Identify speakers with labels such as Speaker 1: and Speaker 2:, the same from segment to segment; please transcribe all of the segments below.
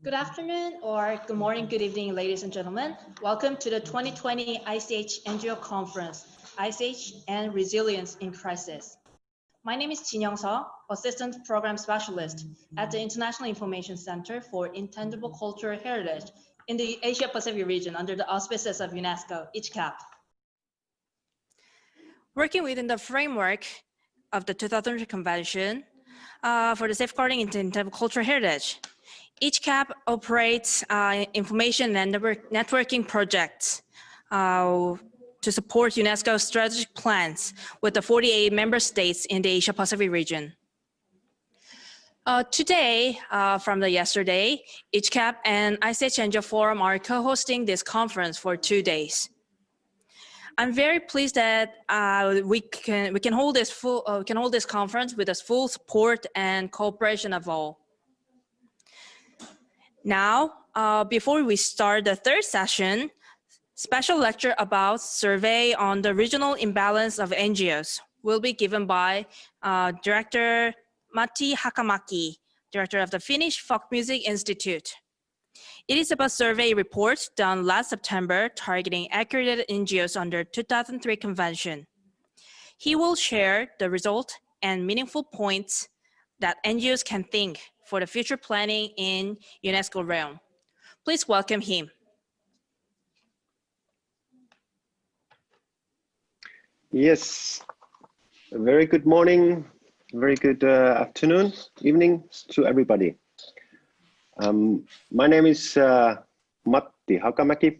Speaker 1: Good afternoon or good morning, good evening, ladies and gentlemen. Welcome to the 2020 ICH NGO Conference, ICH and Resilience in Crisis. My name is Jin Young-seo, Assistant Program Specialist at the International Information Center for Intangible Cultural Heritage in the Asia-Pacific region under the auspices of UNESCO, ICH. Working within the framework of the 2003 Convention for the Safeguarding Intangible Cultural Heritage, ICH operates information and networking projects to support UNESCO's strategic plans with the 48 member states in the Asia-Pacific region. Today, from the yesterday, ICH and ICH NGO Forum are co-hosting this conference for 2 days. I'm very pleased that we can hold this conference with the full support and cooperation of all. Now, before we start the third session, special lecture about survey on the regional imbalance of NGOs will be given by Director Matti Hakamäki, Director of the Finnish Folk Music Institute. It is about survey reports done last September targeting accredited NGOs under 2003 Convention. He will share the result and meaningful points that NGOs can think for the future planning in UNESCO realm. Please welcome him.
Speaker 2: Yes, a very good morning, very good afternoon, evening to everybody. My name is Matti Hakamäki,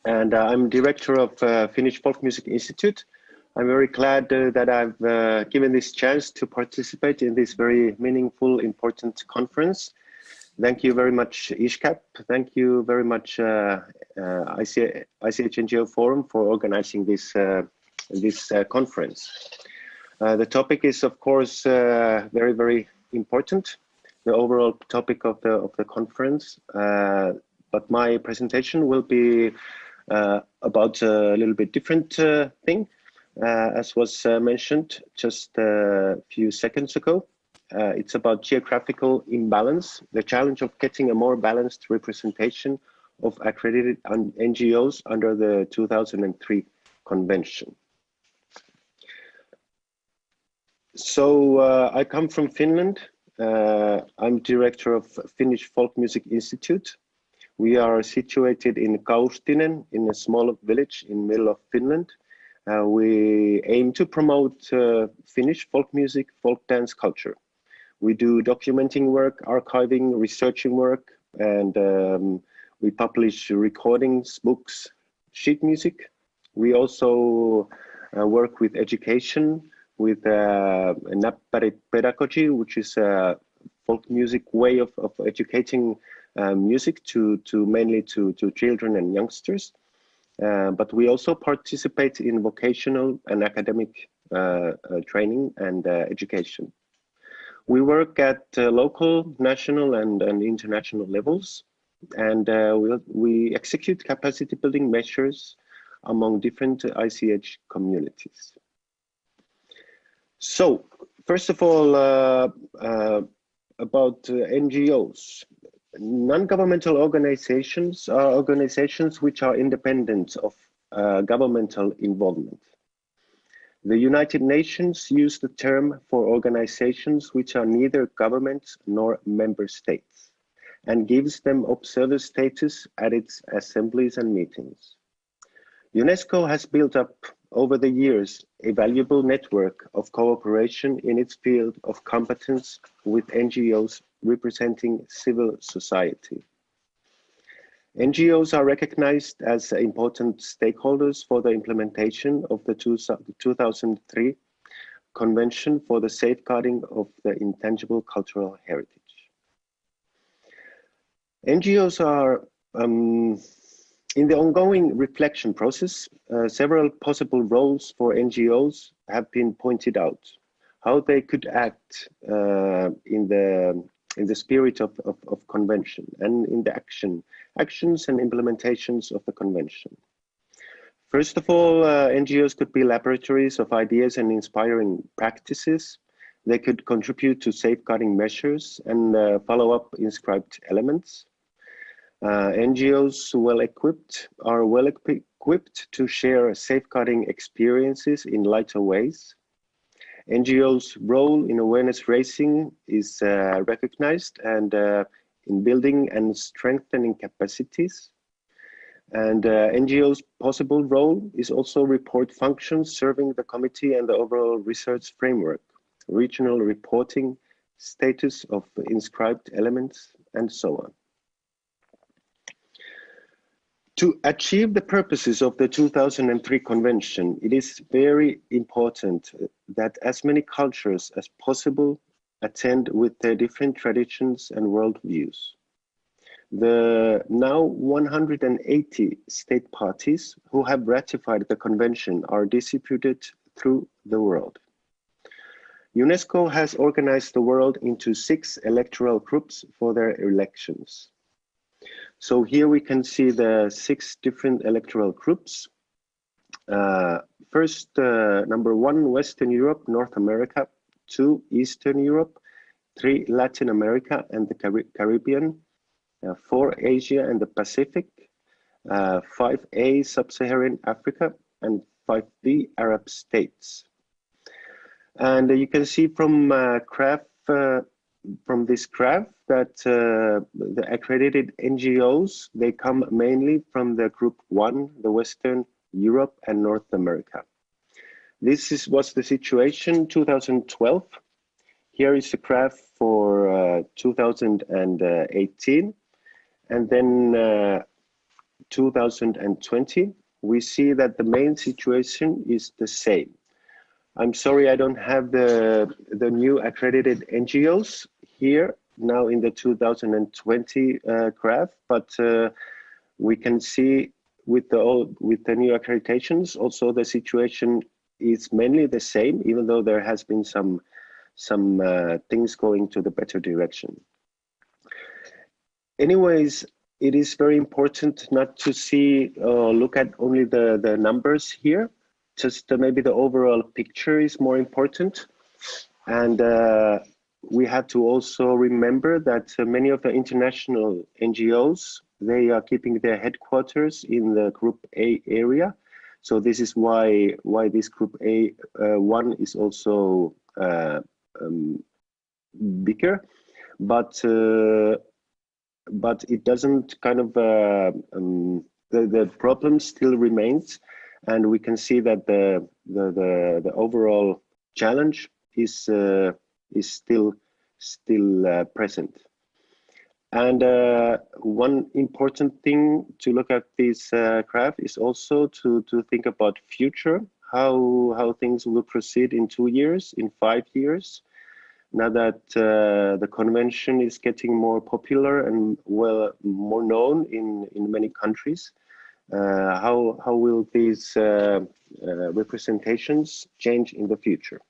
Speaker 2: and I'm director of Finnish Folk Music Institute. I'm very glad that I've given this chance to participate in this very meaningful, important conference. Thank you very much, ICH. Thank you very much, ICH NGO Forum for organizing this conference. The topic is, of course, very, very important, the overall topic of the conference. But my presentation will be about a little bit different thing. As was mentioned just a few seconds ago, it's about geographical imbalance, the challenge of getting a more balanced representation of accredited NGOs under the 2003 Convention. So I come from Finland. I'm director of Finnish Folk Music Institute. We are situated in Kaustinen, in a small village in the middle of Finland. We aim to promote Finnish folk music, folk dance culture. We do documenting work, archiving, researching work, and we publish recordings, books, sheet music. We also work with education, with Näppärit pedagogy, which is a folk music way of educating music mainly to children and youngsters. But we also participate in vocational and academic training and education. We work at local, national, and international levels, and we execute capacity building measures among different ICH communities. So, first of all, about NGOs. Non-governmental organizations are organizations which are independent of governmental involvement. The United Nations use the term for organizations which are neither governments nor member states and gives them observer status at its assemblies and meetings. UNESCO has built up over the years a valuable network of cooperation in its field of competence with NGOs representing civil society. NGOs are recognized as important stakeholders for the implementation of the 2003 Convention for the Safeguarding of the Intangible Cultural Heritage. NGOs are, in the ongoing reflection process, several possible roles for NGOs have been pointed out, how they could act in the spirit of convention and in the actions and implementations of the convention. First of all, NGOs could be laboratories of ideas and inspiring practices. They could contribute to safeguarding measures and follow up inscribed elements. NGOs are well equipped to share safeguarding experiences in lighter ways. NGOs' role in awareness raising is recognized and in building and strengthening capacities. And NGOs' possible role is also report functions serving the committee and the overall research framework, regional reporting, status of inscribed elements, and so on. To achieve the purposes of the 2003 convention, it is very important that as many cultures as possible attend with their different traditions and worldviews. The now 180 state parties who have ratified the convention are distributed through the world. UNESCO has organized the world into 6 electoral groups for their elections. So here we can see the 6 different electoral groups. First, number 1, Western Europe, North America, 2, Eastern Europe, 3, Latin America and the Caribbean, 4, Asia and the Pacific, 5A, Sub-Saharan Africa, and 5B, Arab states. And you can see from this graph that the accredited NGOs, they come mainly from the group 1, the Western Europe and North America. This was the situation 2012. Here is the graph for 2018. And then 2020, we see that the main situation is the same. I'm sorry, I don't have the new accredited NGOs here now in the 2020 graph, but we can see with the new accreditations, also the situation is mainly the same, even though there has been some things going to the better direction. Anyways, it is very important not to see look at only the numbers here. Just maybe the overall picture is more important. And we have to also remember that many of the international NGOs, they are keeping their headquarters in the Group A area. So this is why this Group A1 is also bigger, but it doesn't kind of, the problem still remains. And we can see that the overall challenge is still present. And one important thing to look at this graph is also to think about future, how things will proceed in 2 years, in 5 years. Now that the convention is getting more popular and more known in many countries. How will these representations change in the future?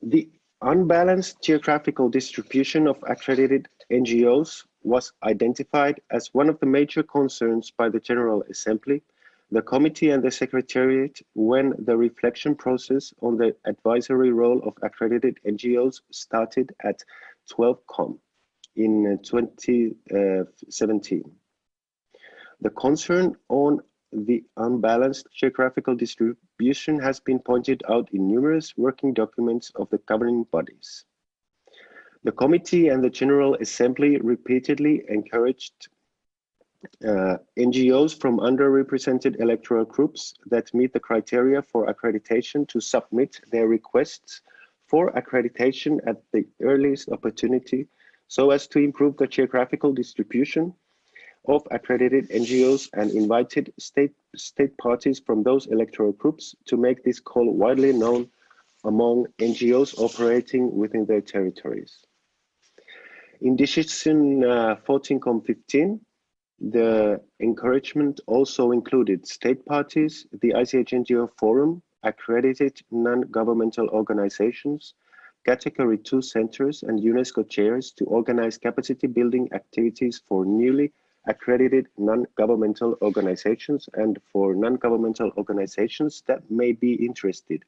Speaker 2: The unbalanced geographical distribution of accredited NGOs was identified as one of the major concerns by the General Assembly, the Committee and the Secretariat when the reflection process on the advisory role of accredited NGOs started at 12COM. In 2017. The concern on the unbalanced geographical distribution has been pointed out in numerous working documents of the governing bodies. The Committee and the General Assembly repeatedly encouraged NGOs from underrepresented electoral groups that meet the criteria for accreditation to submit their requests for accreditation at the earliest opportunity so as to improve the geographical distribution of accredited NGOs and invited state parties from those electoral groups to make this call widely known among NGOs operating within their territories. In decision 14COM15, the encouragement also included state parties, the ICH NGO Forum, accredited non-governmental organizations, Category 2 centers and UNESCO chairs to organize capacity building activities for newly accredited non-governmental organizations and for non-governmental organizations that may be interested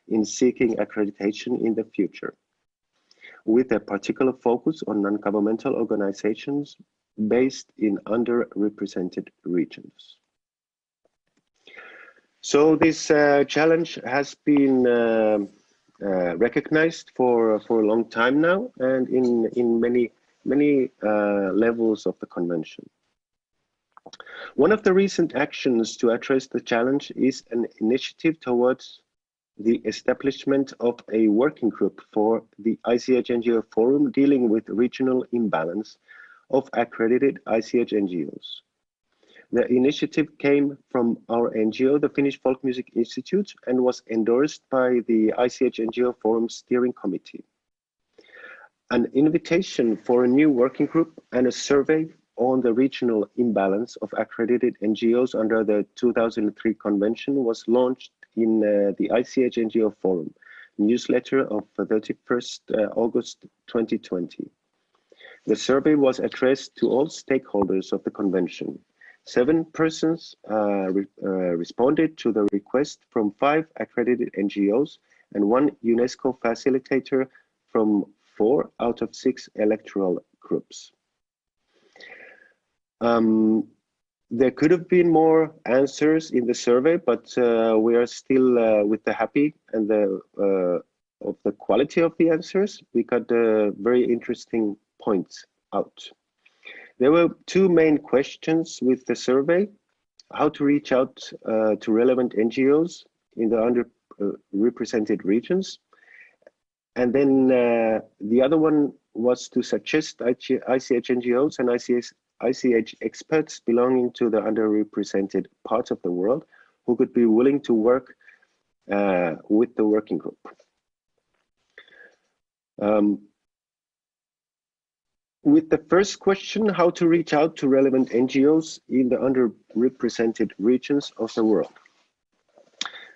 Speaker 2: in seeking accreditation in the future, with a particular focus on non-governmental organizations based in underrepresented regions. So this challenge has been recognized for a long time now, and in many levels of the convention. One of the recent actions to address the challenge is an initiative towards the establishment of a working group for the ICH NGO Forum dealing with regional imbalance of accredited ICH NGOs. The initiative came from our NGO, the Finnish Folk Music Institute, and was endorsed by the ICH NGO Forum Steering Committee. An invitation for a new working group and a survey on the regional imbalance of accredited NGOs under the 2003 convention was launched in the ICH NGO Forum newsletter of 31st August 2020. The survey was addressed to all stakeholders of the convention. 7 persons responded to the request from 5 accredited NGOs and 1 UNESCO facilitator from 4 out of 6 electoral groups. There could have been more answers in the survey, but we are still with the happy and of the quality of the answers. We got very interesting points out. There were 2 main questions with the survey: how to reach out to relevant NGOs in the underrepresented regions. And then the other one was to suggest ICH NGOs and ICH experts belonging to the underrepresented parts of the world who could be willing to work with the working group. With the first question, how to reach out to relevant NGOs in the underrepresented regions of the world.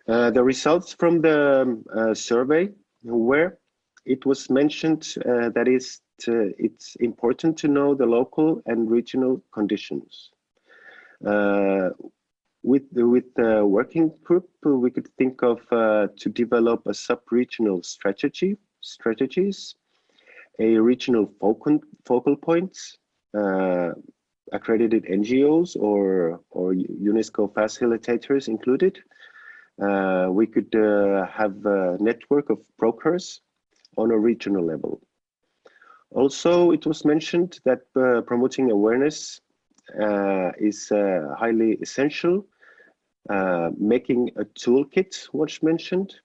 Speaker 2: The results from the survey were, it was mentioned that it's important to know the local and regional conditions. With the working group, we could think of to develop a sub-regional strategies, a regional focal points, accredited NGOs or UNESCO facilitators included. We could have a network of brokers on a regional level. Also, it was mentioned that promoting awareness is highly essential. Making a toolkit was mentioned.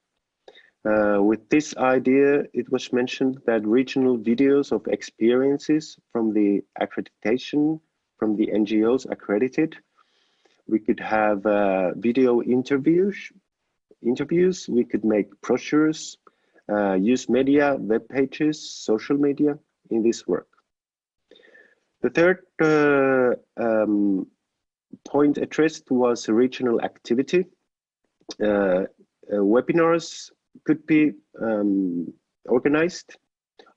Speaker 2: With this idea, it was mentioned that regional videos of experiences from the accreditation from the NGOs accredited. We could have video interviews. We could make brochures, use media, web pages, social media in this work. The third point addressed was regional activity. Webinars could be organized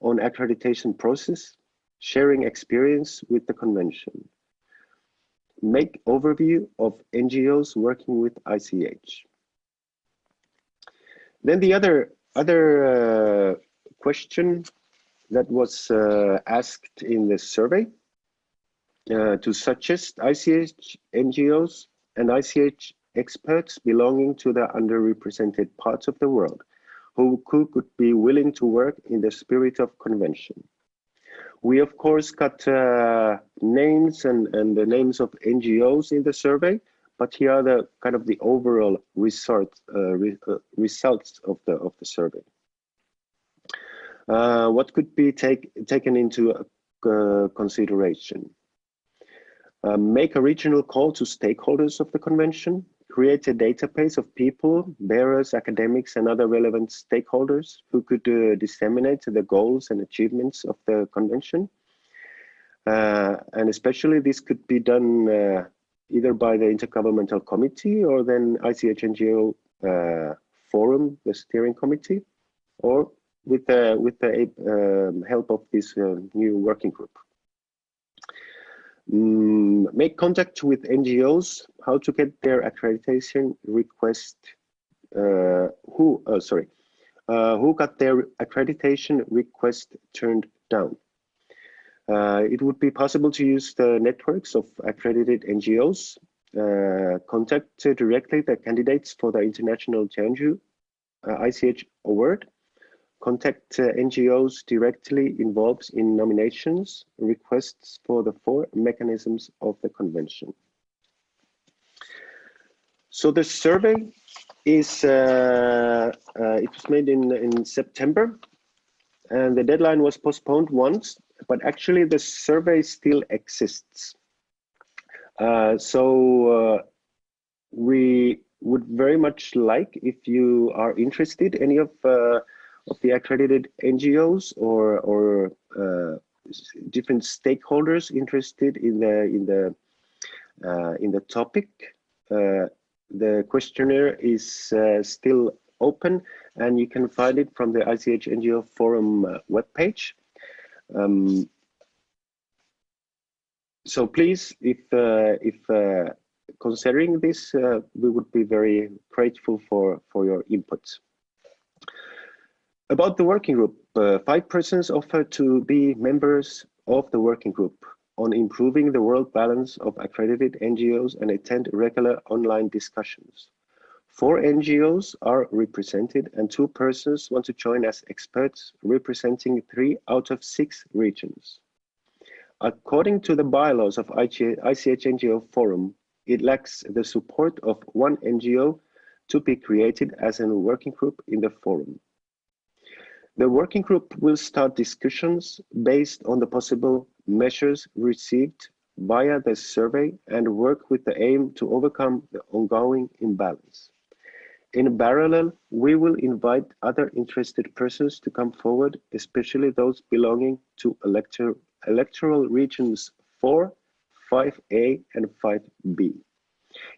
Speaker 2: on accreditation process, sharing experience with the convention. Make overview of NGOs working with ICH. Then the other question that was asked in the survey to suggest ICH NGOs and ICH experts belonging to the underrepresented parts of the world who could be willing to work in the spirit of convention. We of course got names and the names of NGOs in the survey, but here are the kind of the overall results of the survey. What could be taken into consideration? Make a regional call to stakeholders of the convention, create a database of people, bearers, academics, and other relevant stakeholders who could disseminate the goals and achievements of the convention. And especially this could be done either by the Intergovernmental Committee or then ICH NGO Forum, the steering committee, or with the help of this new working group. Make contact with NGOs, how to get their accreditation request, who got their accreditation request turned down. It would be possible to use the networks of accredited NGOs, contact directly the candidates for the International Jeonju ICH Award, contact NGOs directly involved in nominations, requests for the 4 mechanisms of the convention. So the survey is, it was made in September, and the deadline was postponed once, but actually the survey still exists. We would very much like, if you are interested, any of the accredited NGOs or different stakeholders interested in the topic. The questionnaire is still open, and you can find it from the ICH NGO Forum webpage. So please, if considering this, we would be very grateful for your input. About the working group, 5 persons offered to be members of the working group on improving the world balance of accredited NGOs and attend regular online discussions. 4 NGOs are represented, and 2 persons want to join as experts representing 3 out of 6 regions. According to the bylaws of ICH NGO Forum, it lacks the support of 1 NGO to be created as a working group in the forum. The working group will start discussions based on the possible measures received via the survey and work with the aim to overcome the ongoing imbalance. In parallel, we will invite other interested persons to come forward, especially those belonging to electoral regions 4, 5A and 5B.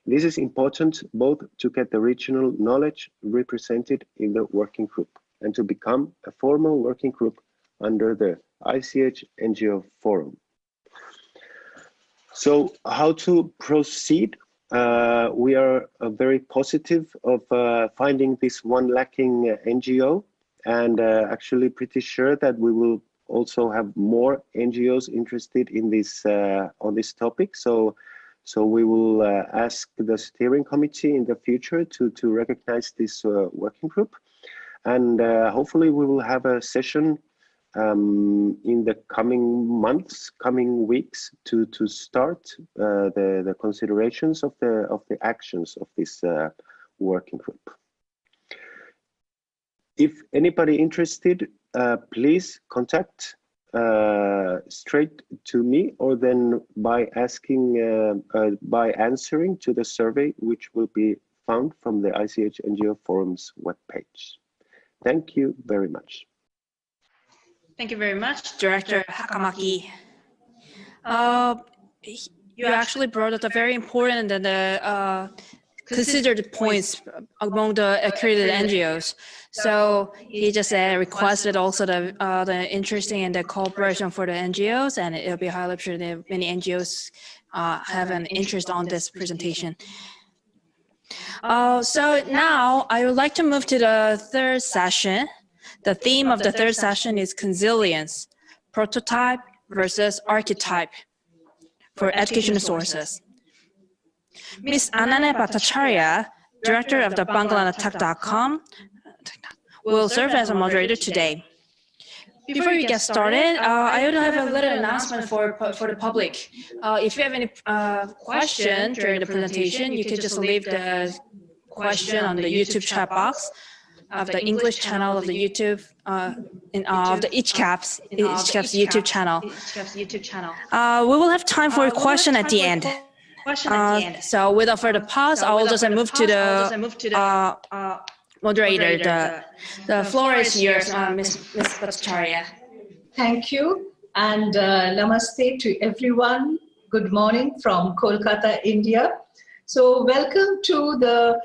Speaker 2: This is important both to get the regional knowledge represented in the working group and to become a formal working group under the ICH NGO Forum. So how to proceed? We are very positive of finding this one lacking NGO, and actually pretty sure that we will also have more NGOs interested in this on this topic. So we will ask the steering committee in the future to recognize this working group, and hopefully we will have a session in the coming months, coming weeks, to start the considerations of the actions of this working group. If anybody interested, please contact straight to me, or then by asking, by answering to the survey, which will be found from the ICH NGO Forum's webpage. Thank you very much.
Speaker 1: Thank you very much, Director Hakamäki. You actually brought up a very important and considered points among the accredited NGOs. So he just requested also the interesting and the cooperation for the NGOs, and it'll be highly sure that many NGOs have an interest on this presentation. So now I would like to move to the third session. The theme of the third session is Consilience, Prototype versus Archetype for educational sources. Ms. Ananya Bhattacharya, director of the Bangladesh.com, will serve as a moderator today. Before we get started, I would have a little announcement for the public. If you have any question during the presentation, you can just leave the question on the YouTube chat box of the English channel of the YouTube, of the ICHCAP's YouTube channel. We will have time for a question at the end. So without further pause, I will just move to the moderator. The floor is yours, Ms. Bhattacharya.
Speaker 3: Thank you, and namaste to everyone. Good morning from Kolkata, India. So welcome to the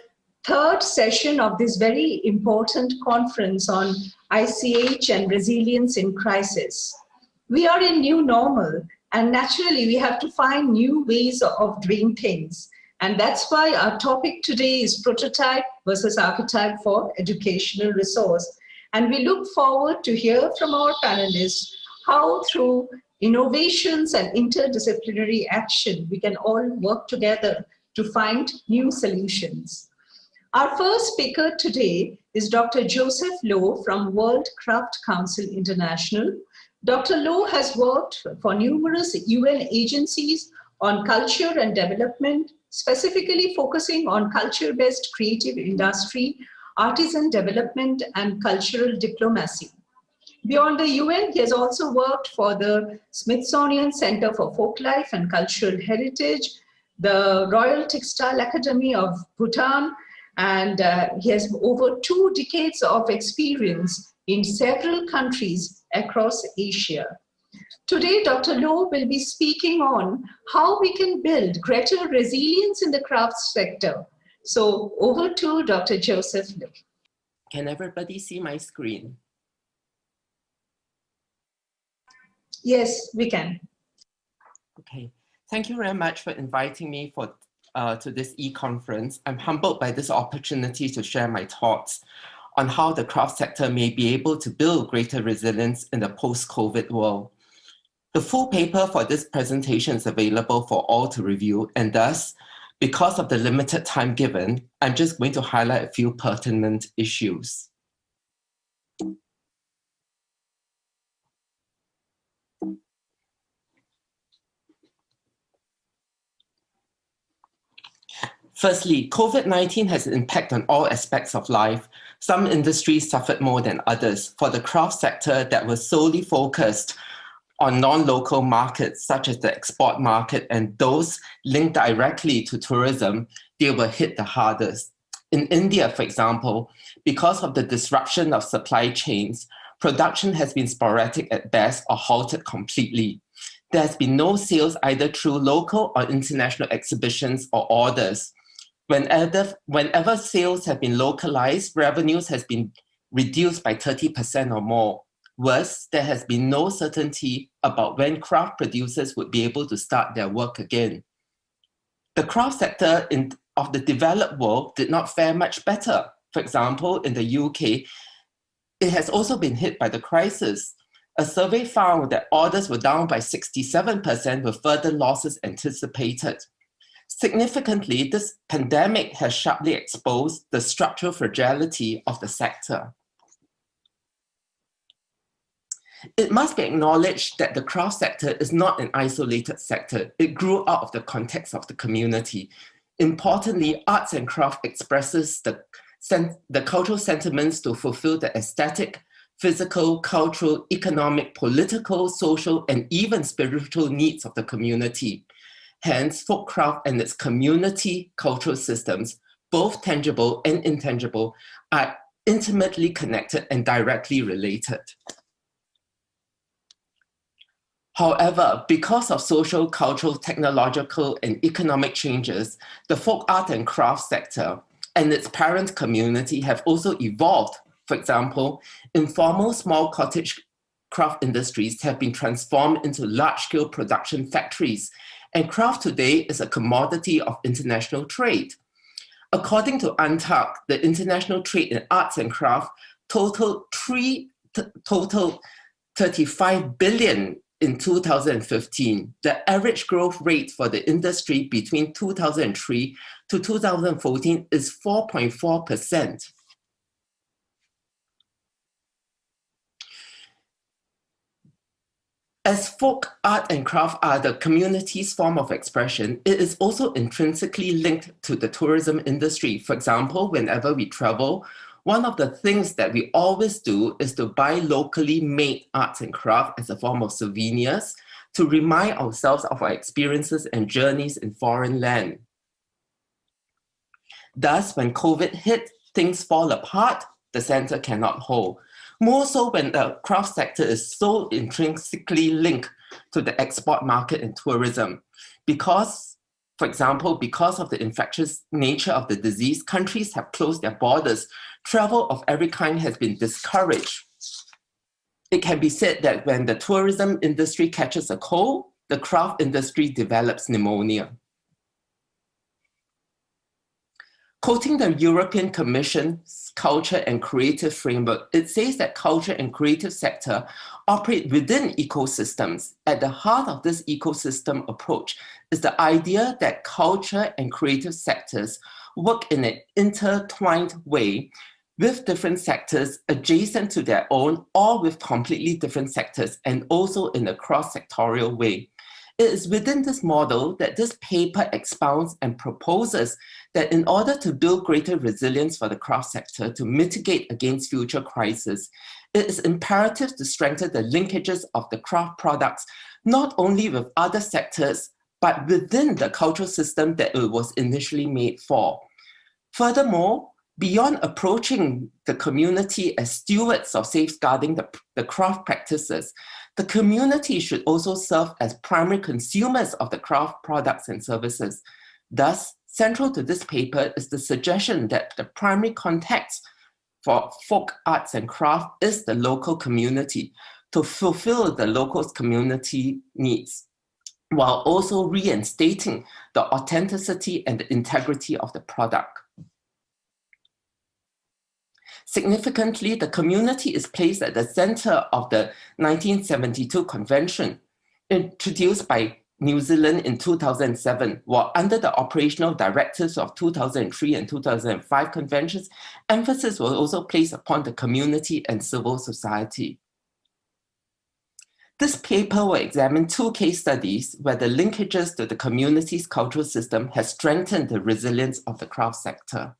Speaker 3: third session of this very important conference on ICH and resilience in crisis. We are in new normal, And naturally, we have to find new ways of doing things. And that's why our topic today is prototype versus archetype for educational resource. And we look forward to hear from our panelists how through innovations and interdisciplinary action, we can all work together to find new solutions. Our first speaker today is Dr. Joseph Lowe from World Craft Council International. Dr. Lowe has worked for numerous UN agencies on culture and development, specifically focusing on culture-based creative industry, artisan development, and cultural diplomacy. Beyond the UN, he has also worked for the Smithsonian Center for Folklife and Cultural Heritage, the Royal Textile Academy of Bhutan, and he has over 2 decades of experience in several countries across Asia. Today, Dr. Lowe will be speaking on how we can build greater resilience in the crafts sector. So over to Dr. Joseph Lowe.
Speaker 4: Can everybody see my screen?
Speaker 3: Yes, we can.
Speaker 4: Okay, thank you very much for inviting me to this e-conference. I'm humbled by this opportunity to share my thoughts on how the craft sector may be able to build greater resilience in the post-COVID world. The full paper for this presentation is available for all to review, and thus, because of the limited time given, I'm just going to highlight a few pertinent issues. Firstly, COVID-19 has an impact on all aspects of life. Some industries suffered more than others. For the craft sector that was solely focused on non-local markets, such as the export market and those linked directly to tourism, they were hit the hardest. In India, for example, because of the disruption of supply chains, production has been sporadic at best or halted completely. There has been no sales either through local or international exhibitions or orders. Whenever sales have been localized, revenues has been reduced by 30% or more. Worse, there has been no certainty about when craft producers would be able to start their work again. The craft sector of the developed world did not fare much better. For example, in the UK, it has also been hit by the crisis. A survey found that orders were down by 67% with further losses anticipated. Significantly, this pandemic has sharply exposed the structural fragility of the sector. It must be acknowledged that the craft sector is not an isolated sector. It grew out of the context of the community. Importantly, arts and craft expresses the cultural sentiments to fulfill the aesthetic, physical, cultural, economic, political, social, and even spiritual needs of the community. Hence, folk craft and its community cultural systems, both tangible and intangible, are intimately connected and directly related. However, because of social, cultural, technological, and economic changes, the folk art and craft sector and its parent community have also evolved. For example, informal small cottage craft industries have been transformed into large-scale production factories, and craft today is a commodity of international trade. According to UNTAC, the international trade in arts and craft totaled 35 billion in 2015. The average growth rate for the industry between 2003 to 2014 is 4.4%. As folk art and craft are the community's form of expression, it is also intrinsically linked to the tourism industry. For example, whenever we travel, one of the things that we always do is to buy locally made arts and craft as a form of souvenirs to remind ourselves of our experiences and journeys in foreign land. Thus, when COVID hit, things fall apart, the center cannot hold. More so when the craft sector is so intrinsically linked to the export market and tourism. Because, for example, because of the infectious nature of the disease, countries have closed their borders. Travel of every kind has been discouraged. It can be said that when the tourism industry catches a cold, the craft industry develops pneumonia. Quoting the European Commission's Culture and Creative Framework, it says that culture and creative sector operate within ecosystems. At the heart of this ecosystem approach is the idea that culture and creative sectors work in an intertwined way with different sectors adjacent to their own or with completely different sectors, and also in a cross-sectorial way. It is within this model that this paper expounds and proposes that in order to build greater resilience for the craft sector to mitigate against future crises, it is imperative to strengthen the linkages of the craft products, not only with other sectors, but within the cultural system that it was initially made for. Furthermore, beyond approaching the community as stewards of safeguarding the craft practices, the community should also serve as primary consumers of the craft products and services. Thus, central to this paper is the suggestion that the primary context for folk arts and craft is the local community to fulfill the local community needs, while also reinstating the authenticity and the integrity of the product. Significantly, the community is placed at the center of the 1972 convention, introduced by New Zealand in 2007, while under the operational directives of 2003 and 2005 conventions, emphasis was also placed upon the community and civil society. This paper will examine two case studies where the linkages to the community's cultural system has strengthened the resilience of the craft sector.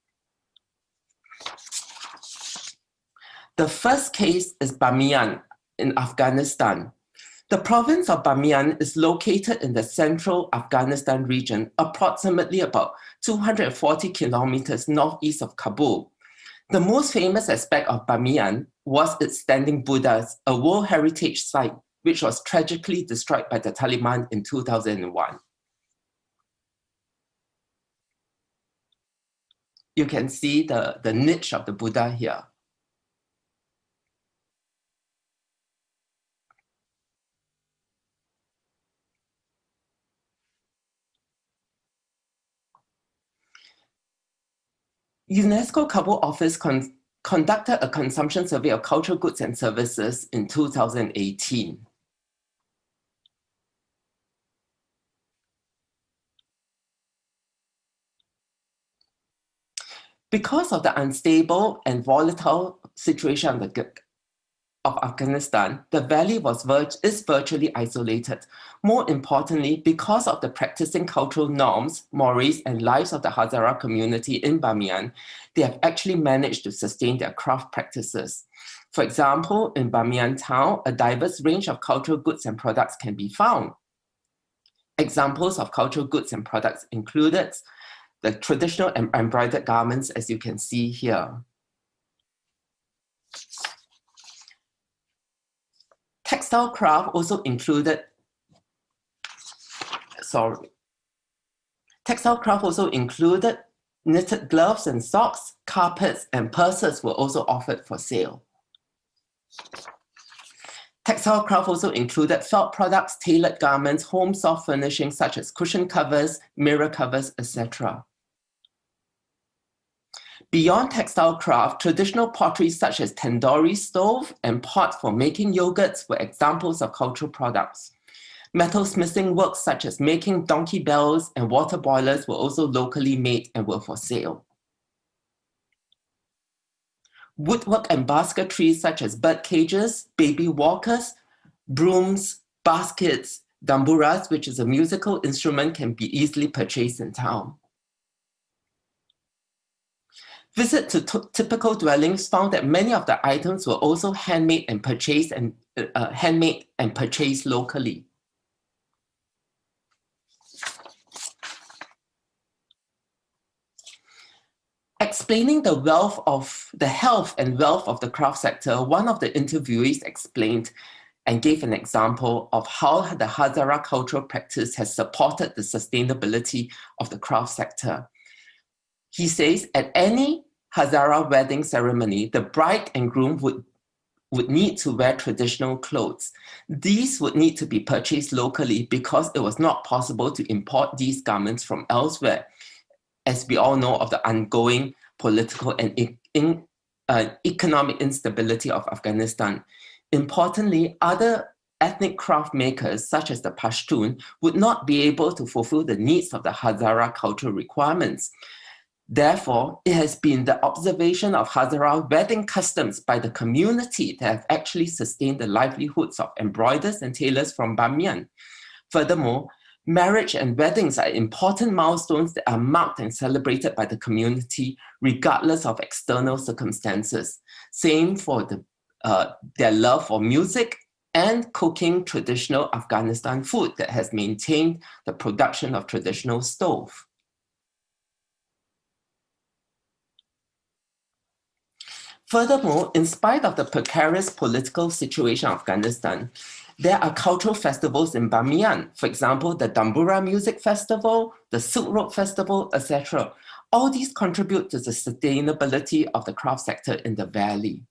Speaker 4: The first case is Bamiyan in Afghanistan. The province of Bamiyan is located in the central Afghanistan region, approximately about 240 kilometers northeast of Kabul. The most famous aspect of Bamiyan was its standing Buddhas, a World Heritage Site, which was tragically destroyed by the Taliban in 2001. You can see the niche of the Buddha here. UNESCO Kabul office conducted a consumption survey of cultural goods and services in 2018. Because of the unstable and volatile situation of Afghanistan, the valley is virtually isolated. More importantly, because of the practicing cultural norms, mores, and lives of the Hazara community in Bamiyan, they have actually managed to sustain their craft practices. For example, in Bamiyan town, a diverse range of cultural goods and products can be found. Examples of cultural goods and products included the traditional embroidered garments, as you can see here. Textile craft also included, knitted gloves and socks, carpets, and purses were also offered for sale. Textile craft also included felt products, tailored garments, home soft furnishings such as cushion covers, mirror covers, etc. Beyond textile craft, traditional pottery such as tandoori stove and pot for making yogurts were examples of cultural products. Metalsmithing works such as making donkey bells and water boilers were also locally made and were for sale. Woodwork and basketry such as bird cages, baby walkers, brooms, baskets, damburas, which is a musical instrument, can be easily purchased in town. Visit to typical dwellings found that many of the items were also handmade and purchased locally. Explaining the health and wealth of the craft sector, one of the interviewees explained and gave an example of how the Hazara cultural practice has supported the sustainability of the craft sector. He says, at any Hazara wedding ceremony, the bride and groom would would need to wear traditional clothes. These would need to be purchased locally because it was not possible to import these garments from elsewhere, as we all know of the ongoing political and economic instability of Afghanistan. Importantly, other ethnic craft makers, such as the Pashtun, would not be able to fulfill the needs of the Hazara cultural requirements. Therefore, it has been the observation of Hazara wedding customs by the community that have actually sustained the livelihoods of embroiders and tailors from Bamiyan. Furthermore, marriage and weddings are important milestones that are marked and celebrated by the community regardless of external circumstances. Same for their love for music and cooking traditional Afghanistan food that has maintained the production of traditional stove. Furthermore, in spite of the precarious political situation of Afghanistan, there are cultural festivals in Bamiyan, for example, the Dambura Music Festival, the Silk Road Festival, etc. All these contribute to the sustainability of the craft sector in the valley.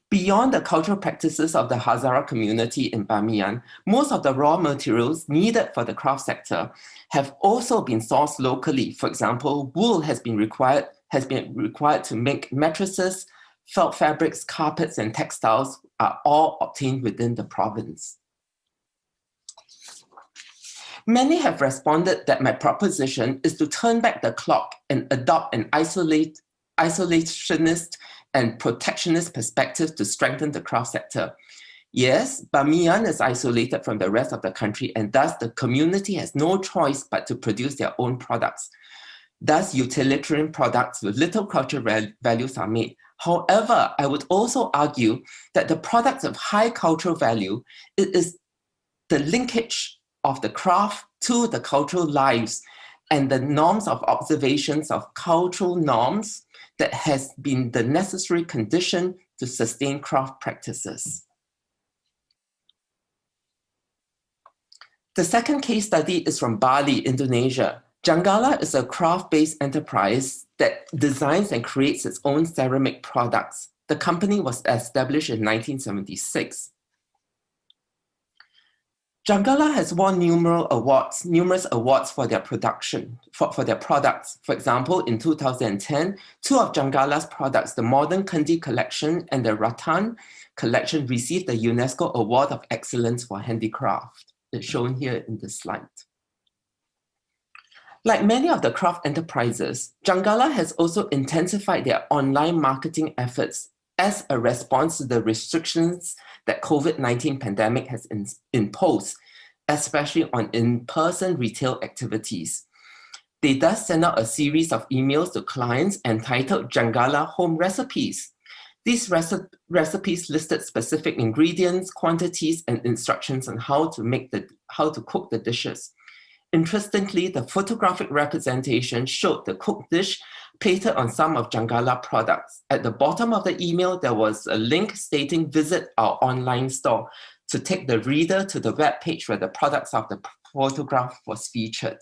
Speaker 4: Beyond the cultural practices of the Hazara community in Bamiyan, most of the raw materials needed for the craft sector have also been sourced locally. For example, wool has been required to make mattresses, felt fabrics, carpets, and textiles are all obtained within the province. Many have responded that my proposition is to turn back the clock and adopt an isolationist and protectionist perspective to strengthen the craft sector. Yes, Bamiyan is isolated from the rest of the country, and thus the community has no choice but to produce their own products. Thus, utilitarian products with little cultural values are made. However, I would also argue that the products of high cultural value, it is the linkage of the craft to the cultural lives and the norms of observations of cultural norms that has been the necessary condition to sustain craft practices. The second case study is from Bali, Indonesia. Janggala is a craft-based enterprise that designs and creates its own ceramic products. The company was established in 1976. Janggala has won numerous awards for their production, for their products. For example, in 2010, two of Janggala's products, the Modern Kendi collection and the Rattan collection, received the UNESCO Award of Excellence for Handicraft. It's shown here in this slide. Like many of the craft enterprises, Janggala has also intensified their online marketing efforts as a response to the restrictions that COVID-19 pandemic has imposed, especially on in-person retail activities. They thus send out a series of emails to clients entitled Janggala Home Recipes. These recipes listed specific ingredients, quantities, and instructions on how to cook the dishes. Interestingly, the photographic representation showed the cooked dish plated on some of Janggala products. At the bottom of the email, there was a link stating visit our online store to take the reader to the web page where the products of the photograph was featured.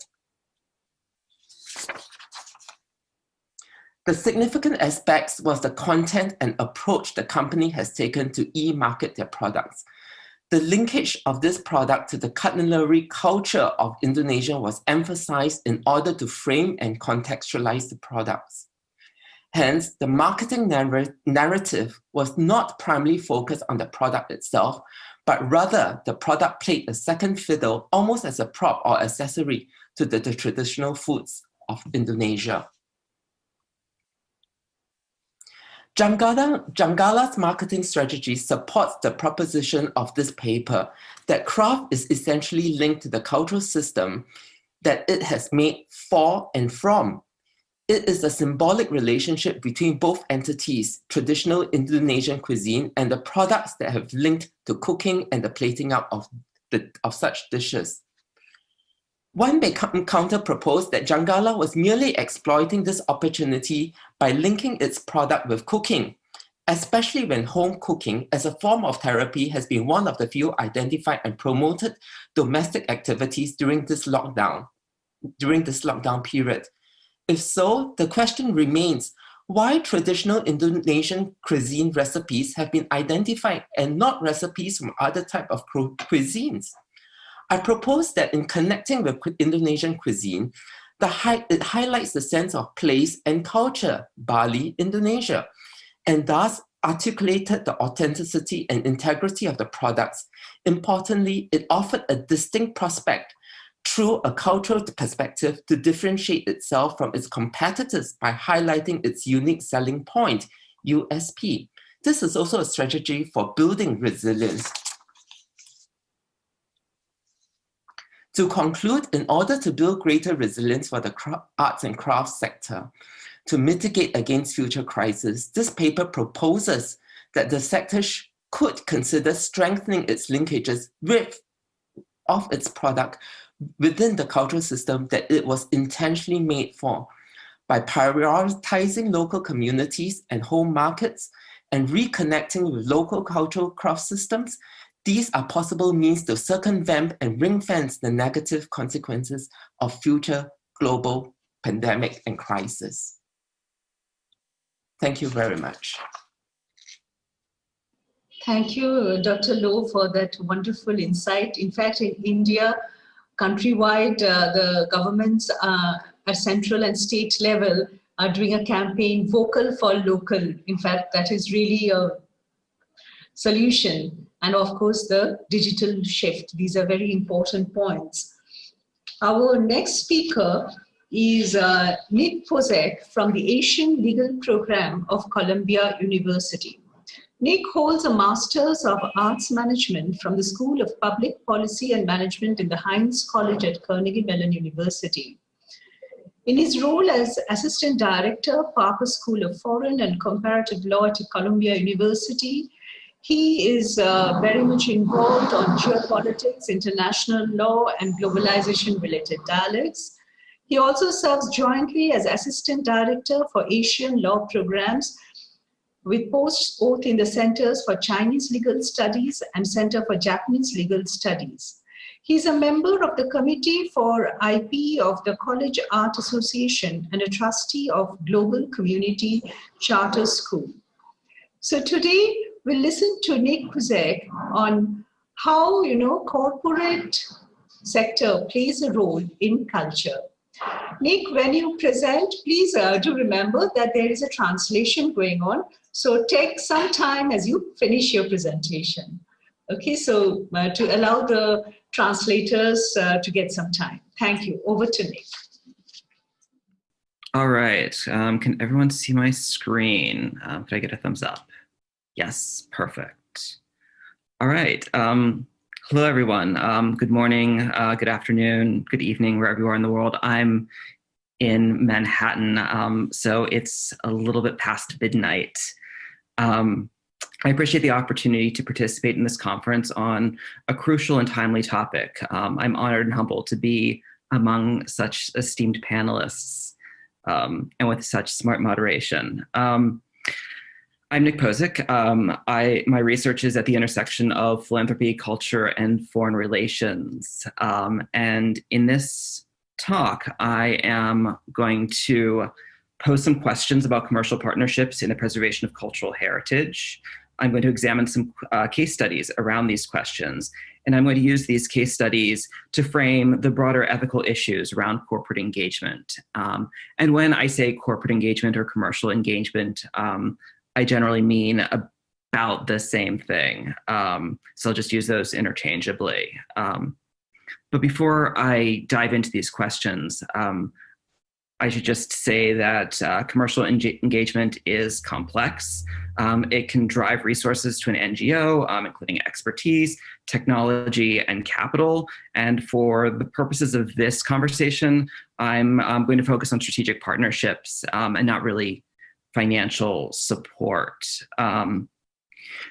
Speaker 4: The significant aspects was the content and approach the company has taken to e-market their products. The linkage of this product to the culinary culture of Indonesia was emphasized in order to frame and contextualize the products. Hence, the marketing narrative was not primarily focused on the product itself, but rather the product played a second fiddle, almost as a prop or accessory to the traditional foods of Indonesia. Janggala's marketing strategy supports the proposition of this paper that craft is essentially linked to the cultural system that it has made for and from. It is a symbolic relationship between both entities, traditional Indonesian cuisine, and the products that have linked to cooking and the plating up of such dishes. One may counter-propose that Janggala was merely exploiting this opportunity by linking its product with cooking, especially when home cooking as a form of therapy has been one of the few identified and promoted domestic activities during this lockdown period. If so, the question remains, why traditional Indonesian cuisine recipes have been identified and not recipes from other type of cuisines. I propose that in connecting with Indonesian cuisine, it highlights the sense of place and culture, Bali, Indonesia, and thus articulated the authenticity and integrity of the products. Importantly, it offered a distinct prospect through a cultural perspective to differentiate itself from its competitors by highlighting its unique selling point, USP. This is also a strategy for building resilience. To conclude, in order to build greater resilience for the arts and crafts sector, to mitigate against future crises, this paper proposes that the sector could consider strengthening its linkages of its product within the cultural system that it was intentionally made for, by prioritizing local communities and home markets and reconnecting with local cultural craft systems. These are possible means to circumvent and ring-fence the negative consequences of future global pandemic and crisis. Thank you very much.
Speaker 3: Thank you, Dr. Loh, for that wonderful insight. In fact, in India, countrywide, the governments at central and state level are doing a campaign, Vocal for Local. In fact, that is really a solution. And of course, the digital shift. These are very important points. Our next speaker is Nick Pozek from the Asian Legal Program of Columbia University. Nick holds a Master's of Arts Management from the School of Public Policy and Management in the Heinz College at Carnegie Mellon University. In his role as Assistant Director, Parker School of Foreign and Comparative Law at Columbia University, he is very much involved on geopolitics, international law, and globalization-related dialogues. He also serves jointly as Assistant Director for Asian Law Programs with posts both in the Centers for Chinese Legal Studies and Center for Japanese Legal Studies. He's a member of the Committee for IP of the College Art Association and a trustee of Global Community Charter School. So today, we'll listen to Nick Pozek on how, corporate sector plays a role in culture. Nick, when you present, please do remember that there is a translation going on. So take some time as you finish your presentation. Okay, so to allow the translators to get some time. Thank you. Over to Nick.
Speaker 5: All right. Can everyone see my screen? Could I get a thumbs up? Yes, perfect. All right. Hello, everyone. Good morning, good afternoon, good evening, wherever you are in the world. I'm in Manhattan, so it's a little bit past midnight. I appreciate the opportunity to participate in this conference on a crucial and timely topic. I'm honored and humbled to be among such esteemed panelists and with such smart moderation. I'm Nick Pozek. My research is at the intersection of philanthropy, culture, and foreign relations. And in this talk, I am going to pose some questions about commercial partnerships in the preservation of cultural heritage. I'm going to examine some case studies around these questions, and I'm going to use these case studies to frame the broader ethical issues around corporate engagement. And when I say corporate engagement or commercial engagement, I generally mean about the same thing. So I'll just use those interchangeably. But before I dive into these questions, I should just say that commercial engagement is complex. It can drive resources to an NGO, including expertise, technology, and capital. And for the purposes of this conversation, I'm going to focus on strategic partnerships and not really financial support.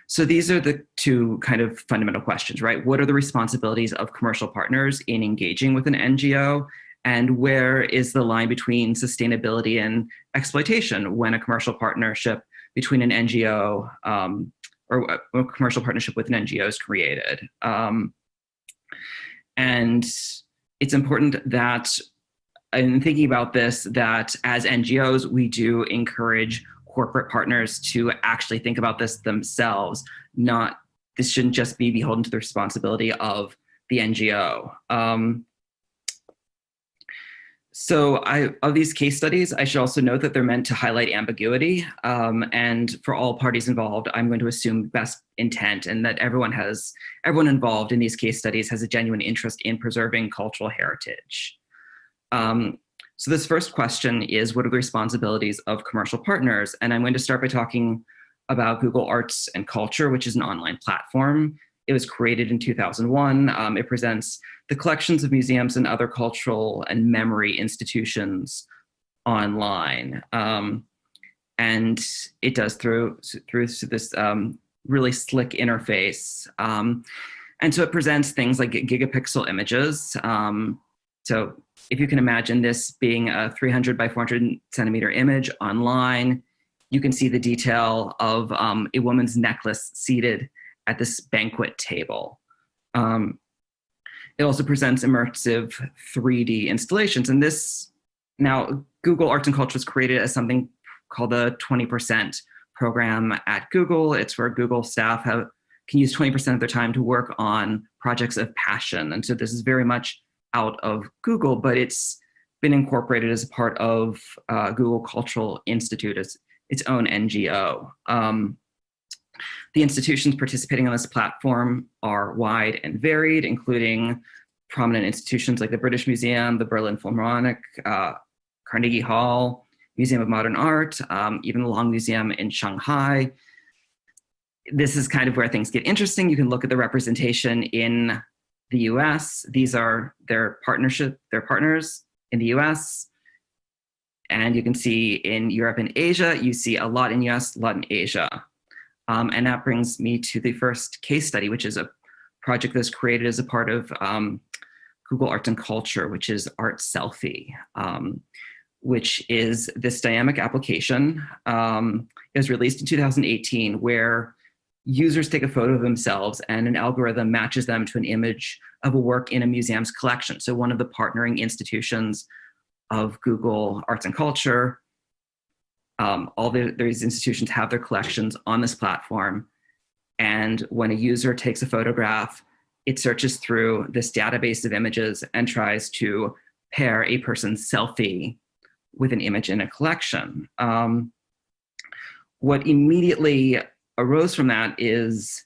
Speaker 5: So these are the two kind of fundamental questions, right? What are the responsibilities of commercial partners in engaging with an NGO? And where is the line between sustainability and exploitation when a commercial partnership between an NGO or a commercial partnership with an NGO is created? And it's important that in thinking about this, that as NGOs, we do encourage corporate partners to actually think about this themselves. This shouldn't just be beholden to the responsibility of the NGO. So of these case studies, I should also note that they're meant to highlight ambiguity. And for all parties involved, I'm going to assume best intent, and that everyone involved in these case studies has a genuine interest in preserving cultural heritage. So this first question is, what are the responsibilities of commercial partners? And I'm going to start by talking about Google Arts and Culture, which is an online platform. It was created in 2001. It presents the collections of museums and other cultural and memory institutions online. And it does through this really slick interface. And so it presents things like gigapixel images. So if you can imagine this being a 300 by 400 centimeter image online, you can see the detail of a woman's necklace seated at this banquet table. It also presents immersive 3D installations. And this, now Google Arts and Culture was created as something called the 20% program at Google. It's where Google staff can use 20% of their time to work on projects of passion. And so this is very much out of Google, but it's been incorporated as a part of Google Cultural Institute as its own NGO. The institutions participating on this platform are wide and varied, including prominent institutions like the British Museum, the Berlin Philharmonic, Carnegie Hall, Museum of Modern Art, even the Long Museum in Shanghai. This is kind of where things get interesting. You can look at the representation in the US. These are their partners in the US. And you can see in Europe and Asia, you see a lot in US, a lot in Asia. And that brings me to the first case study, which is a project that's created as a part of Google Arts and Culture, which is Art Selfie, which is this dynamic application. It was released in 2018, where users take a photo of themselves and an algorithm matches them to an image of a work in a museum's collection. So one of the partnering institutions of Google Arts and Culture, these institutions have their collections on this platform. And when a user takes a photograph, it searches through this database of images and tries to pair a person's selfie with an image in a collection. What immediately arose from that is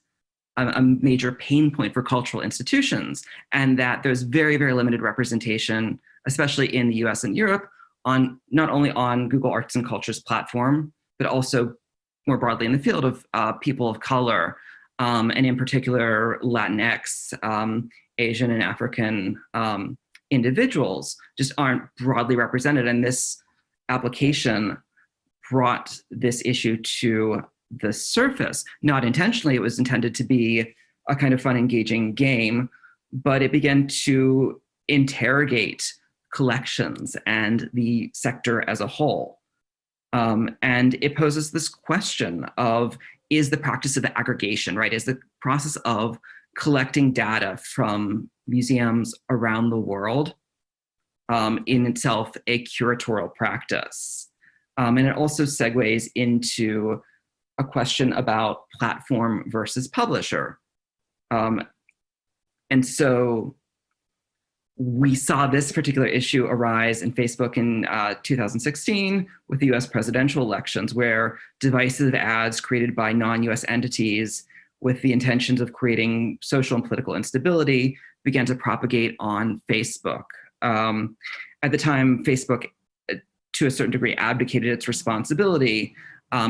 Speaker 5: a major pain point for cultural institutions, and that there's very, very limited representation, especially in the US and Europe, on not only on Google Arts and Culture's platform, but also more broadly in the field of people of color, and in particular Latinx, Asian and African individuals just aren't broadly represented. And this application brought this issue to the surface. Not intentionally, it was intended to be a kind of fun, engaging game, but it began to interrogate collections and the sector as a whole. And it poses this question of, is the practice of aggregation, right? Is the process of collecting data from museums around the world in itself a curatorial practice? And it also segues into a question about platform versus publisher. And so we saw this particular issue arise in Facebook in 2016 with the US presidential elections, where divisive ads created by non-US entities with the intentions of creating social and political instability began to propagate on Facebook. At the time, Facebook, to a certain degree, abdicated its responsibility,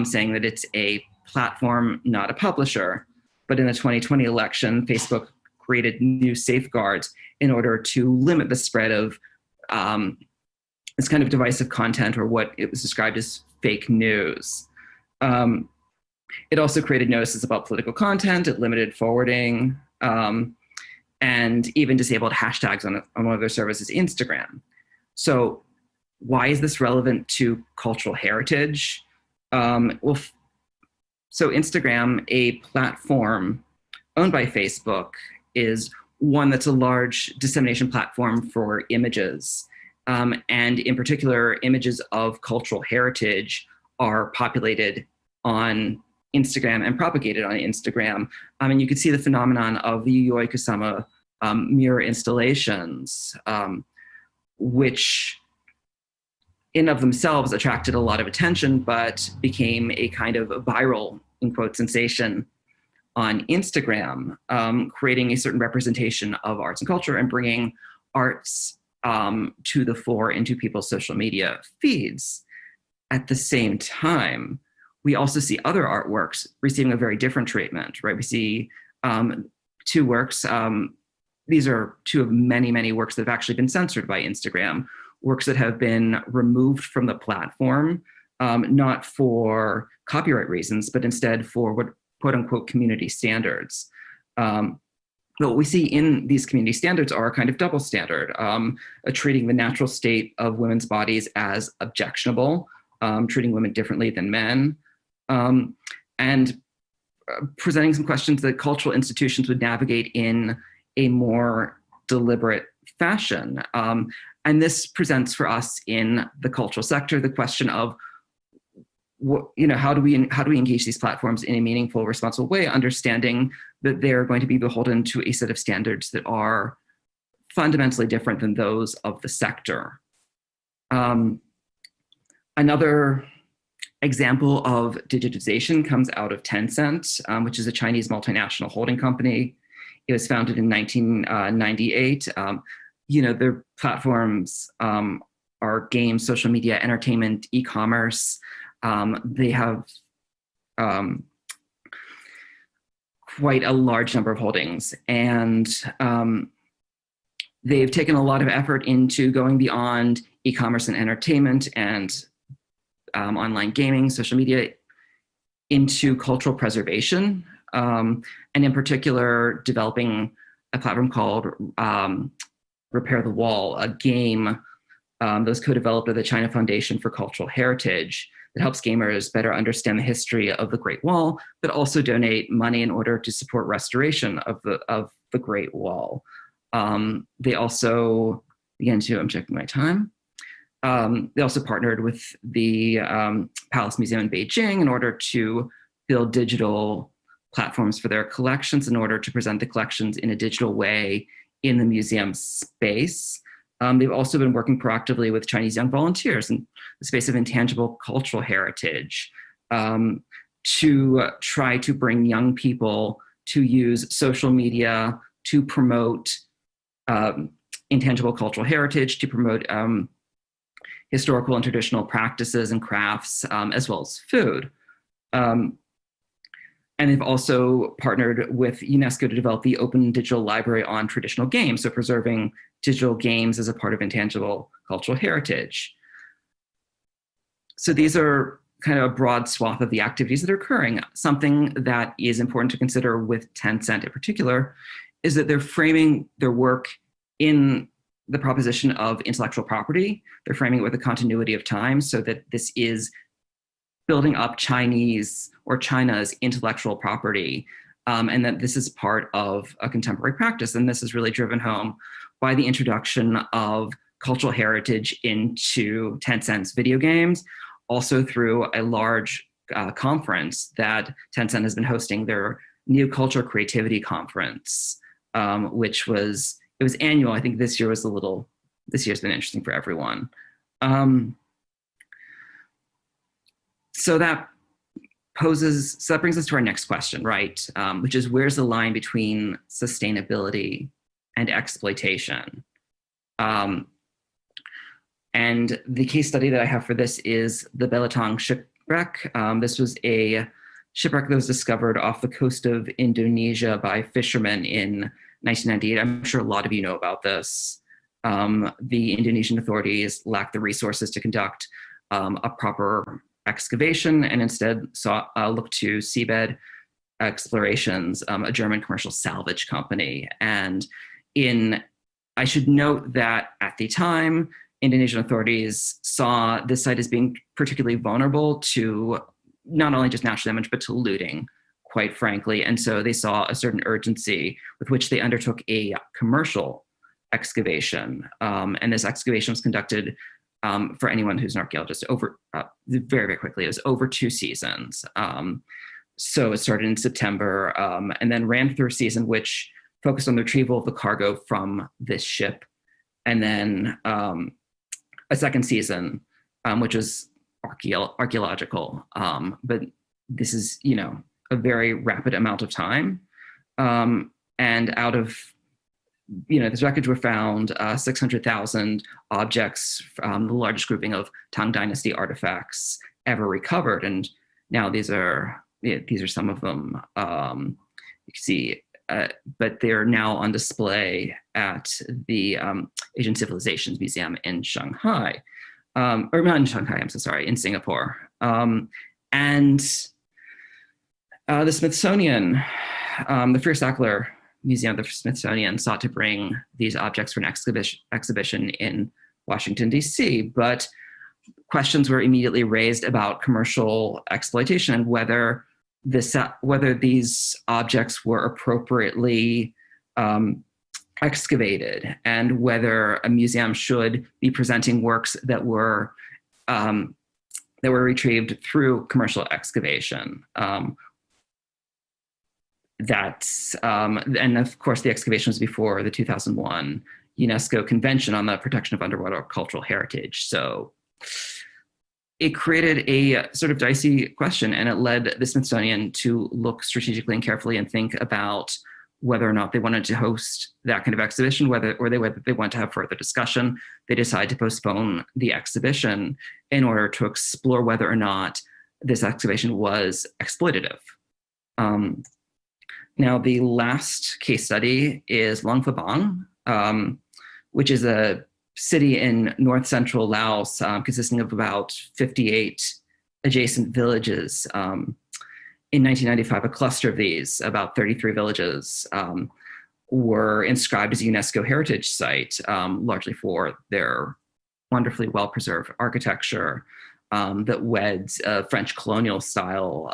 Speaker 5: saying that it's a platform, not a publisher. But in the 2020 election, Facebook created new safeguards in order to limit the spread of this kind of divisive content, or what it was described as fake news. It also created notices about political content. It limited forwarding, and even disabled hashtags on one of their services, Instagram. So why is this relevant to cultural heritage? So Instagram, a platform owned by Facebook, is one that's a large dissemination platform for images. And in particular, images of cultural heritage are populated on Instagram and propagated on Instagram. And you can see the phenomenon of the Yayoi Kusama mirror installations, which in of themselves attracted a lot of attention, but became a kind of viral, in quote, sensation on Instagram, creating a certain representation of arts and culture and bringing arts to the fore into people's social media feeds. At the same time, we also see other artworks receiving a very different treatment, right? We see two works. These are two of many, many works that have actually been censored by Instagram, works that have been removed from the platform, not for copyright reasons, but instead for what quote unquote community standards. But what we see in these community standards are a kind of double standard, treating the natural state of women's bodies as objectionable, treating women differently than men, and presenting some questions that cultural institutions would navigate in a more deliberate fashion. And this presents for us in the cultural sector the question of, how do we engage these platforms in a meaningful, responsible way, understanding that they're going to be beholden to a set of standards that are fundamentally different than those of the sector. Another example of digitization comes out of Tencent, which is a Chinese multinational holding company. It was founded in 1998. Their platforms are games, social media, entertainment, e-commerce. They have quite a large number of holdings, and they've taken a lot of effort into going beyond e-commerce and entertainment and online gaming, social media, into cultural preservation, and in particular, developing a platform called Repair the Wall, a game that was co-developed with the China Foundation for Cultural Heritage that helps gamers better understand the history of the Great Wall, but also donate money in order to support restoration of the Great Wall. They also, again, I'm checking my time. They also partnered with the Palace Museum in Beijing in order to build digital platforms for their collections in order to present the collections in a digital way in the museum space. They've also been working proactively with Chinese young volunteers in the space of intangible cultural heritage to try to bring young people to use social media to promote intangible cultural heritage, to promote historical and traditional practices and crafts, as well as food. And they've also partnered with UNESCO to develop the Open Digital Library on traditional games, so preserving digital games as a part of intangible cultural heritage. So these are kind of a broad swath of the activities that are occurring. Something that is important to consider with Tencent in particular is that they're framing their work in the proposition of intellectual property. They're framing it with a continuity of time so that this is building up Chinese or China's intellectual property, and that this is part of a contemporary practice. And this is really driven home by the introduction of cultural heritage into Tencent's video games, also through a large conference that Tencent has been hosting, their New Culture Creativity Conference, which was annual. I think this year's been interesting for everyone. So that brings us to our next question, right? Which is, where's the line between sustainability and exploitation? And the case study that I have for this is the Belitung shipwreck. This was a shipwreck that was discovered off the coast of Indonesia by fishermen in 1998. I'm sure a lot of you know about this. The Indonesian authorities lacked the resources to conduct a proper excavation and instead looked to seabed explorations, a German commercial salvage company. And I should note that at the time, Indonesian authorities saw this site as being particularly vulnerable to not only just natural damage, but to looting, quite frankly. And so they saw a certain urgency with which they undertook a commercial excavation. And this excavation was conducted, for anyone who's an archaeologist, over very, very quickly. It was over 2 seasons. So it started in September and then ran through a season which focused on the retrieval of the cargo from this ship. And then a second season, which was archaeological. But this is, a very rapid amount of time. And out of, these records were found 600,000 objects, the largest grouping of Tang Dynasty artifacts ever recovered. And now these are some of them. You can see, but they're now on display at the Asian Civilizations Museum in Shanghai, or not in Shanghai, I'm so sorry, in Singapore. And the Smithsonian, the Frere Sackler Museum of the Smithsonian sought to bring these objects for an exhibition in Washington, D.C., but questions were immediately raised about commercial exploitation and whether these objects were appropriately excavated, and whether a museum should be presenting works that were retrieved through commercial excavation. And of course, the excavation was before the 2001 UNESCO Convention on the Protection of Underwater Cultural Heritage. So it created a sort of dicey question, and it led the Smithsonian to look strategically and carefully and think about whether or not they wanted to host that kind of exhibition, whether they want to have further discussion. They decided to postpone the exhibition in order to explore whether or not this excavation was exploitative. Now, the last case study is Luang Prabang, which is a city in north central Laos, consisting of about 58 adjacent villages. In 1995, a cluster of these, about 33 villages, were inscribed as a UNESCO heritage site, largely for their wonderfully well-preserved architecture that weds French colonial style,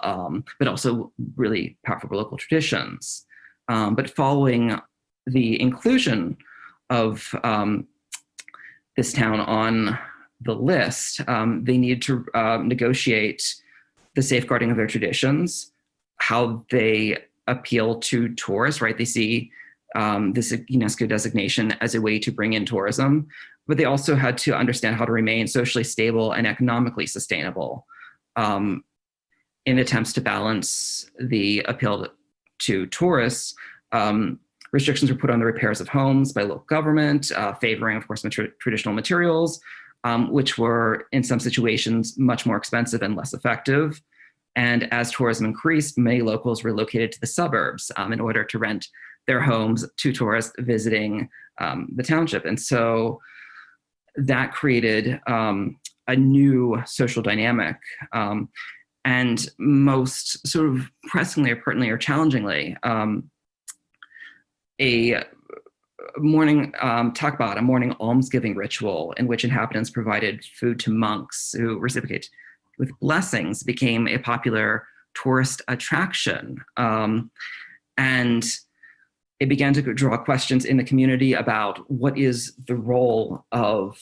Speaker 5: but also really powerful local traditions. But following the inclusion of this town on the list, they need to negotiate the safeguarding of their traditions, how they appeal to tourists, right? They see this UNESCO designation as a way to bring in tourism, but they also had to understand how to remain socially stable and economically sustainable in attempts to balance the appeal to tourists. Restrictions were put on the repairs of homes by local government, favoring, of course, traditional materials, which were in some situations much more expensive and less effective. And as tourism increased, many locals relocated to the suburbs in order to rent their homes to tourists visiting the township. And so that created a new social dynamic. And most sort of pressingly or pertinently or challengingly, a morning takbat, a morning almsgiving ritual in which inhabitants provided food to monks who reciprocated with blessings, became a popular tourist attraction. And it began to draw questions in the community about what is the role of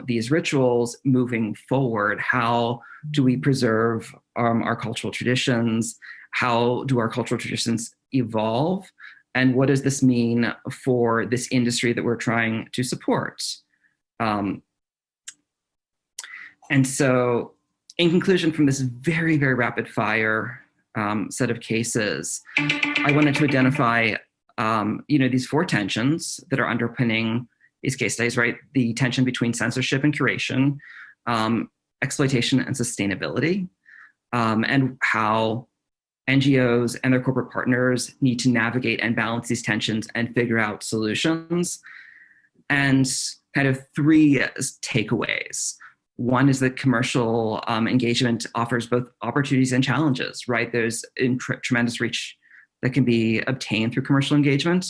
Speaker 5: these rituals moving forward? How do we preserve our cultural traditions? How do our cultural traditions evolve? And what does this mean for this industry that we're trying to support? And so, in conclusion, from this very, very rapid fire set of cases, I wanted to identify these 4 tensions that are underpinning these case studies, right? The tension between censorship and curation, exploitation and sustainability, and how NGOs and their corporate partners need to navigate and balance these tensions and figure out solutions. And kind of 3 takeaways. One is that commercial engagement offers both opportunities and challenges, right? There's tremendous reach that can be obtained through commercial engagement,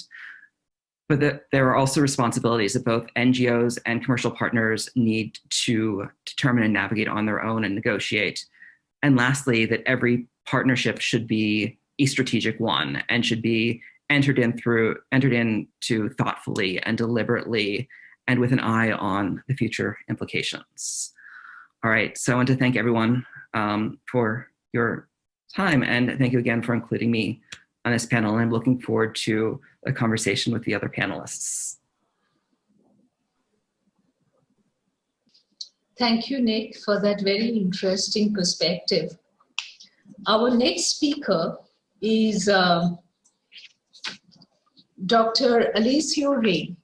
Speaker 5: but that there are also responsibilities that both NGOs and commercial partners need to determine and navigate on their own and negotiate. And lastly, that every partnership should be a strategic one and should be entered into thoughtfully and deliberately and with an eye on the future implications. All right, so I want to thank everyone for your time, and thank you again for including me on this panel. And I'm looking forward to a conversation with the other panelists.
Speaker 3: Thank you, Nick, for that very interesting perspective. Our next speaker is Dr. Alessio Re.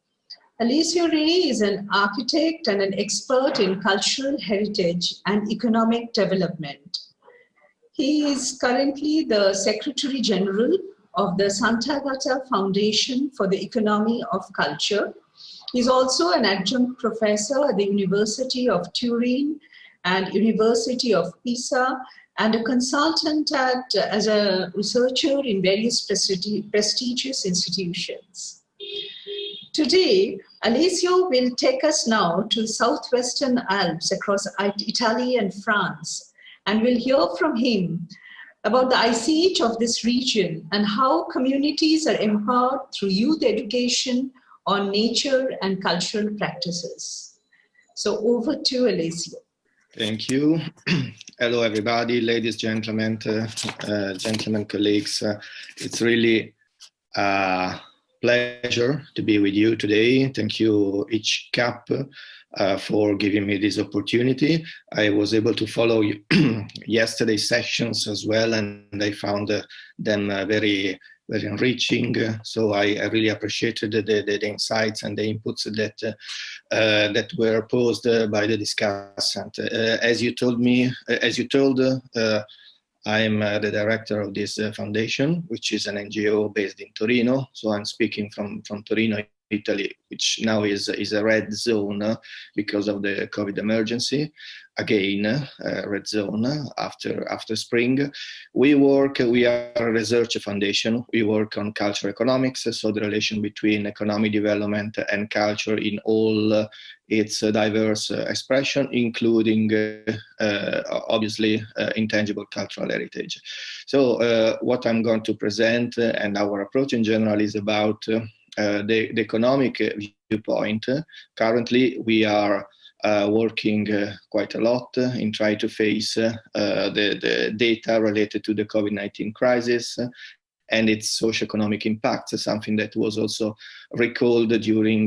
Speaker 3: Alessio Re is an architect and an expert in cultural heritage and economic development. He is currently the Secretary General of the Santagata Foundation for the Economy of Culture. He's also an adjunct professor at the University of Turin and University of Pisa, and a consultant as a researcher in various prestigious institutions. Today, Alessio will take us now to South-Western Alps across Italy and France, and we'll hear from him about the ICH of this region and how communities are empowered through youth education on nature and cultural practices. So over to Alessio.
Speaker 6: Thank you. Hello, everybody, ladies, gentlemen, colleagues. It's really a pleasure to be with you today. Thank you, ICH for giving me this opportunity. I was able to follow yesterday's sessions as well, and I found them very enriching. So I really appreciated the insights and the inputs that were posed by the discussant. As you told, I'm the director of this foundation, which is an NGO based in Torino. So I'm speaking from Torino, Italy, which now is a red zone because of the COVID emergency. Again, red zone after spring. We are a research foundation. We work on cultural economics, so the relation between economic development and culture in all its diverse expression, including obviously intangible cultural heritage. So what I'm going to present and our approach in general is about the economic viewpoint. Currently, we are working quite a lot in trying to face the data related to the COVID-19 crisis and its socioeconomic impact, something that was also recalled during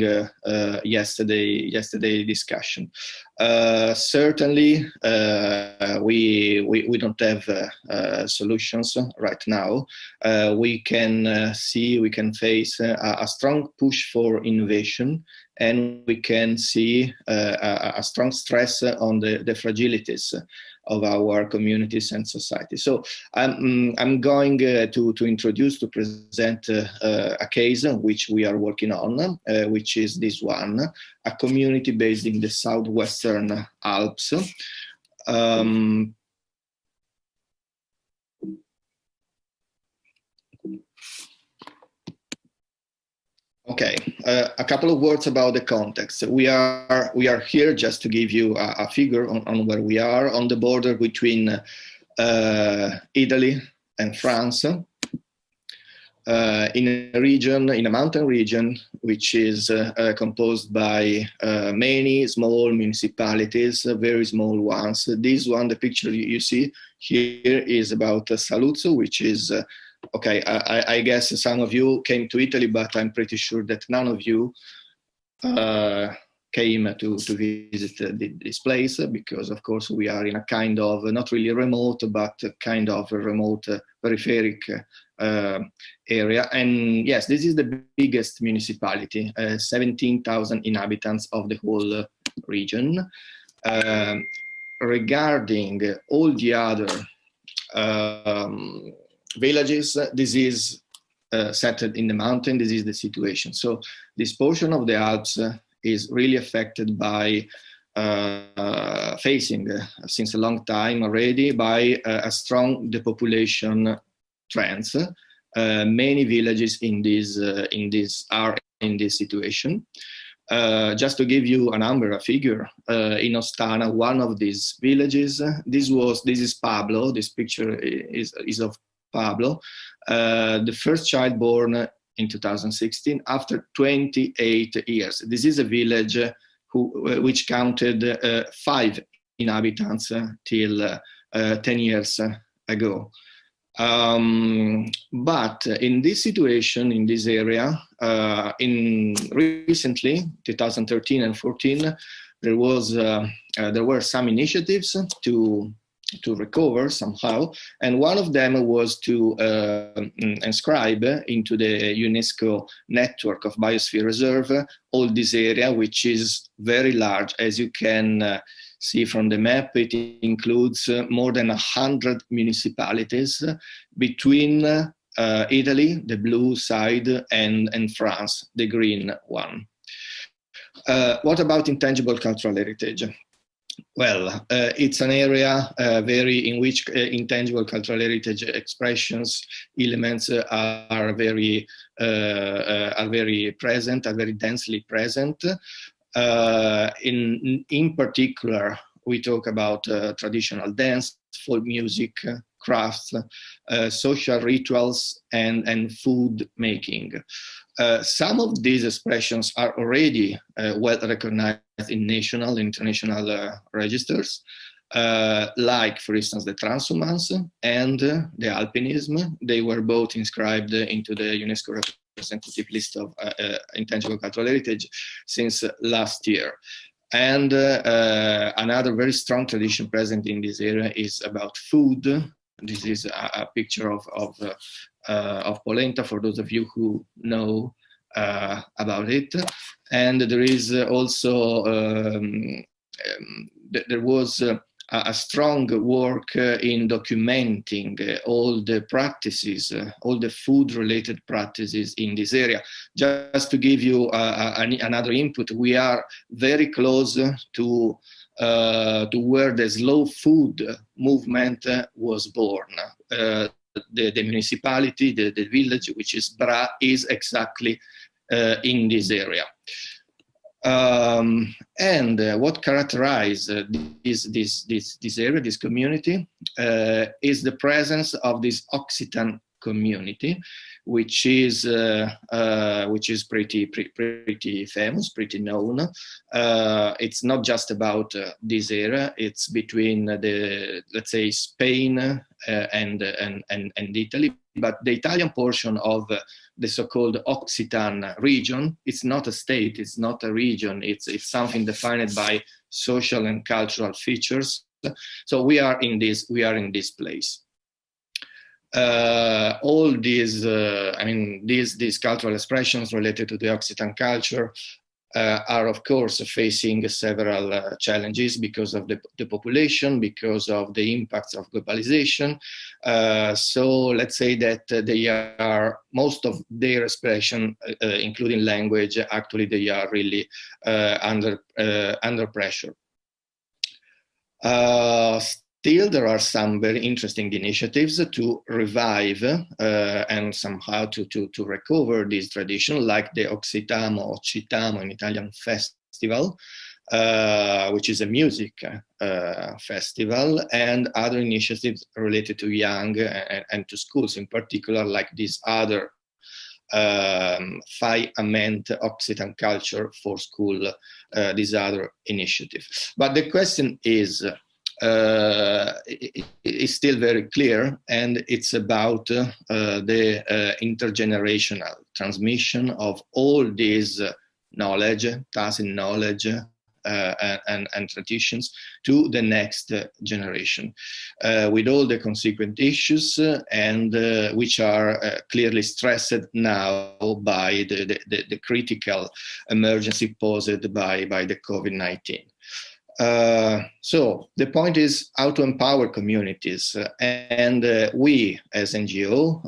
Speaker 6: yesterday discussion. Certainly, we don't have solutions right now. We can face a strong push for innovation, and we can see a strong stress on the fragilities of our communities and society. So I'm going to present a case which we are working on, which is this one, a community based in the South-Western Alps. Okay, a couple of words about the context. We are here just to give you a figure on where we are on the border between Italy and France, in a mountain region, which is composed by many small municipalities, very small ones. This one, the picture you see here, is about Saluzzo, which is okay, I guess some of you came to Italy, but I'm pretty sure that none of you came to visit this place, because of course we are in a kind of, not really remote, but kind of a remote peripheric area. And yes, this is the biggest municipality, 17,000 inhabitants of the whole region. Regarding all the other villages, this is settled in the mountain. This is the situation. So this portion of the Alps is really affected by facing since a long time already by a strong depopulation trends. Many villages in this are in this situation. Just to give you a number, a figure, in Ostana, one of these villages, this is Pablo. This picture is of Pablo, the first child born in 2016 after 28 years. This is a village which counted 5 inhabitants till 10 years ago. But in this situation, in this area, recently, 2013 and 14, there were some initiatives to recover somehow, and one of them was to inscribe into the UNESCO network of biosphere reserve all this area, which is very large. As you can see from the map, it includes more than 100 municipalities between Italy, the blue side, and France, the green one. What about intangible cultural heritage? Well, it's an area in which intangible cultural heritage expressions, elements are very present, are very densely present. In particular, we talk about traditional dance, folk music, crafts, social rituals, and food making. Some of these expressions are already well recognized in national and international registers, like, for instance, the transhumance and the alpinism. They were both inscribed into the UNESCO representative list of intangible cultural heritage since last year. And another very strong tradition present in this area is about food. This is a picture of polenta, for those of you who know about it. And there is also, there was a strong work in documenting all the practices, all the food-related practices in this area. Just to give you another input, we are very close to where the slow food movement was born. The municipality, the village, which is Bra, is exactly in this area. And what characterizes this area, this community, is the presence of this Occitan community, which is pretty famous, pretty known. It's not just about this area; it's between let's say, Spain and Italy. But the Italian portion of the so-called Occitan region, it's not a state, it's not a region, it's something defined by social and cultural features. So we are in this place. All these, these cultural expressions related to the Occitan culture are, of course, facing several challenges because of the population, because of the impacts of globalization. So let's say that they are, most of their expression, including language, actually they are really under pressure. Still, there are some very interesting initiatives to revive and somehow to recover this tradition, like the Occitamo in Italian festival, which is a music festival, and other initiatives related to young and to schools in particular, like this other Fai Ament Occitan Culture for School, this other initiative. But the question is, is still very clear, and it's about the intergenerational transmission of all this knowledge, tacit knowledge, and traditions to the next generation, with all the consequent issues, and which are clearly stressed now by the critical emergency posed by the COVID-19. So the point is how to empower communities, and we as NGO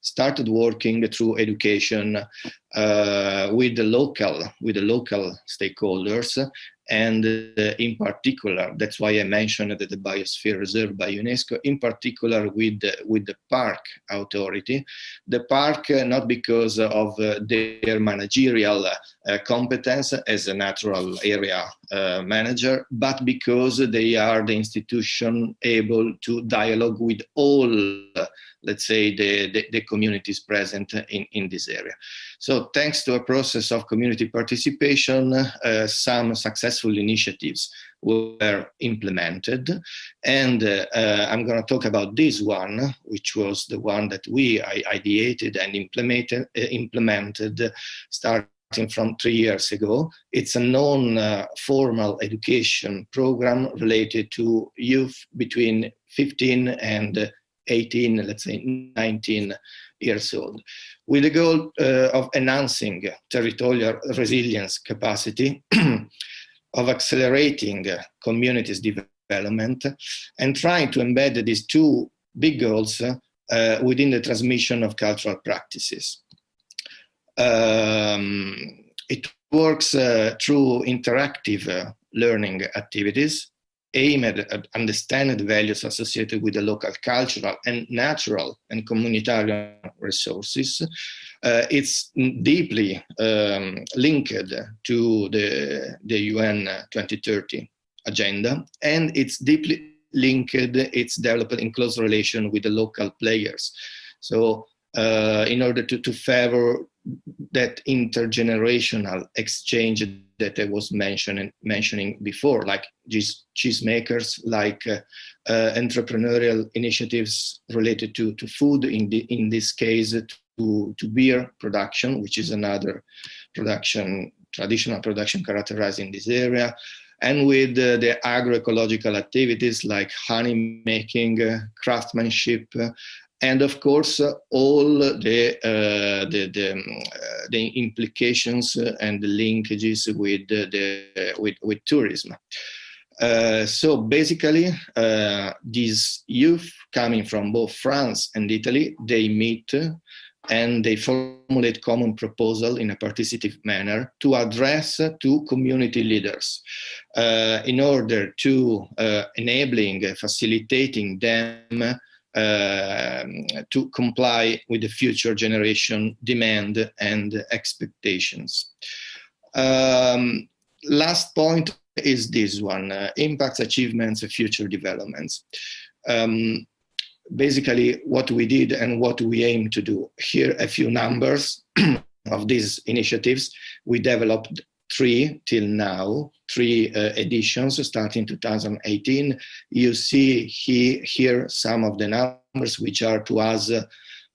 Speaker 6: started working through education with the local stakeholders, and in particular, that's why I mentioned that the Biosphere Reserve by UNESCO, in particular with the park authority. The park, not because of their managerial competence as a natural area manager, but because they are the institution able to dialogue with all, let's say, the communities present in this area. So thanks to a process of community participation, some successful initiatives were implemented. And I'm going to talk about this one, which was the one that I ideated and implemented starting from 3 years ago. It's a non-formal education program related to youth between 15 and 18, let's say 19 years old, with the goal of enhancing territorial resilience capacity, of accelerating communities' development, and trying to embed these two big goals within the transmission of cultural practices. It works through interactive learning activities aimed at understanding the values associated with the local cultural and natural and communitarian resources. It's deeply linked to the UN 2030 agenda, and it's deeply linked, it's developed in close relation with the local players. So in order to favor that intergenerational exchange that I was mentioning before, like cheesemakers, like entrepreneurial initiatives related to food, in this case to beer production, which is another traditional production characterized in this area, and with the agroecological activities like honey making, craftsmanship, and of course all the implications and the linkages with tourism. So basically, these youth coming from both France and Italy, they meet and they formulate common proposal in a participative manner to address to community leaders in order to facilitating them to comply with the future generation demand and expectations. Last point is this one, impacts, achievements, future developments. Basically what we did and what we aim to do. Here a few numbers of these initiatives. We developed three editions starting 2018. You see here some of the numbers which are to us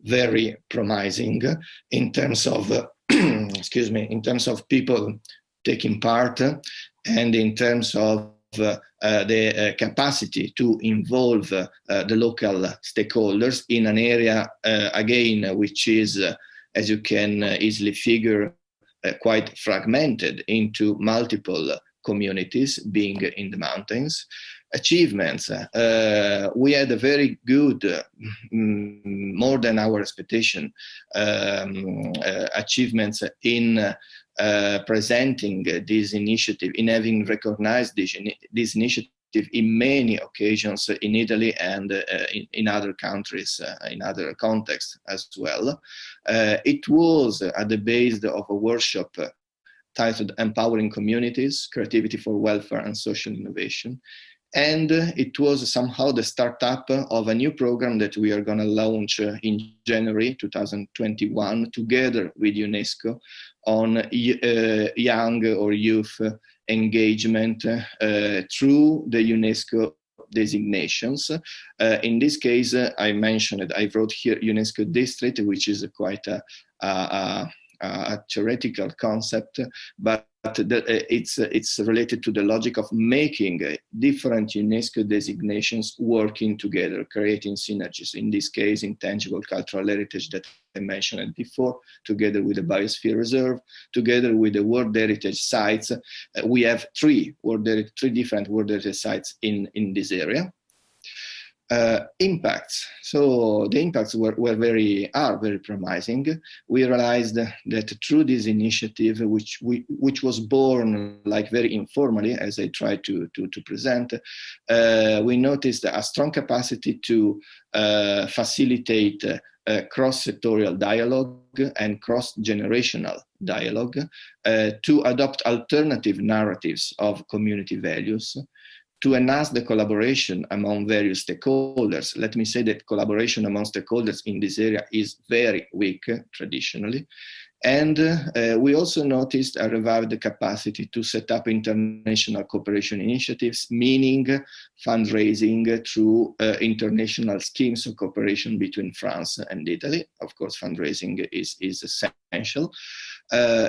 Speaker 6: very promising in terms of in terms of people taking part and in terms of the capacity to involve the local stakeholders in an area again which is, as you can easily figure, quite fragmented into multiple communities being in the mountains. Achievements, we had a very good, more than our expectation, achievements in presenting this initiative, in having recognized this initiative in many occasions in Italy and in other countries, in other contexts as well. It was at the base of a workshop titled Empowering Communities, Creativity for Welfare and Social Innovation. And it was somehow the startup of a new program that we are going to launch in January 2021 together with UNESCO on young or youth engagement through the UNESCO designations. In this case, I mentioned, I wrote here UNESCO district, which is quite a theoretical concept, but it's related to the logic of making different UNESCO designations working together, creating synergies. In this case, intangible cultural heritage that I mentioned before, together with the Biosphere Reserve, together with the World Heritage Sites. We have three different World Heritage Sites in this area. Impacts. So the impacts are very promising. We realized that through this initiative, which was born like very informally, as I tried to present, we noticed a strong capacity to facilitate cross-sectorial dialogue and cross-generational dialogue, to adopt alternative narratives of community values, to enhance the collaboration among various stakeholders. Let me say that collaboration among stakeholders in this area is very weak traditionally. And we also noticed a revived capacity to set up international cooperation initiatives, meaning fundraising through international schemes of cooperation between France and Italy. Of course, fundraising is essential.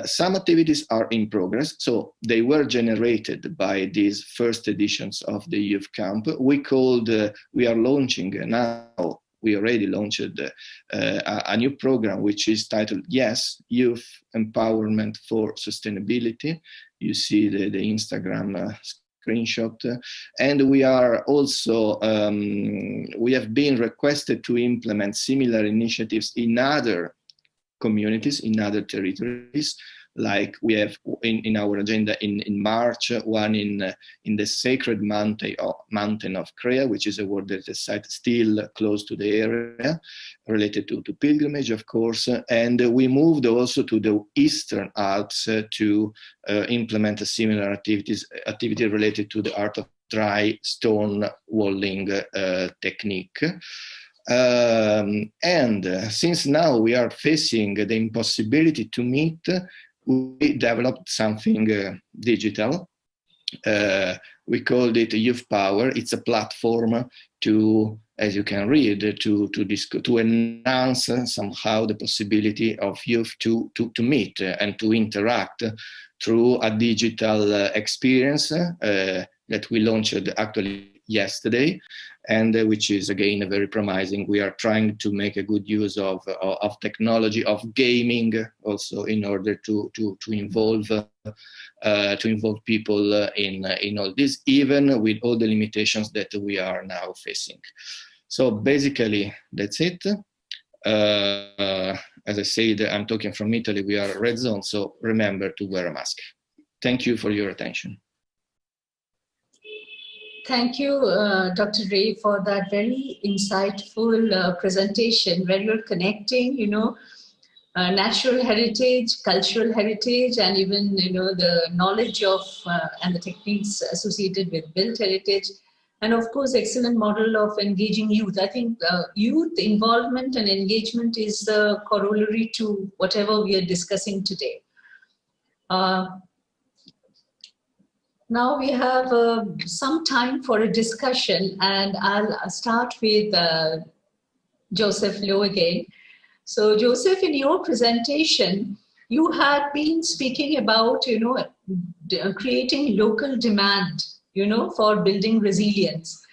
Speaker 6: Some activities are in progress, so they were generated by these first editions of the youth camp. We are launching now. We already launched a new program which is titled Yes, Youth Empowerment for Sustainability. You see the Instagram screenshot. And we are also, we have been requested to implement similar initiatives in other communities, in other territories. Like we have in our agenda in March, one in the sacred mountain of Crea, which is a water site still close to the area, related to pilgrimage, of course. And we moved also to the Eastern Alps to implement a similar activity related to the art of dry stone walling technique. And since now we are facing the impossibility to meet, we developed something digital. We called it Youth Power. It's a platform to, as you can read, to enhance somehow the possibility of youth to meet and to interact through a digital experience that we launched actually yesterday, and which is again very promising. We are trying to make a good use of technology, of gaming also, in order to involve people in all this, even with all the limitations that we are now facing. So basically, that's it. As I said, I'm talking from Italy. We are a red zone, so remember to wear a mask. Thank you for your attention.
Speaker 3: Thank you, Dr. Re, for that very insightful presentation, where you're connecting, natural heritage, cultural heritage, and even, the knowledge of and the techniques associated with built heritage. And of course, excellent model of engaging youth. I think youth involvement and engagement is the corollary to whatever we are discussing today. Now we have some time for a discussion, and I'll start with Joseph Lowe again. So Joseph, in your presentation, you had been speaking about, creating local demand, for building resilience.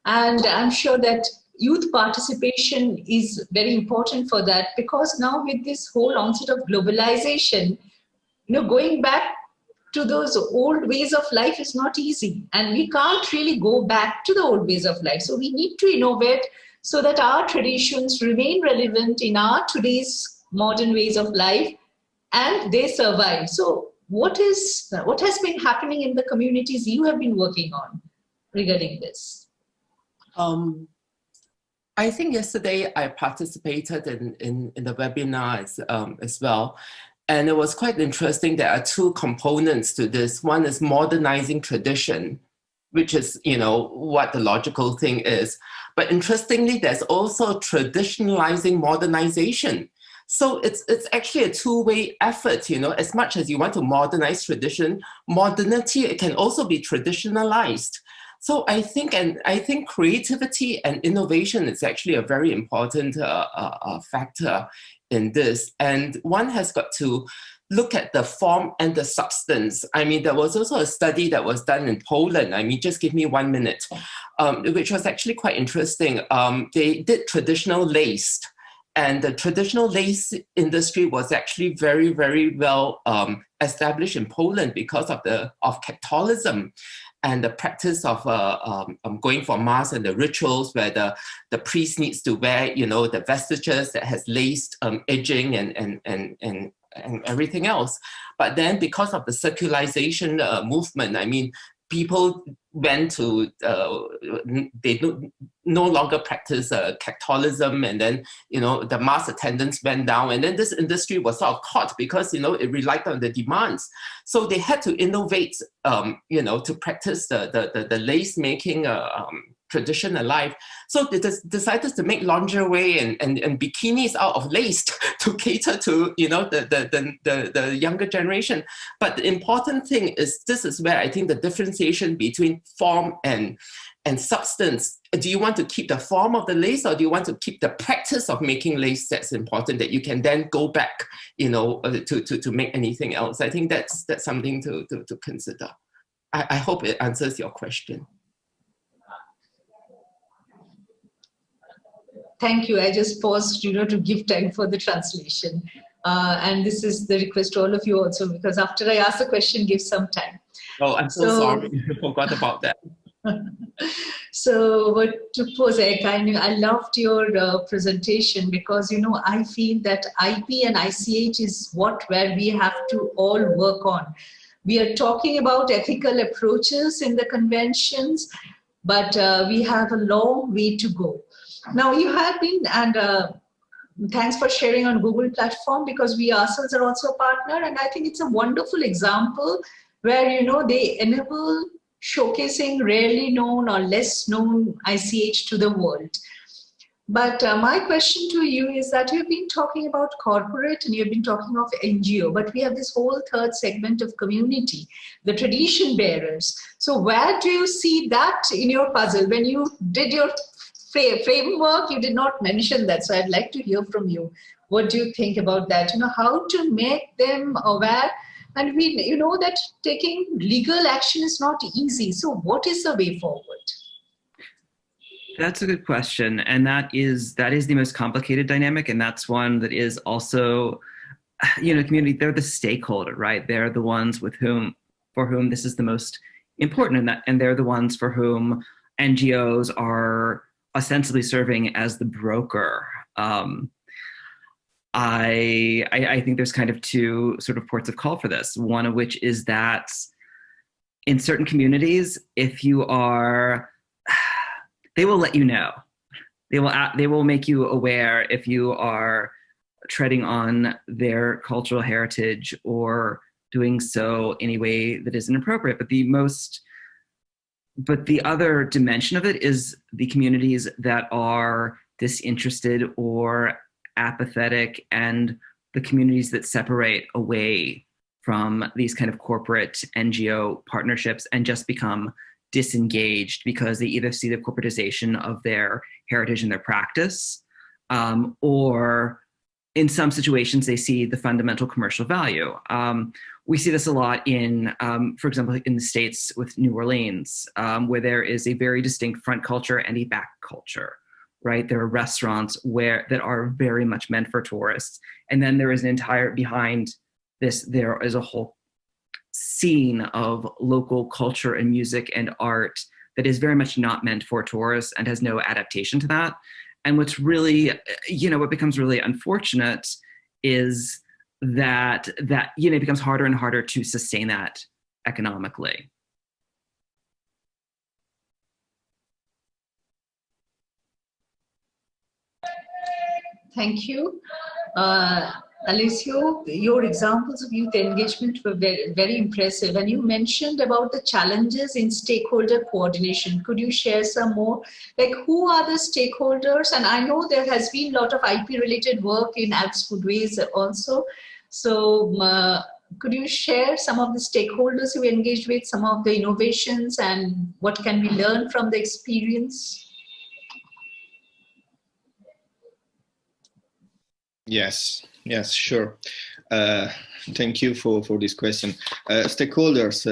Speaker 3: And I'm sure that youth participation is very important for that, because now with this whole onset of globalization, going back to those old ways of life is not easy, and we can't really go back to the old ways of life. So we need to innovate so that our traditions remain relevant in our today's modern ways of life, and they survive. So what has been happening in the communities you have been working on regarding this?
Speaker 4: I think yesterday I participated in the webinar as well. And it was quite interesting. There are two components to this. One is modernizing tradition, which is, what the logical thing is. But interestingly, there's also traditionalizing modernization. So it's actually a two-way effort, as much as you want to modernize tradition, modernity, it can also be traditionalized. So I think creativity and innovation is actually a very important factor in this. And one has got to look at the form and the substance. I mean, there was also a study that was done in Poland. I mean, just give me 1 minute, which was actually quite interesting. They did traditional lace. And the traditional lace industry was actually very, very well established in Poland because of Catholicism. and the practice of going for mass and the rituals where the priest needs to wear, the vestiges that has laced edging and everything else. But then because of the secularization movement, I mean, people went to, they no longer practice Catholicism, and then, the mass attendance went down, and then this industry was sort of caught because, it relied on the demands. So they had to innovate, to practice the lace making tradition alive. So they decided to make lingerie and bikinis out of lace to cater to, the younger generation. But the important thing is, this is where I think the differentiation between form and substance. Do you want to keep the form of the lace, or do you want to keep the practice of making lace that's important, that you can then go back, to make anything else? I think that's something to consider. I hope it answers your question.
Speaker 3: Thank you. I just paused, to give time for the translation. And this is the request to all of you also, because after I ask the question, give some time.
Speaker 4: Oh, I'm so sorry. I forgot about that.
Speaker 3: So, but to Pozek, I loved your presentation, because, I feel that IP and ICH is where we have to all work on. We are talking about ethical approaches in the conventions, but we have a long way to go. Now, you have been, and thanks for sharing on Google platform, because we ourselves are also a partner, and I think it's a wonderful example where, they enable showcasing rarely known or less known ICH to the world. But my question to you is that you've been talking about corporate and you've been talking of NGO, but we have this whole third segment of community, the tradition bearers. So where do you see that in your puzzle? When you did your framework, you did not mention that. So I'd like to hear from you. What do you think about that? How to make them aware? And we know that taking legal action is not easy. So what is the way forward?
Speaker 5: That's a good question. And that is the most complicated dynamic. And that's one that is also, community, they're the stakeholder, right? They're the ones for whom this is the most important. And they're the ones for whom NGOs are ostensibly serving as the broker. I think there's kind of two sort of ports of call for this. One of which is that in certain communities, if you are, they will let you know. They will make you aware if you are treading on their cultural heritage or doing so in a way that is inappropriate. But the other dimension of it is the communities that are disinterested or apathetic, and the communities that separate away from these kind of corporate NGO partnerships and just become disengaged because they either see the corporatization of their heritage and their practice, or in some situations they see the fundamental commercial value. We see this a lot in, for example, in the States with New Orleans, where there is a very distinct front culture and a back culture, right? There are restaurants that are very much meant for tourists. And then there is behind this, there is a whole scene of local culture and music and art that is very much not meant for tourists and has no adaptation to that. And what's really, what becomes really unfortunate is that it becomes harder and harder to sustain that economically.
Speaker 3: Thank you. Alessio, your examples of youth engagement were very, very impressive. And you mentioned about the challenges in stakeholder coordination. Could you share some more? Like, who are the stakeholders? And I know there has been a lot of IP-related work in Alps Foodways also. So could you share some of the stakeholders you engaged with, some of the innovations, and what can we learn from the experience?
Speaker 6: Yes, sure. Thank you for this question. Stakeholders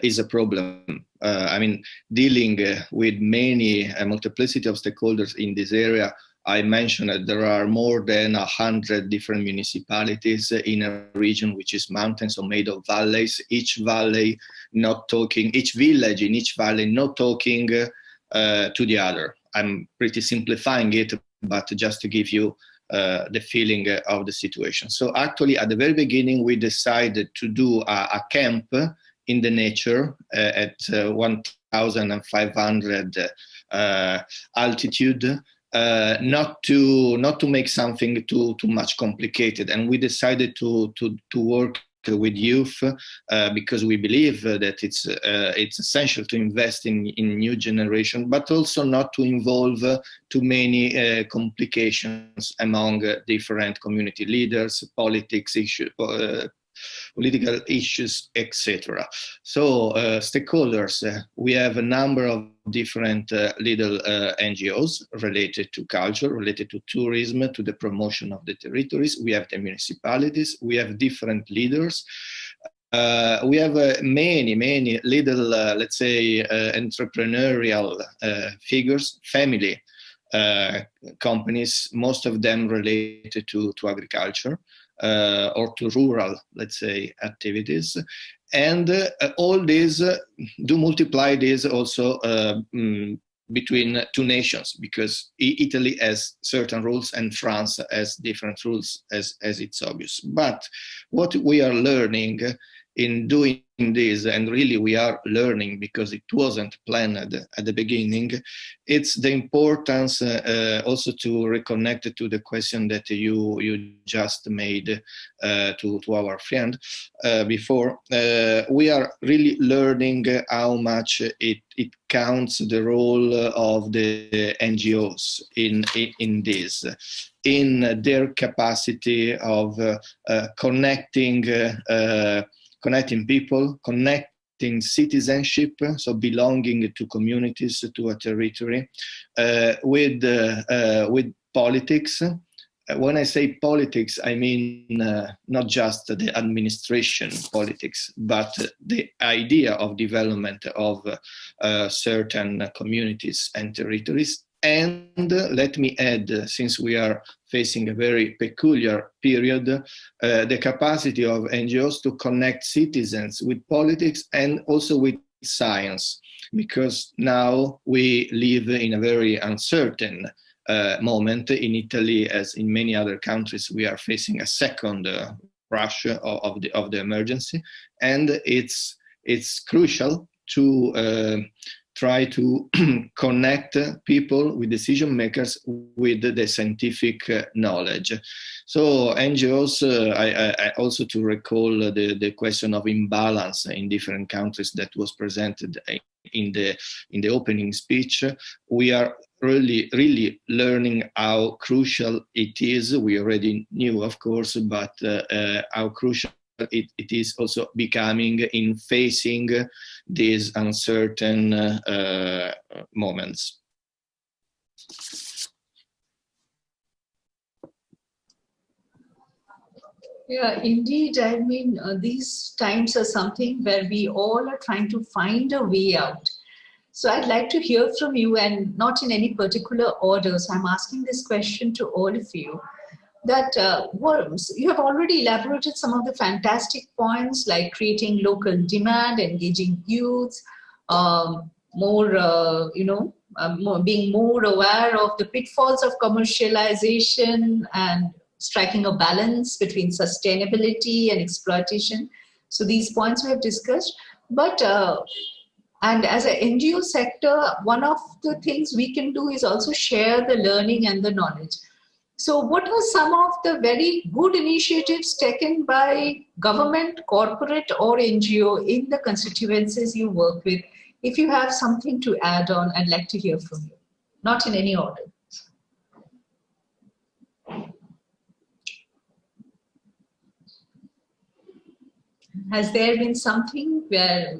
Speaker 6: is a problem. I mean, dealing with many multiplicity of stakeholders in this area I mentioned that there are more than 100 different municipalities in a region which is mountains or made of valleys, each valley not talking, each village in each valley not talking to the other. I'm pretty simplifying it, but just to give you the feeling of the situation. So actually at the very beginning, we decided to do a camp in the nature at 1,500 altitude, not to make something too much complicated. And we decided to work with youth because we believe that it's essential to invest in new generation, but also not to involve too many complications among different community leaders, political issues, etc. So stakeholders, we have a number of different little NGOs related to culture, related to tourism, to the promotion of the territories. We have the municipalities, we have different leaders. We have many little, let's say, entrepreneurial figures, family companies, most of them related to agriculture. Or to rural, let's say, activities. And all these do multiply this also between two nations, because Italy has certain rules and France has different rules, as it's obvious. But what we are learning in doing this, and really we are learning because it wasn't planned at the beginning, it's the importance also to reconnect to the question that you just made to our friend before. We are really learning how much it counts the role of the NGOs in this, in their capacity of connecting people, connecting citizenship, so belonging to communities, to a territory, with politics. When I say politics, I mean not just the administration politics, but the idea of development of certain communities and territories. And let me add, since we are facing a very peculiar period, the capacity of NGOs to connect citizens with politics and also with science, because now we live in a very uncertain moment. In Italy, as in many other countries, we are facing a second rush of the emergency, and it's crucial to try to connect people with decision makers with the scientific knowledge. So NGOs, I also to recall the question of imbalance in different countries that was presented in the opening speech. We are really learning how crucial it is. We already knew, of course, but how crucial it is also becoming in facing these uncertain moments.
Speaker 3: Yeah, indeed. I mean, these times are something where we all are trying to find a way out. So I'd like to hear from you, and not in any particular order. So I'm asking this question to all of you. That you have already elaborated some of the fantastic points, like creating local demand, engaging youth, being more aware of the pitfalls of commercialization and striking a balance between sustainability and exploitation. So these points we have discussed. But and as an NGO sector, one of the things we can do is also share the learning and the knowledge. So what are some of the very good initiatives taken by government, corporate or NGO in the constituencies you work with? If you have something to add on, I'd like to hear from you, not in any order. Has there been something where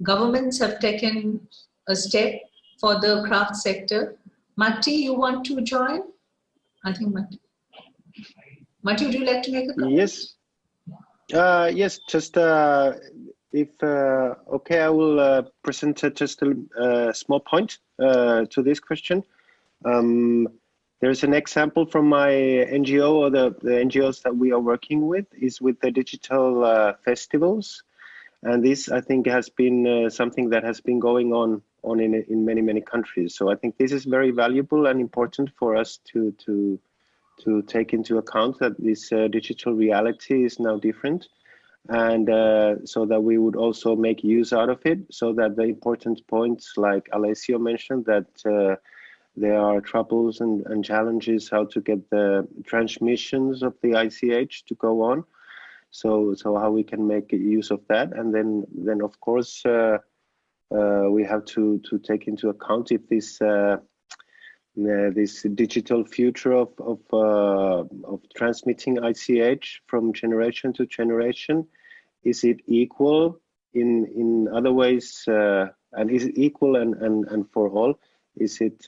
Speaker 3: governments have taken a step for the craft sector? Matti, you want to join? I think Matti. Matti, would you like to make a comment?
Speaker 2: Yes. Yes, just if okay, I will present just a small point to this question. There's an example from my NGO, or the NGOs that we are working with, is with the digital festivals. And this, I think, has been something that has been going on in many countries. So I think this is very valuable and important for us to take into account that this digital reality is now different, and so that we would also make use out of it, so that the important points, like Alessio mentioned, that there are troubles and challenges how to get the transmissions of the ICH to go on. So how we can make use of that, and then of course we have to take into account if this this digital future of transmitting ICH from generation to generation, is it equal in other ways, and is it equal and for all? Is it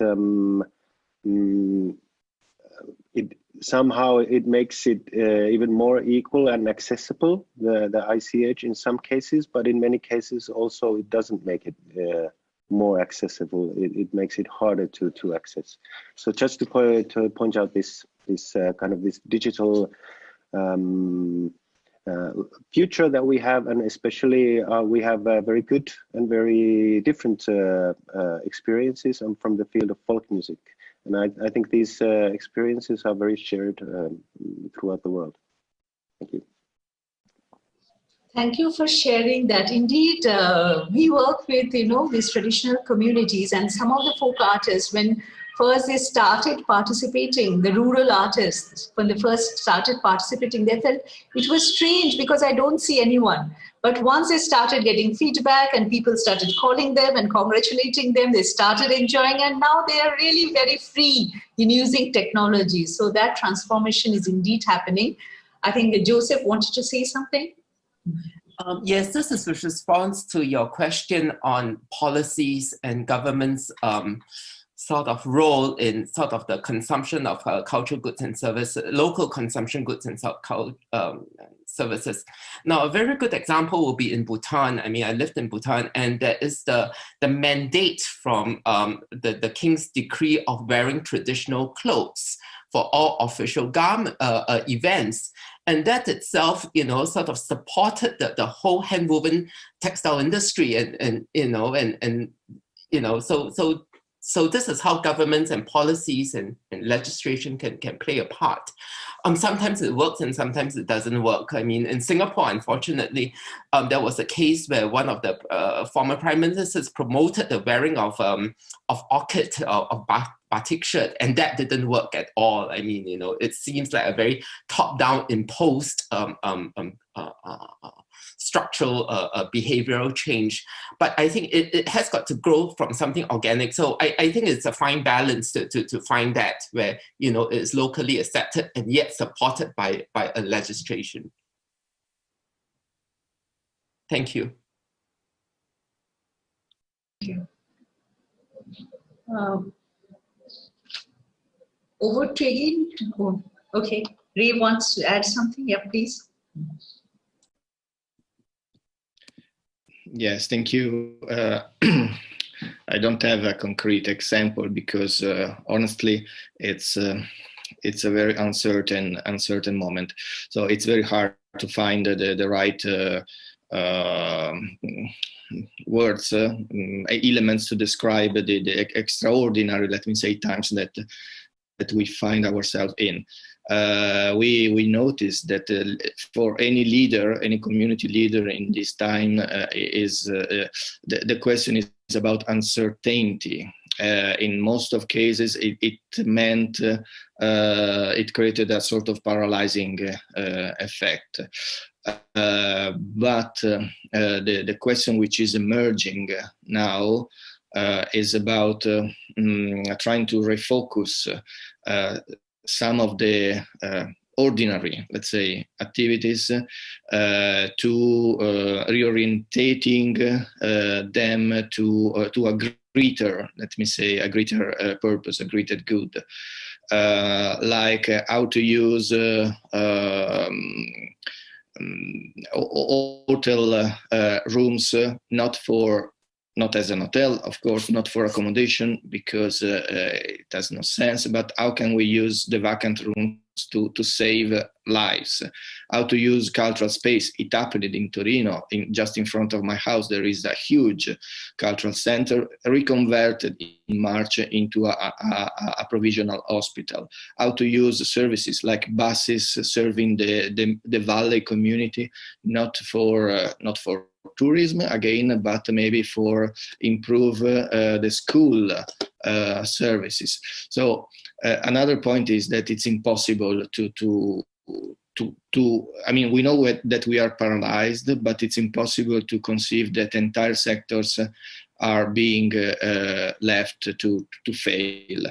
Speaker 2: it somehow it makes it even more equal and accessible, the ICH in some cases, but in many cases also it doesn't make it more accessible. It makes it harder to access. So just to point out this kind of this digital future that we have, and especially we have very good and very different experiences from the field of folk music. And I think these experiences are very shared throughout the world. Thank you.
Speaker 3: Thank you for sharing that. Indeed, we work with, these traditional communities, and some of the folk artists, when first they started participating, the rural artists, when they first started participating, they felt it was strange because I don't see anyone. But once they started getting feedback and people started calling them and congratulating them, they started enjoying, and now they are really very free in using technology. So that transformation is indeed happening. I think Joseph wanted to say something.
Speaker 4: Yes, this is a response to your question on policies and government's sort of role in sort of the consumption of cultural goods and services, local consumption goods and services. Now, a very good example will be in Bhutan. I mean, I lived in Bhutan, and there is the mandate from the king's decree of wearing traditional clothes for all official events. And that itself, sort of supported the whole hand-woven textile industry, so this is how governments and policies and legislation can play a part. Sometimes it works and sometimes it doesn't work. I mean, in Singapore, unfortunately, there was a case where one of the former prime ministers promoted the wearing of orchid of batik shirt, and that didn't work at all. I mean, it seems like a very top-down imposed structural behavioral change. But I think it has got to grow from something organic. So I think it's a fine balance to find that, where it is locally accepted and yet supported by a legislation. Thank you.
Speaker 3: Thank you. Over to you. Oh, okay. Ray wants to add something. Yeah, please.
Speaker 6: Yes, thank you. I don't have a concrete example because honestly, it's a very uncertain moment. So it's very hard to find the right words, elements to describe the extraordinary, let me say, times that we find ourselves in. We noticed that for any leader, any community leader in this time, the question is about uncertainty. In most of cases, it meant it created a sort of paralyzing effect. But the question which is emerging now is about trying to refocus some of the ordinary, let's say, activities to reorientating them to a greater, let me say, a greater purpose, a greater good, like how to use hotel rooms not not as an hotel, of course, not for accommodation, because it has no sense, but how can we use the vacant rooms to save lives? How to use cultural space? It happened in Torino, just in front of my house. There is a huge cultural center reconverted in March into a provisional hospital. How to use services like buses serving the valley community, not for tourism again, but maybe for improve the school services. So another point is that it's impossible to I mean, we know that we are paralyzed, but it's impossible to conceive that entire sectors are being left to fail.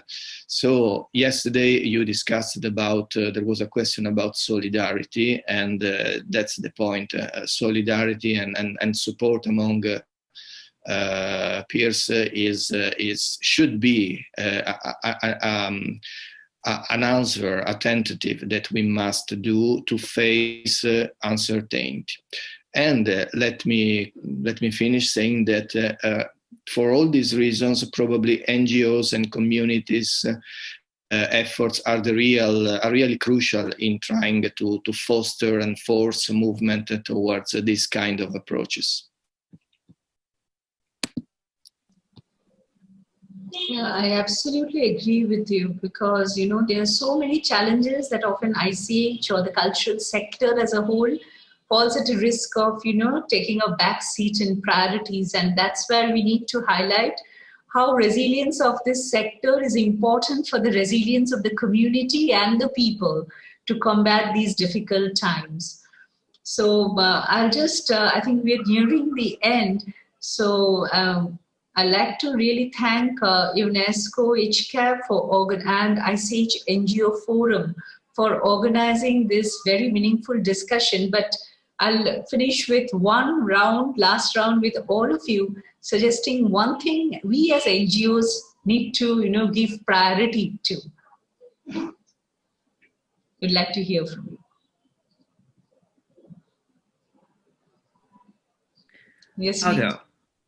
Speaker 6: So yesterday you discussed about, there was a question about solidarity, and that's the point, solidarity and support among peers should be an answer, a tentative that we must do to face uncertainty. And let me finish saying that for all these reasons, probably NGOs and communities efforts are really crucial in trying to foster and force movement towards this kind of approaches.
Speaker 3: Yeah, I absolutely agree with you, because there are so many challenges that often ICH or the cultural sector as a whole falls at a risk of taking a back seat in priorities, and that's where we need to highlight how resilience of this sector is important for the resilience of the community and the people to combat these difficult times. So I'll just I think we're nearing the end, so I'd like to really thank UNESCO HCAF and ICH NGO Forum for organizing this very meaningful discussion. But I'll finish with last round with all of you, suggesting one thing we as NGOs need to give priority to. We'd like to hear from you. Yes,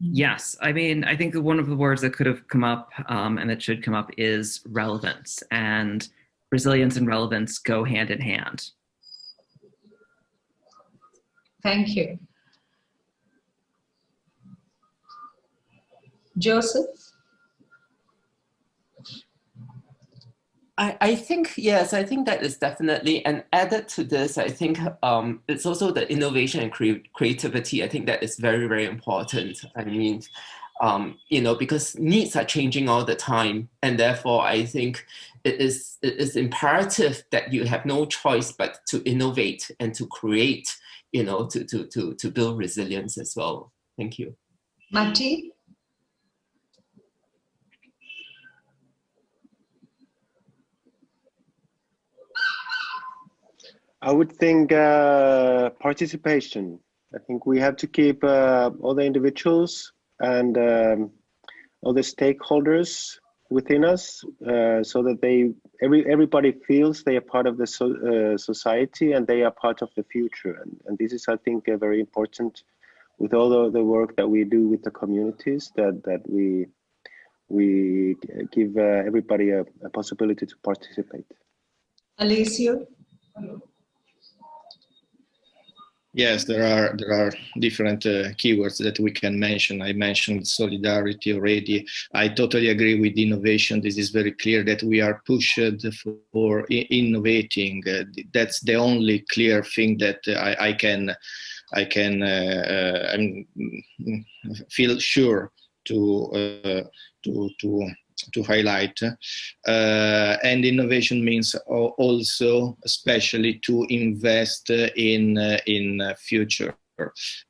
Speaker 5: Yes, I mean, I think one of the words that could have come up and that should come up is relevance, and resilience and relevance go hand in hand.
Speaker 3: Thank you. Joseph?
Speaker 4: I think, yes, I think that is definitely, and added to this, I think it's also the innovation and creativity. I think that is very, very important. I mean, because needs are changing all the time. And therefore, I think it is imperative that you have no choice but to innovate and to create, to build resilience as well. Thank you.
Speaker 3: Matti?
Speaker 2: I would think participation. I think we have to keep all the individuals and all the stakeholders within us, so that everybody feels they are part of the society and they are part of the future. And this is, I think, very important with all the work that we do with the communities, that we give everybody a possibility to participate.
Speaker 3: Alessio?
Speaker 6: Yes, there are different keywords that we can mention. I mentioned solidarity already. I totally agree with innovation. This is very clear that we are pushed for innovating. That's the only clear thing that I can feel sure to highlight. And innovation means also, especially, to invest in future,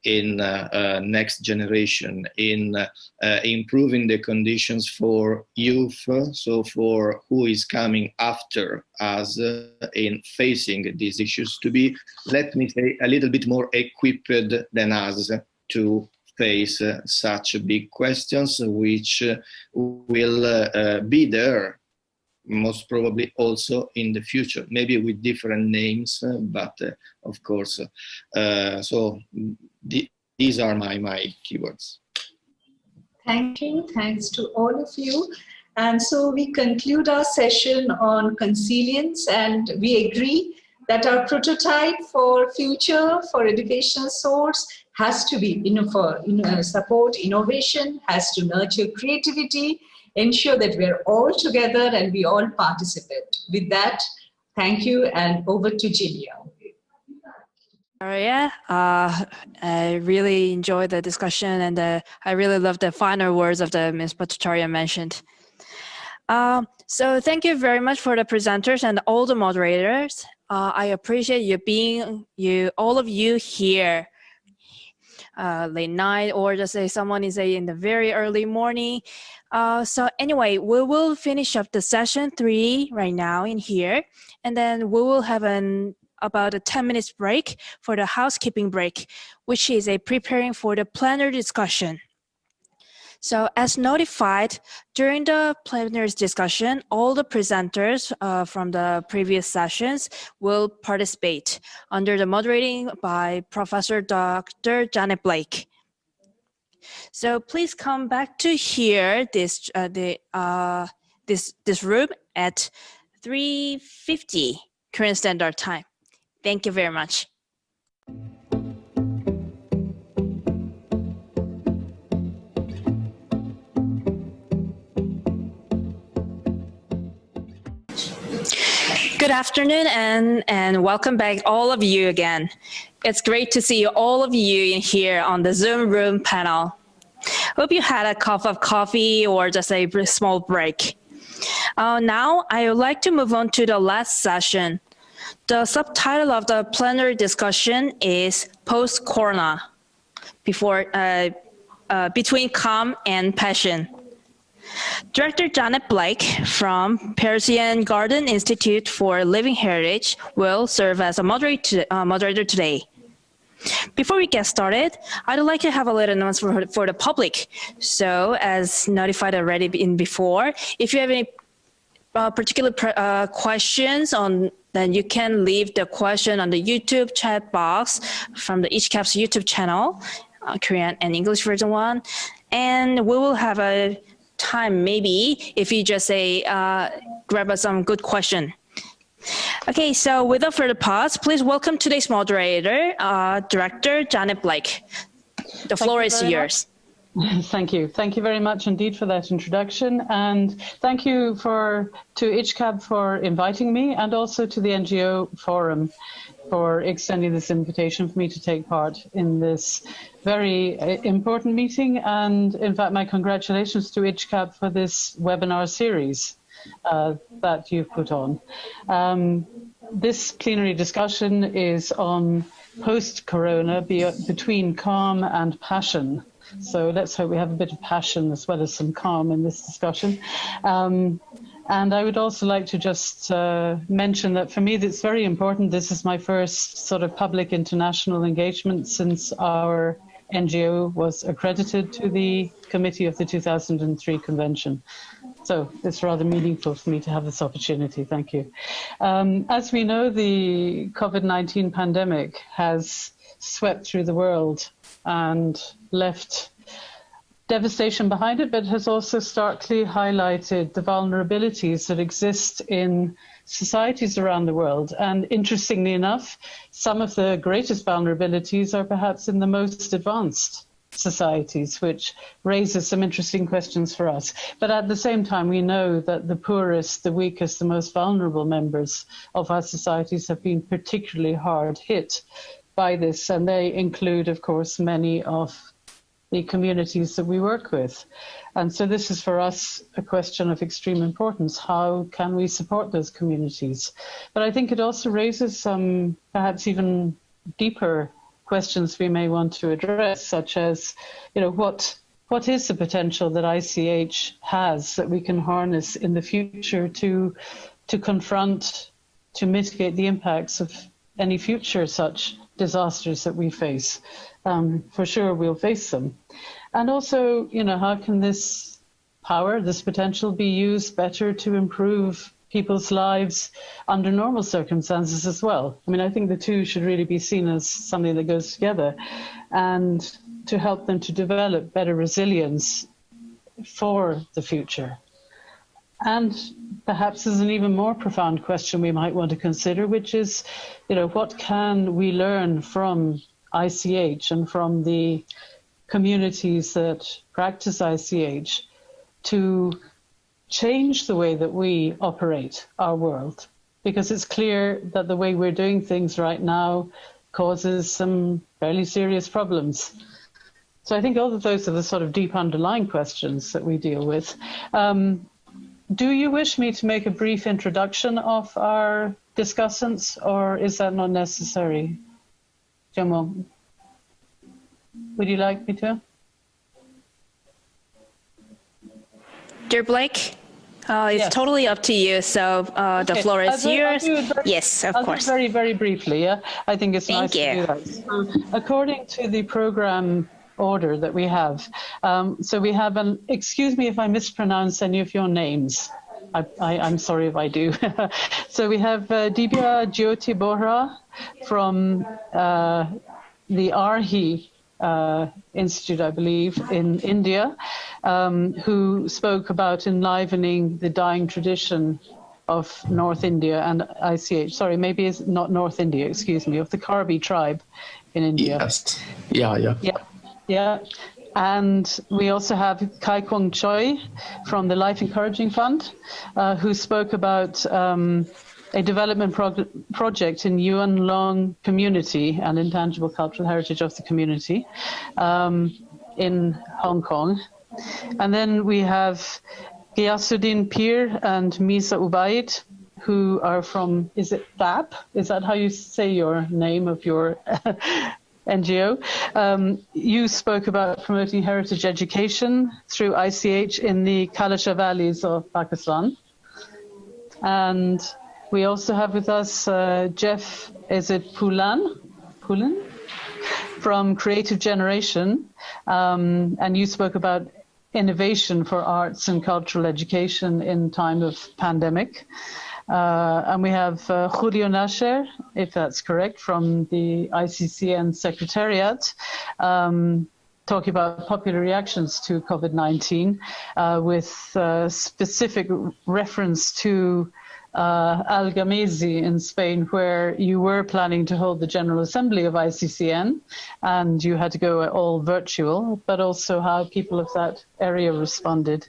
Speaker 6: in next generation, in improving the conditions for youth, so for who is coming after us in facing these issues, to be, let me say, a little bit more equipped than us to face such big questions, which will be there most probably also in the future, maybe with different names, but of course. These are my keywords.
Speaker 3: Thank you. Thanks to all of you. And so we conclude our session on Consilience, and we agree that our prototype for future, for educational source, has to be support innovation, has to nurture creativity, ensure that we're all together and we all participate. With that, thank you, and over to Julia.
Speaker 1: Yeah, I really enjoyed the discussion, and I really love the final words of the Ms. Bhattacharya mentioned. So thank you very much for the presenters and all the moderators. I appreciate all of you here late night, or just say someone is in the very early morning. So anyway, we will finish up the session 3 right now in here, and then we will have about a 10 minutes break for the housekeeping break, which is preparing for the plenary discussion. So as notified, during the plenary discussion, all the presenters from the previous sessions will participate under the moderating by Professor Dr. Janet Blake. So please come back to here, this room at 3:50 current standard time. Thank you very much. Good afternoon and welcome back all of you again. It's great to see all of you in here on the Zoom room panel. Hope you had a cup of coffee or just a small break. Now I would like to move on to the last session. The subtitle of the plenary discussion is Post-Corona, Between Calm and Passion. Director Janet Blake from Persian Garden Institute for Living Heritage will serve as a moderator today. Before we get started, I'd like to have a little announcement for the public. So as notified already before, if you have any particular questions then you can leave the question on the YouTube chat box from the ICHCAP's YouTube channel, Korean and English version 1. And we will have a time maybe if you just grab us some good question. Okay, so without further pause, please welcome today's moderator, Director Janet Blake. The floor is yours.
Speaker 7: Thank you. Thank you very much indeed for that introduction. And thank you to ICHCAP for inviting me, and also to the NGO Forum for extending this invitation for me to take part in this very important meeting. And in fact, my congratulations to ICHCAP for this webinar series that you've put on. This plenary discussion is on post-corona, between calm and passion. So let's hope we have a bit of passion as well as some calm in this discussion. And I would also like to just mention that for me, it's very important. This is my first sort of public international engagement since our NGO was accredited to the committee of the 2003 convention. So it's rather meaningful for me to have this opportunity. Thank you. As we know, the COVID-19 pandemic has swept through the world and left devastation behind it, but has also starkly highlighted the vulnerabilities that exist in societies around the world. And interestingly enough, some of the greatest vulnerabilities are perhaps in the most advanced societies, which raises some interesting questions for us. But at the same time, we know that the poorest, the weakest, the most vulnerable members of our societies have been particularly hard hit by this, and they include, of course, many of the communities that we work with. And so this is for us a question of extreme importance. How can we support those communities? But I think it also raises some perhaps even deeper questions we may want to address, such as, what is the potential that ICH has that we can harness in the future to confront, to mitigate the impacts of any future such disasters that we face. For sure, we'll face them. And also, how can this power, this potential be used better to improve people's lives under normal circumstances as well? I mean, I think the two should really be seen as something that goes together, and to help them to develop better resilience for the future? And perhaps there's an even more profound question we might want to consider, which is, what can we learn from ICH and from the communities that practice ICH to change the way that we operate our world? Because it's clear that the way we're doing things right now causes some fairly serious problems. So I think all of those are the sort of deep underlying questions that we deal with. Do you wish me to make a brief introduction of our discussants, or is that not necessary? Jamal, would you like me to?
Speaker 1: Dear Blake, it's totally up to you. So the floor is yours. Yes, of course.
Speaker 7: Very, very briefly, yeah? I think it's nice to do that. So, according to the program order that we have, so we have excuse me if I mispronounce any of your names. I'm sorry if I do. So we have Dibya Jyoti Bohra from the Arhi Institute, I believe, in India, who spoke about enlivening the dying tradition of North India and ICH. Sorry, maybe it's not North India, excuse me, of the Karbi tribe in India.
Speaker 8: Yes. Yeah.
Speaker 7: And we also have Kai Kwong Choi from the Life Encouraging Fund, who spoke about a development project in Yuan Long community and intangible cultural heritage of the community in Hong Kong. And then we have Giyasuddin Pir and Misa Ubaid, who are from, is it DAP? Is that how you say your name of your NGO? You spoke about promoting heritage education through ICH in the Kalasha valleys of Pakistan. And we also have with us Jeff, is it Poolan from Creative Generation. And you spoke about innovation for arts and cultural education in time of pandemic. And we have Julio Nasher, if that's correct, from the ICCN Secretariat, talking about popular reactions to COVID-19 with specific reference to Algemesi in Spain, where you were planning to hold the General Assembly of ICCN and you had to go all virtual, but also how people of that area responded.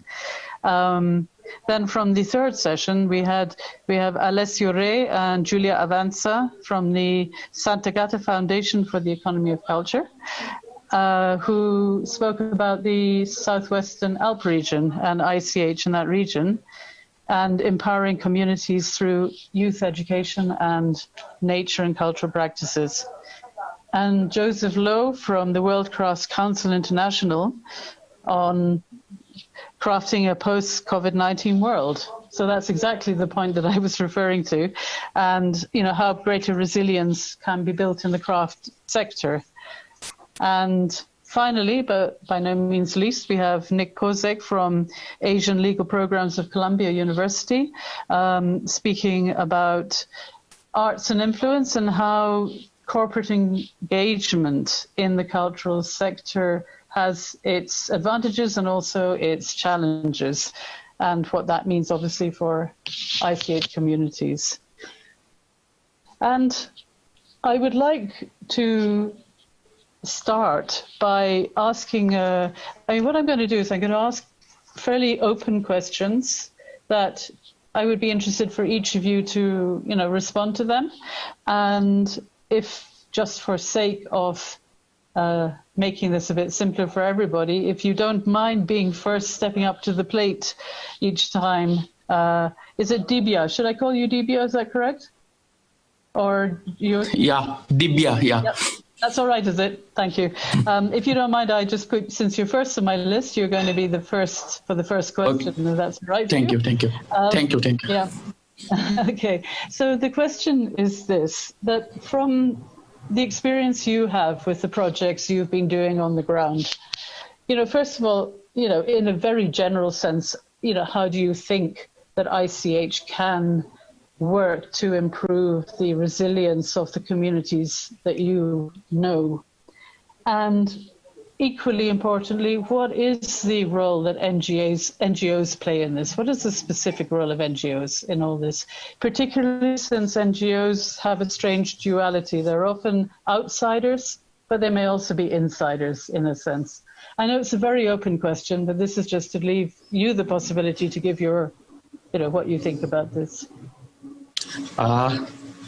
Speaker 7: Then from the third session, we have Alessio Re and Giulia Avanza from the Santagata Foundation for the Economy of Culture, who spoke about the South-Western Alps region and ICH in that region, and empowering communities through youth education and nature and cultural practices. And Joseph Lowe from the World Crafts Council International on crafting a post-COVID-19 world. So that's exactly the point that I was referring to, and how greater resilience can be built in the craft sector. And finally, but by no means least, we have Nick Pozek from Asian Legal Programs of Columbia University, speaking about arts and influence and how corporate engagement in the cultural sector has its advantages and also its challenges, and what that means obviously for ICH communities. And I would like to start by asking, what I'm going to do is I'm going to ask fairly open questions that I would be interested for each of you to, respond to them. And if just for sake of making this a bit simpler for everybody, if you don't mind being first stepping up to the plate each time. Is it Dibya? Should I call you Dibya? Is that correct? Or you?
Speaker 8: Yeah, Dibya, yeah.
Speaker 7: Yep. That's all right, is it? Thank you. If you don't mind, I just put, since you're first on my list, you're going to be the first for the first question. Okay. That's right.
Speaker 8: Thank you. Thank you.
Speaker 7: Yeah. Okay. So the question is this, that from the experience you have with the projects you've been doing on the ground, first of all, in a very general sense, how do you think that ICH can work to improve the resilience of the communities that you know? And, equally importantly, what is the role that NGOs play in this? What is the specific role of NGOs in all this? Particularly since NGOs have a strange duality. They're often outsiders, but they may also be insiders in a sense. I know it's a very open question, but this is just to leave you the possibility to give your, what you think about this.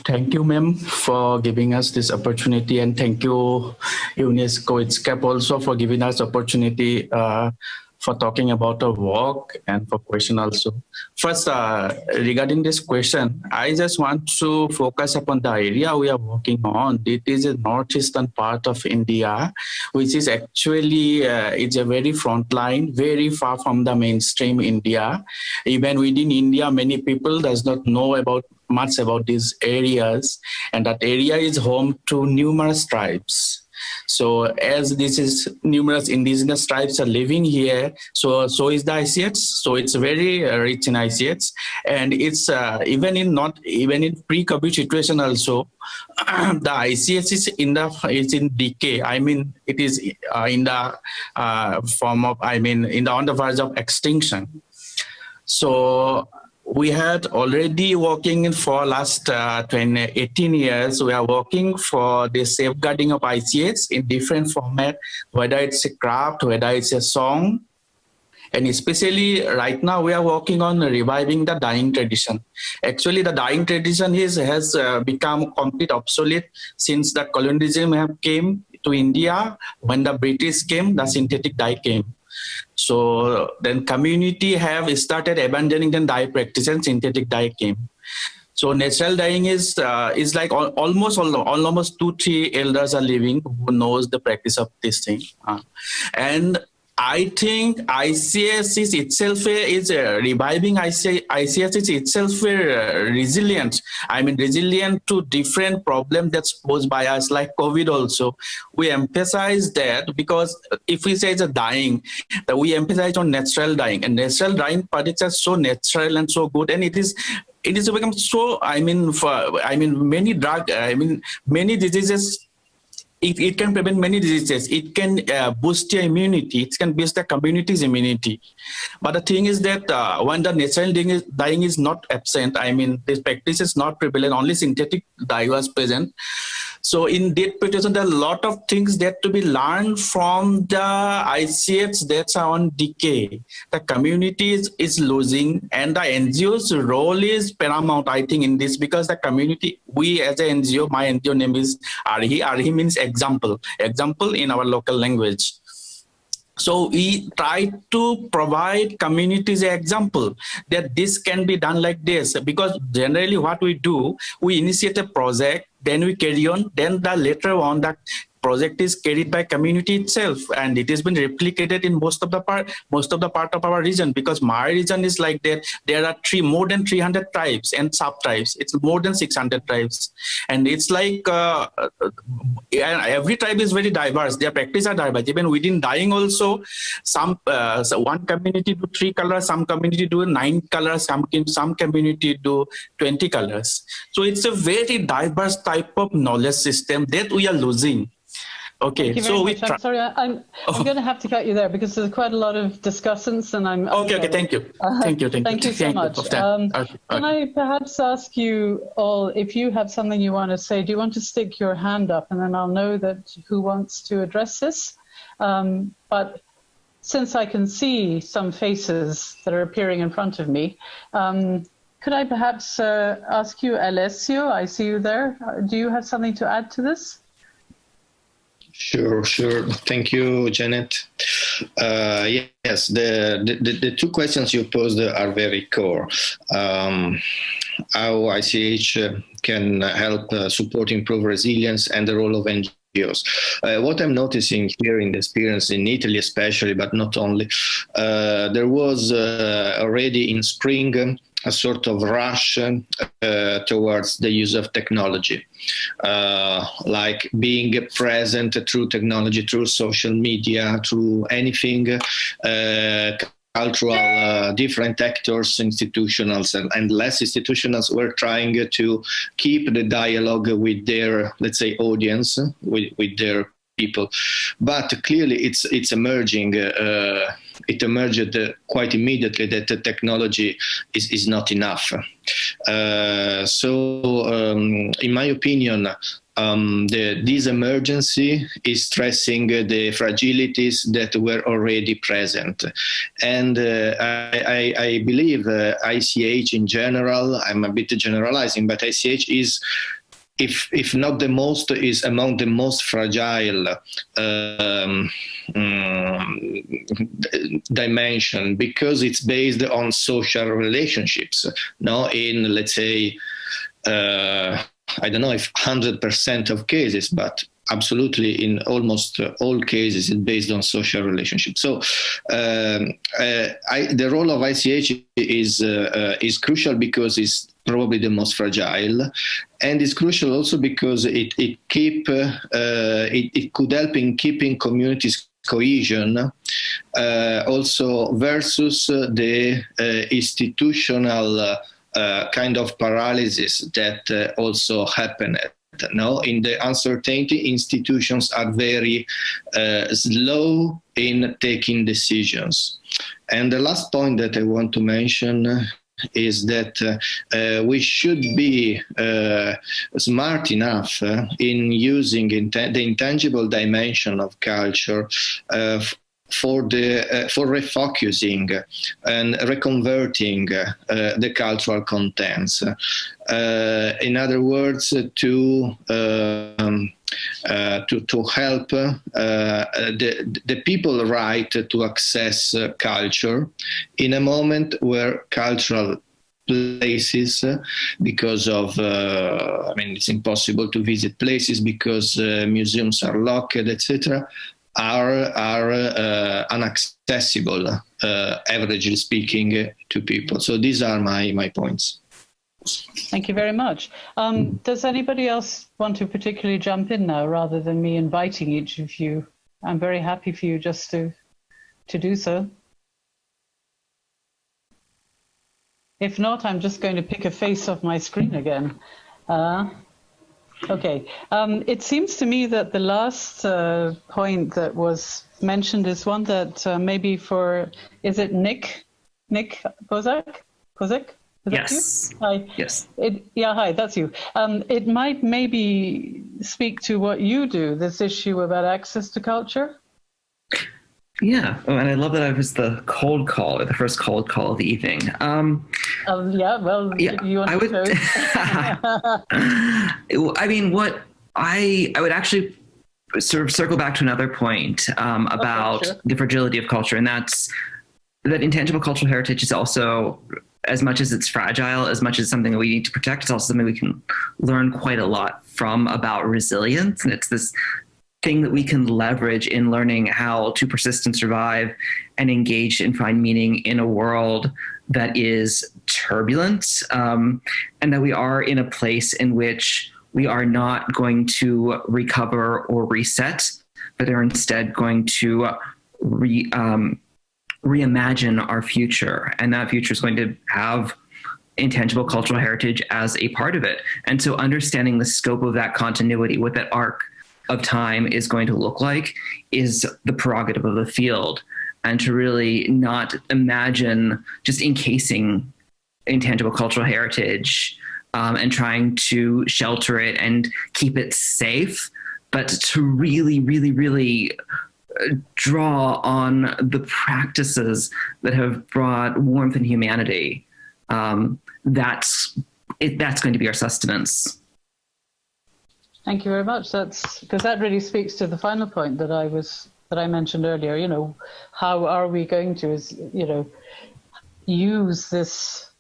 Speaker 8: Thank you, ma'am, for giving us this opportunity, and thank you, UNESCO ICHCAP, also for giving us opportunity for talking about our work and for question also. First, regarding this question, I just want to focus upon the area we are working on. It is a northeastern part of India, which is actually it's a very front line, very far from the mainstream India. Even within India, many people does not know much about these areas, and that area is home to numerous tribes. So as this is numerous indigenous tribes are living here, so is the ICH. So it's very rich in ICH, and it's even in pre-COVID situation also, the ICH is in decay. I mean, it is in the form of, in the on the verge of extinction. So we had already working for last 18 years. We are working for the safeguarding of ICH in different format, whether it's a craft, whether it's a song. And especially right now, we are working on reviving the dying tradition. Actually, the dying tradition has become complete obsolete since the colonialism came to India. When the British came, the synthetic dye came. So then community have started abandoning the dye practice and synthetic dye came. So natural dyeing is like almost 2-3 elders are living who knows the practice of this thing. And I think ICS is itself reviving ICS is itself resilient. Resilient to different problems that's posed by us, like COVID also. We emphasize that because if we say it's a dying, that we emphasize on natural dying, and natural dying products are so natural and so good, and it is become so. Many many diseases. It can prevent many diseases. It can boost your immunity. It can boost the community's immunity. But the thing is that when the natural dyeing is not absent, this practice is not prevalent, only synthetic dye was present. So in that situation, there are a lot of things that to be learned from the ICH that's on decay. The community is losing, and the NGO's role is paramount, I think, in this, because the community, we as an NGO, my NGO name is Arhi. Arhi means example in our local language. So we try to provide communities an example that this can be done like this, because generally what we do, we initiate a project, then we carry on, then later on the project is carried by community itself, and it has been replicated in most of the part of our region, because my region is like that. There are more than 300 tribes and sub-tribes. It's more than 600 tribes, and it's like every tribe is very diverse. Their practices are diverse. Even within dyeing also, some one community do 3 colors, some community do 9 colors, some community do 20 colors. So it's a very diverse type of knowledge system that we are losing. Okay, so we
Speaker 7: I'm sorry, I'm going to have to cut you there because there's quite a lot of discussants, and I'm
Speaker 8: okay. Thank you
Speaker 7: so much. Can I perhaps ask you all if you have something you want to say? Do you want to stick your hand up, and then I'll know that who wants to address this? But since I can see some faces that are appearing in front of me, could I perhaps ask you, Alessio? I see you there. Do you have something to add to this?
Speaker 6: Sure. Thank you, Janet. Yes, the 2 questions you posed are very core. How ICH can help support improve resilience and the role of NGOs. What I'm noticing here in the experience in Italy especially, but not only, there was already in spring a sort of rush towards the use of technology, like being present through technology, through social media, through anything, cultural, different actors, institutionals and less institutionals were trying to keep the dialogue with their, let's say, audience, with their people. But clearly it's emerging. It emerged quite immediately that the technology is not enough. In my opinion, this emergency is stressing the fragilities that were already present. And I believe ICH in general, I'm a bit generalizing, but ICH is, if not the most, is among the most fragile dimension, because it's based on social relationships. Now, in, let's say, I don't know if 100% of cases, but absolutely in almost all cases, it's based on social relationships. So the role of ICH is crucial because it's probably the most fragile, and it's crucial also because it could help in keeping communities cohesion, also versus the institutional kind of paralysis that also happen. Now, in the uncertainty, institutions are very slow in taking decisions. And the last point that I want to mention is that we should be smart enough in using the intangible dimension of culture for refocusing and reconverting the cultural contents. In other words, to help the people right to access culture in a moment where cultural places, because of it's impossible to visit places because museums are locked, etc., are inaccessible, averagely speaking, to people. So these are my points.
Speaker 7: Thank you very much. Does anybody else want to particularly jump in now, rather than me inviting each of you? I'm very happy for you just to do so. If not, I'm just going to pick a face off my screen again. Okay. It seems to me that the last point that was mentioned is one that maybe for, is it Nick Pozek?
Speaker 5: Yes.
Speaker 7: Hi.
Speaker 5: Yes.
Speaker 7: Hi, that's you. It might maybe speak to what you do, this issue about access to culture.
Speaker 5: Yeah, and I love that I was the cold call, or the first cold call of the evening.
Speaker 7: You want to
Speaker 5: I mean, what I would actually sort of circle back to another point about the fragility of culture, and that's that intangible cultural heritage is also, as much as it's fragile, as much as something that we need to protect, it's also something we can learn quite a lot from about resilience. And it's this thing that we can leverage in learning how to persist and survive and engage and find meaning in a world that is turbulent, and that we are in a place in which we are not going to recover or reset, but are instead going to reimagine our future. And that future is going to have intangible cultural heritage as a part of it. And so understanding the scope of that continuity, what that arc of time is going to look like, is the prerogative of the field. And to really not imagine just encasing intangible cultural heritage and trying to shelter it and keep it safe, but to really, really, really draw on the practices that have brought warmth and humanity. That's going to be our sustenance.
Speaker 7: Thank you very much. That's because that really speaks to the final point that I mentioned earlier. You know, how are we going to, use this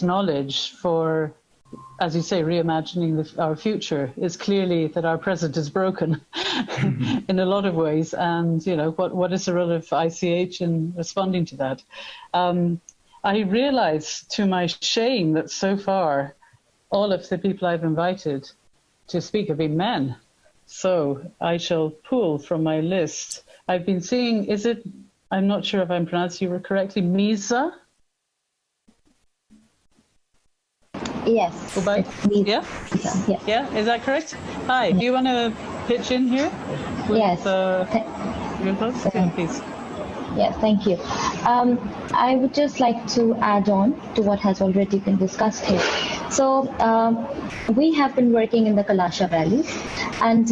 Speaker 7: knowledge for, as you say, reimagining our future? It's clearly that our present is broken in a lot of ways, and what is the role of ICH in responding to that? I realize, to my shame, that so far all of the people I've invited to speak have been men. So I shall pull from my list. I've been seeing, I'm not sure if I'm pronouncing you correctly, Misa?
Speaker 9: Yes.
Speaker 7: Yeah? Yeah, is that correct? Hi, do you want to pitch in here? With,
Speaker 9: yes.
Speaker 7: Your thoughts? Yeah, please.
Speaker 9: Yes, thank you. I would just like to add on to what has already been discussed here. So we have been working in the Kalasha valleys, and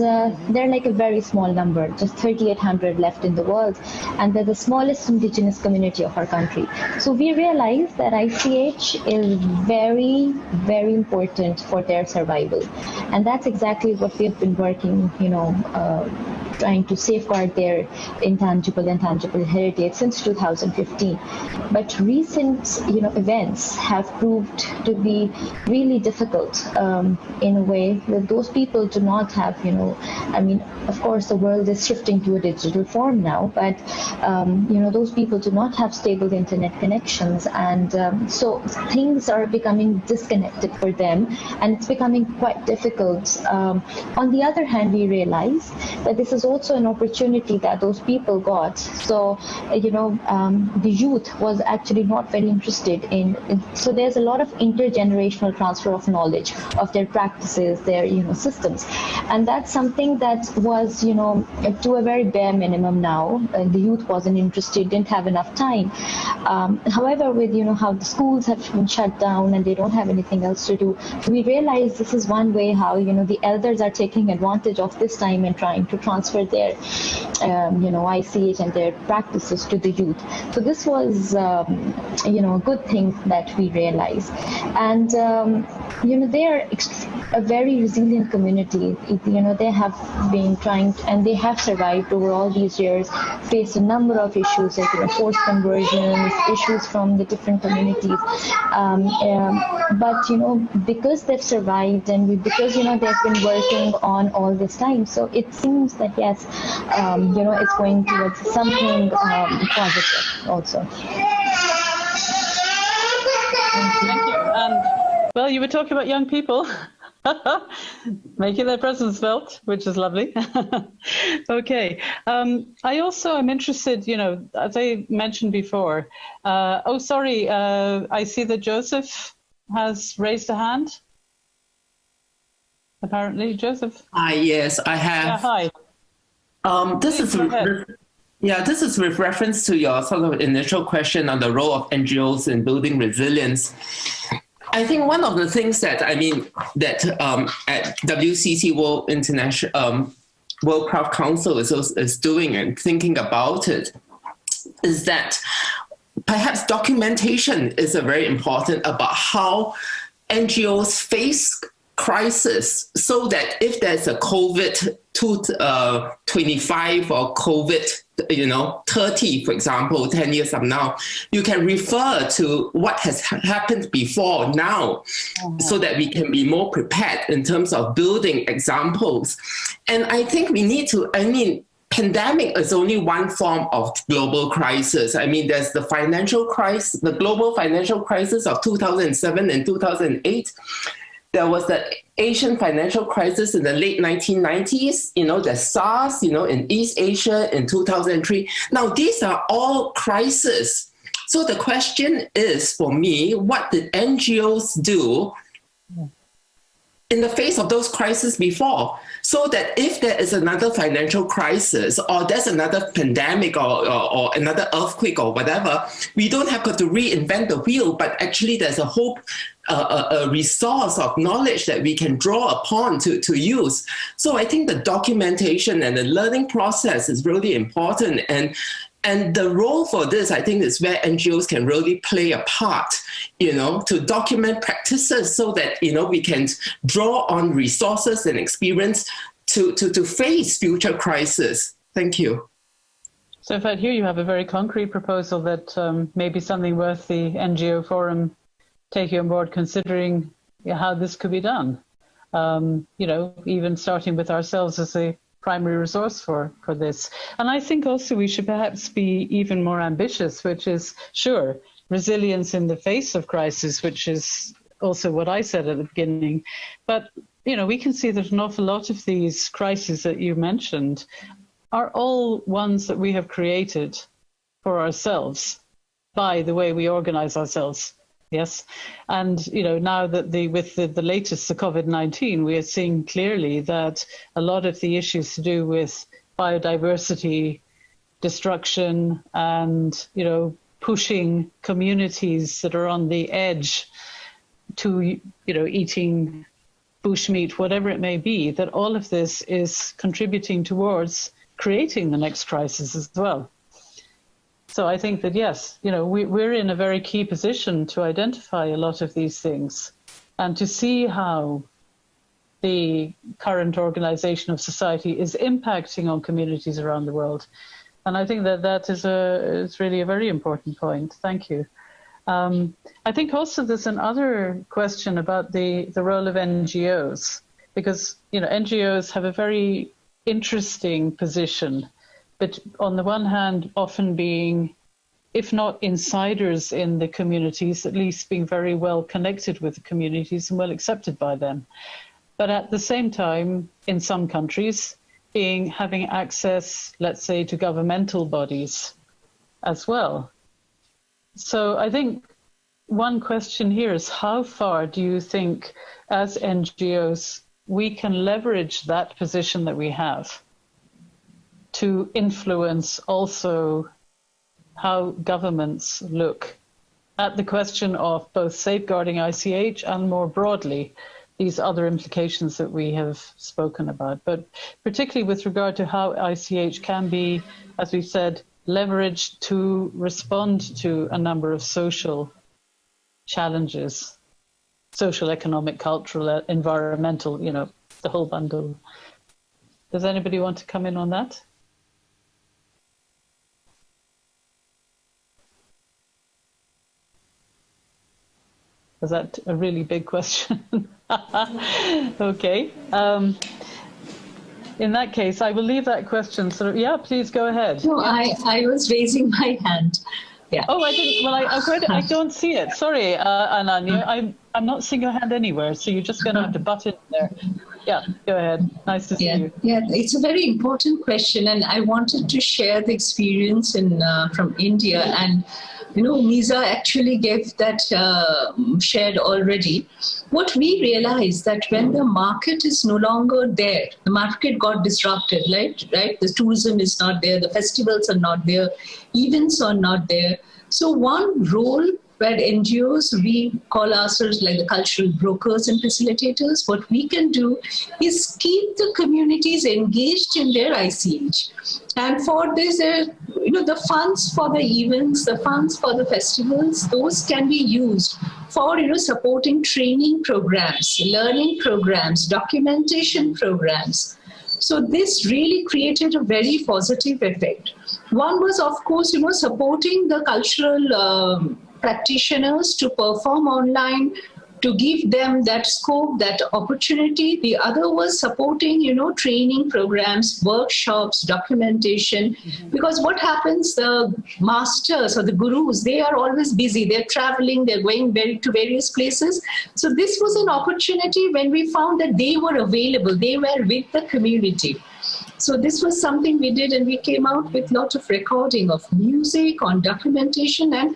Speaker 9: they're like a very small number, just 3,800 left in the world, and they're the smallest indigenous community of our country. So we realize that ICH is very, very important for their survival, and that's exactly what we've been working, trying to safeguard their intangible and tangible heritage since 2015. But recent, events have proved to be really difficult in a way that those people do not have, of course, the world is shifting to a digital form now, but, those people do not have stable internet connections. And so things are becoming disconnected for them, and it's becoming quite difficult. On the other hand, we realize that this is also an opportunity that those people got. So, the youth was actually not very interested in. So there's a lot of intergenerational transfer of knowledge of their practices, their, systems. And that's something that was, to a very bare minimum now. The youth wasn't interested, didn't have enough time. However, with, how the schools have been shut down and they don't have anything else to do, we realize this is one way how, the elders are taking advantage of this time and trying to transfer their, ICH and their practices to the youth. So this was, a good thing that we realized. And, they are a very resilient community. They have been trying to, and they have survived over all these years, faced a number of issues like forced conversions, issues from the different communities. But because they've survived and because they've been working on all this time, so it seems that yes, it's going towards something positive also.
Speaker 7: Thank you. Well, you were talking about young people making their presence felt, which is lovely. Okay. I also am interested, as I mentioned before. I see that Joseph has raised a hand. Apparently, Joseph.
Speaker 4: Yes, I have.
Speaker 7: Yeah, hi.
Speaker 4: This is with reference to your sort of initial question on the role of NGOs in building resilience. I think one of the things that at WCC World International World Craft Council is doing and thinking about it is that perhaps documentation is very important about how NGOs face crisis, so that if there's a COVID-25 or COVID-30, for example, 10 years from now, you can refer to what has happened before now, so that we can be more prepared in terms of building examples. And I think we need to, pandemic is only one form of global crisis. There's the financial crisis, the global financial crisis of 2007 and 2008. There was the Asian financial crisis in the late 1990s, the SARS, in East Asia in 2003. Now, these are all crises. So the question is, for me, what did NGOs do in the face of those crises before, so that if there is another financial crisis or there's another pandemic or another earthquake or whatever, we don't have to reinvent the wheel, but actually there's a whole a resource of knowledge that we can draw upon to use. So I think the documentation and the learning process is really important. And the role for this, I think, is where NGOs can really play a part, to document practices so that, we can draw on resources and experience to face future crises. Thank you.
Speaker 7: So if I hear you have a very concrete proposal that may be something worth the NGO Forum taking on board, considering how this could be done, even starting with ourselves as a primary resource for this. And I think also we should perhaps be even more ambitious, which is, sure, resilience in the face of crisis, which is also what I said at the beginning. But, we can see that an awful lot of these crises that you mentioned are all ones that we have created for ourselves by the way we organize ourselves Yes, and now that with the latest, the COVID-19, we are seeing clearly that a lot of the issues to do with biodiversity destruction and pushing communities that are on the edge to eating bushmeat, whatever it may be, that all of this is contributing towards creating the next crisis as well. So I think that, yes, we're in a very key position to identify a lot of these things and to see how the current organization of society is impacting on communities around the world. And I think that is really a very important point. Thank you. I think also there's another question about the role of NGOs, because NGOs have a very interesting position, but on the one hand, often being, if not insiders in the communities, at least being very well connected with the communities and well accepted by them. But at the same time, in some countries, having access, let's say, to governmental bodies as well. So I think one question here is, how far do you think, as NGOs, we can leverage that position that we have to influence also how governments look at the question of both safeguarding ICH and more broadly these other implications that we have spoken about, but particularly with regard to how ICH can be, as we said, leveraged to respond to a number of social challenges, social, economic, cultural, environmental, the whole bundle. Does anybody want to come in on that? Was that a really big question? Okay. In that case, I will leave that question. Yeah, please go ahead.
Speaker 3: No,
Speaker 7: yeah.
Speaker 3: I was raising my hand. Yeah.
Speaker 7: Oh, I didn't. Well, I don't see it. Sorry, Ananya. I'm not seeing your hand anywhere, so you're just going to have to butt in there. Yeah, go ahead. Nice to see you.
Speaker 3: Yeah, it's a very important question, and I wanted to share the experience from India. And Nisa actually gave that shared already. What we realized that when the market is no longer there, the market got disrupted, right? The tourism is not there, the festivals are not there, events are not there. So one role where NGOs, we call ourselves like the cultural brokers and facilitators, what we can do is keep the communities engaged in their ICH. And for this, the funds for the events, the funds for the festivals, those can be used for, supporting training programs, learning programs, documentation programs. So this really created a very positive effect. One was, of course, supporting the cultural practitioners to perform online, to give them that scope, that opportunity. The other was supporting, training programs, workshops, documentation. Because what happens, the masters or the gurus, they are always busy. They're traveling, they're going to various places. So this was an opportunity when we found that they were available. They were with the community. So this was something we did, and we came out with lots of recording of music, on documentation, and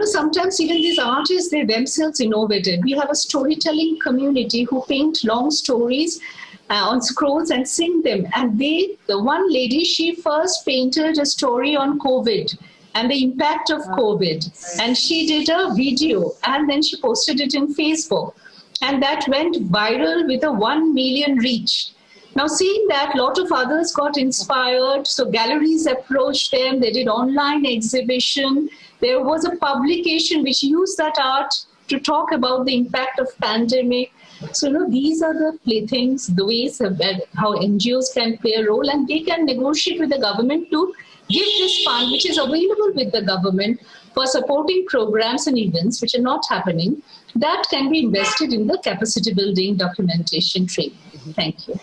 Speaker 3: sometimes even these artists, they themselves innovated. We have a storytelling community who paint long stories on scrolls and sing them. And the one lady, she first painted a story on COVID and the impact of COVID. And she did a video and then she posted it in Facebook. And that went viral with a 1 million reach. Now, seeing that, a lot of others got inspired. So galleries approached them. They did online exhibition. There was a publication which used that art to talk about the impact of pandemic. So, these are the things, the ways how NGOs can play a role, and they can negotiate with the government to give this fund, which is available with the government for supporting programs and events which are not happening, that can be invested in the capacity building, documentation, training. Thank you.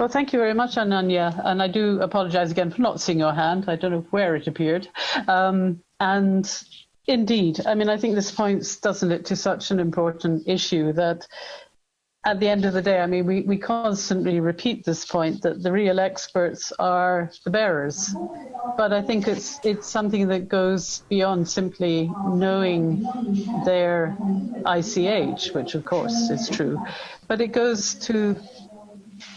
Speaker 7: Well, thank you very much, Ananya. And I do apologize again for not seeing your hand. I don't know where it appeared. And indeed, I think this points, doesn't it, to such an important issue that at the end of the day, I mean, we constantly repeat this point that the real experts are the bearers. But I think it's something that goes beyond simply knowing their ICH, which of course is true. But it goes to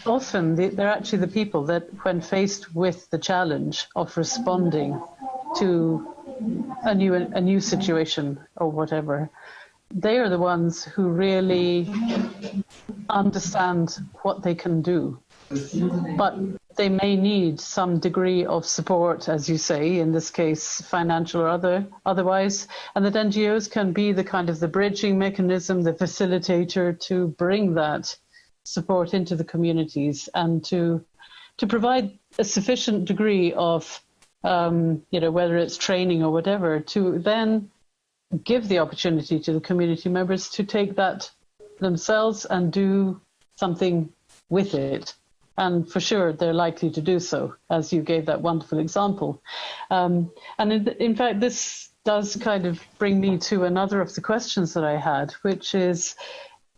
Speaker 7: often they're actually the people that, when faced with the challenge of responding to a new situation or whatever, they are the ones who really understand what they can do. But they may need some degree of support, as you say, in this case, financial or otherwise, and that NGOs can be the kind of the bridging mechanism, the facilitator to bring that support into the communities and to provide a sufficient degree of, whether it's training or whatever, to then give the opportunity to the community members to take that themselves and do something with it. And for sure, they're likely to do so, as you gave that wonderful example. And in fact, this does kind of bring me to another of the questions that I had, which is,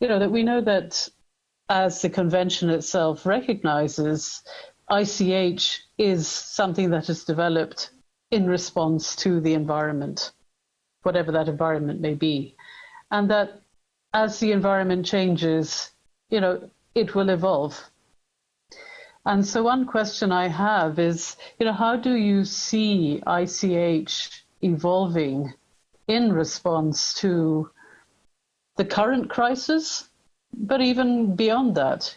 Speaker 7: that we know that as the convention itself recognizes, ICH is something that is developed in response to the environment, whatever that environment may be. And that as the environment changes, it will evolve. And so one question I have is, how do you see ICH evolving in response to the current crisis, but even beyond that,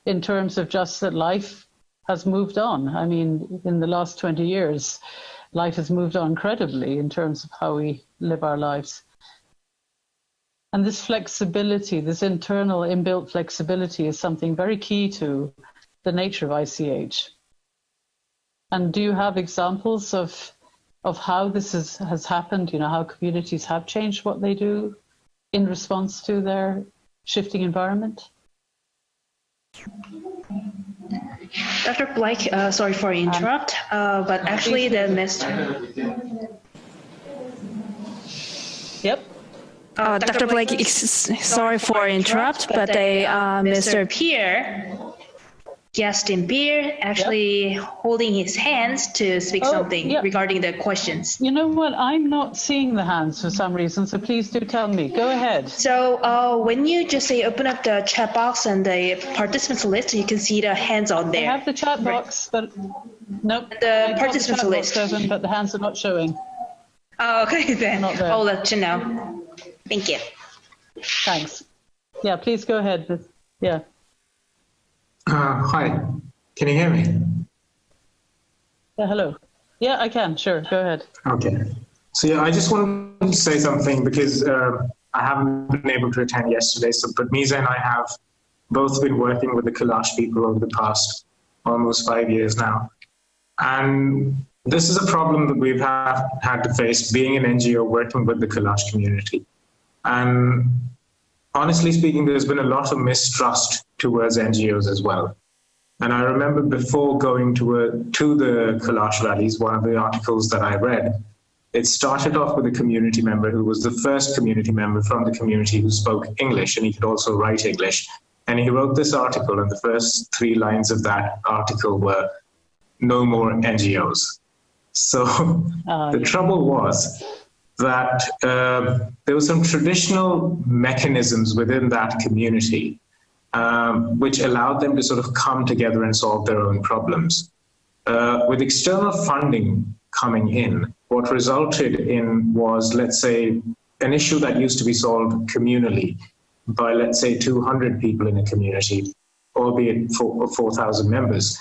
Speaker 7: in terms of just that life has moved on? I mean, in the last 20 years, life has moved on incredibly in terms of how we live our lives. And this flexibility, this internal inbuilt flexibility, is something very key to the nature of ICH. And do you have examples of how this has happened, how communities have changed what they do in response to their shifting environment?
Speaker 1: Dr. Blake, sorry for interrupt, but actually the
Speaker 7: Yep.
Speaker 1: Dr. Blake, sorry for interrupt, but Mr. Pierre, Justin Pierre, actually holding his hands to speak something regarding the questions.
Speaker 7: You know what? I'm not seeing the hands for some reason, so please do tell me. Go ahead.
Speaker 1: So when you just say open up the chat box and the participants list, you can see the hands on there.
Speaker 7: I have the chat box, but nope.
Speaker 1: The participants list.
Speaker 7: Open, but the hands are not showing.
Speaker 1: Oh, okay then. I'll let you know. Thank you.
Speaker 7: Thanks. Yeah, please go ahead. Yeah.
Speaker 10: Hi, can you hear me?
Speaker 7: Yeah, hello. Yeah, I can, sure, go ahead.
Speaker 10: Okay. So yeah, I just wanted to say something because I haven't been able to attend yesterday, but Misa and I have both been working with the Kalash people over the past almost 5 years now. And this is a problem that we've had to face being an NGO working with the Kalash community. And honestly speaking, there's been a lot of mistrust towards NGOs as well. And I remember before going to the Kalash rallies, one of the articles that I read, it started off with a community member who was the first community member from the community who spoke English, and he could also write English. And he wrote this article, and the first 3 lines of that article were, "No more NGOs." So the trouble was that there were some traditional mechanisms within that community which allowed them to sort of come together and solve their own problems. With external funding coming in, what resulted in was, let's say, an issue that used to be solved communally by, let's say, 200 people in a community, albeit 4,000 members.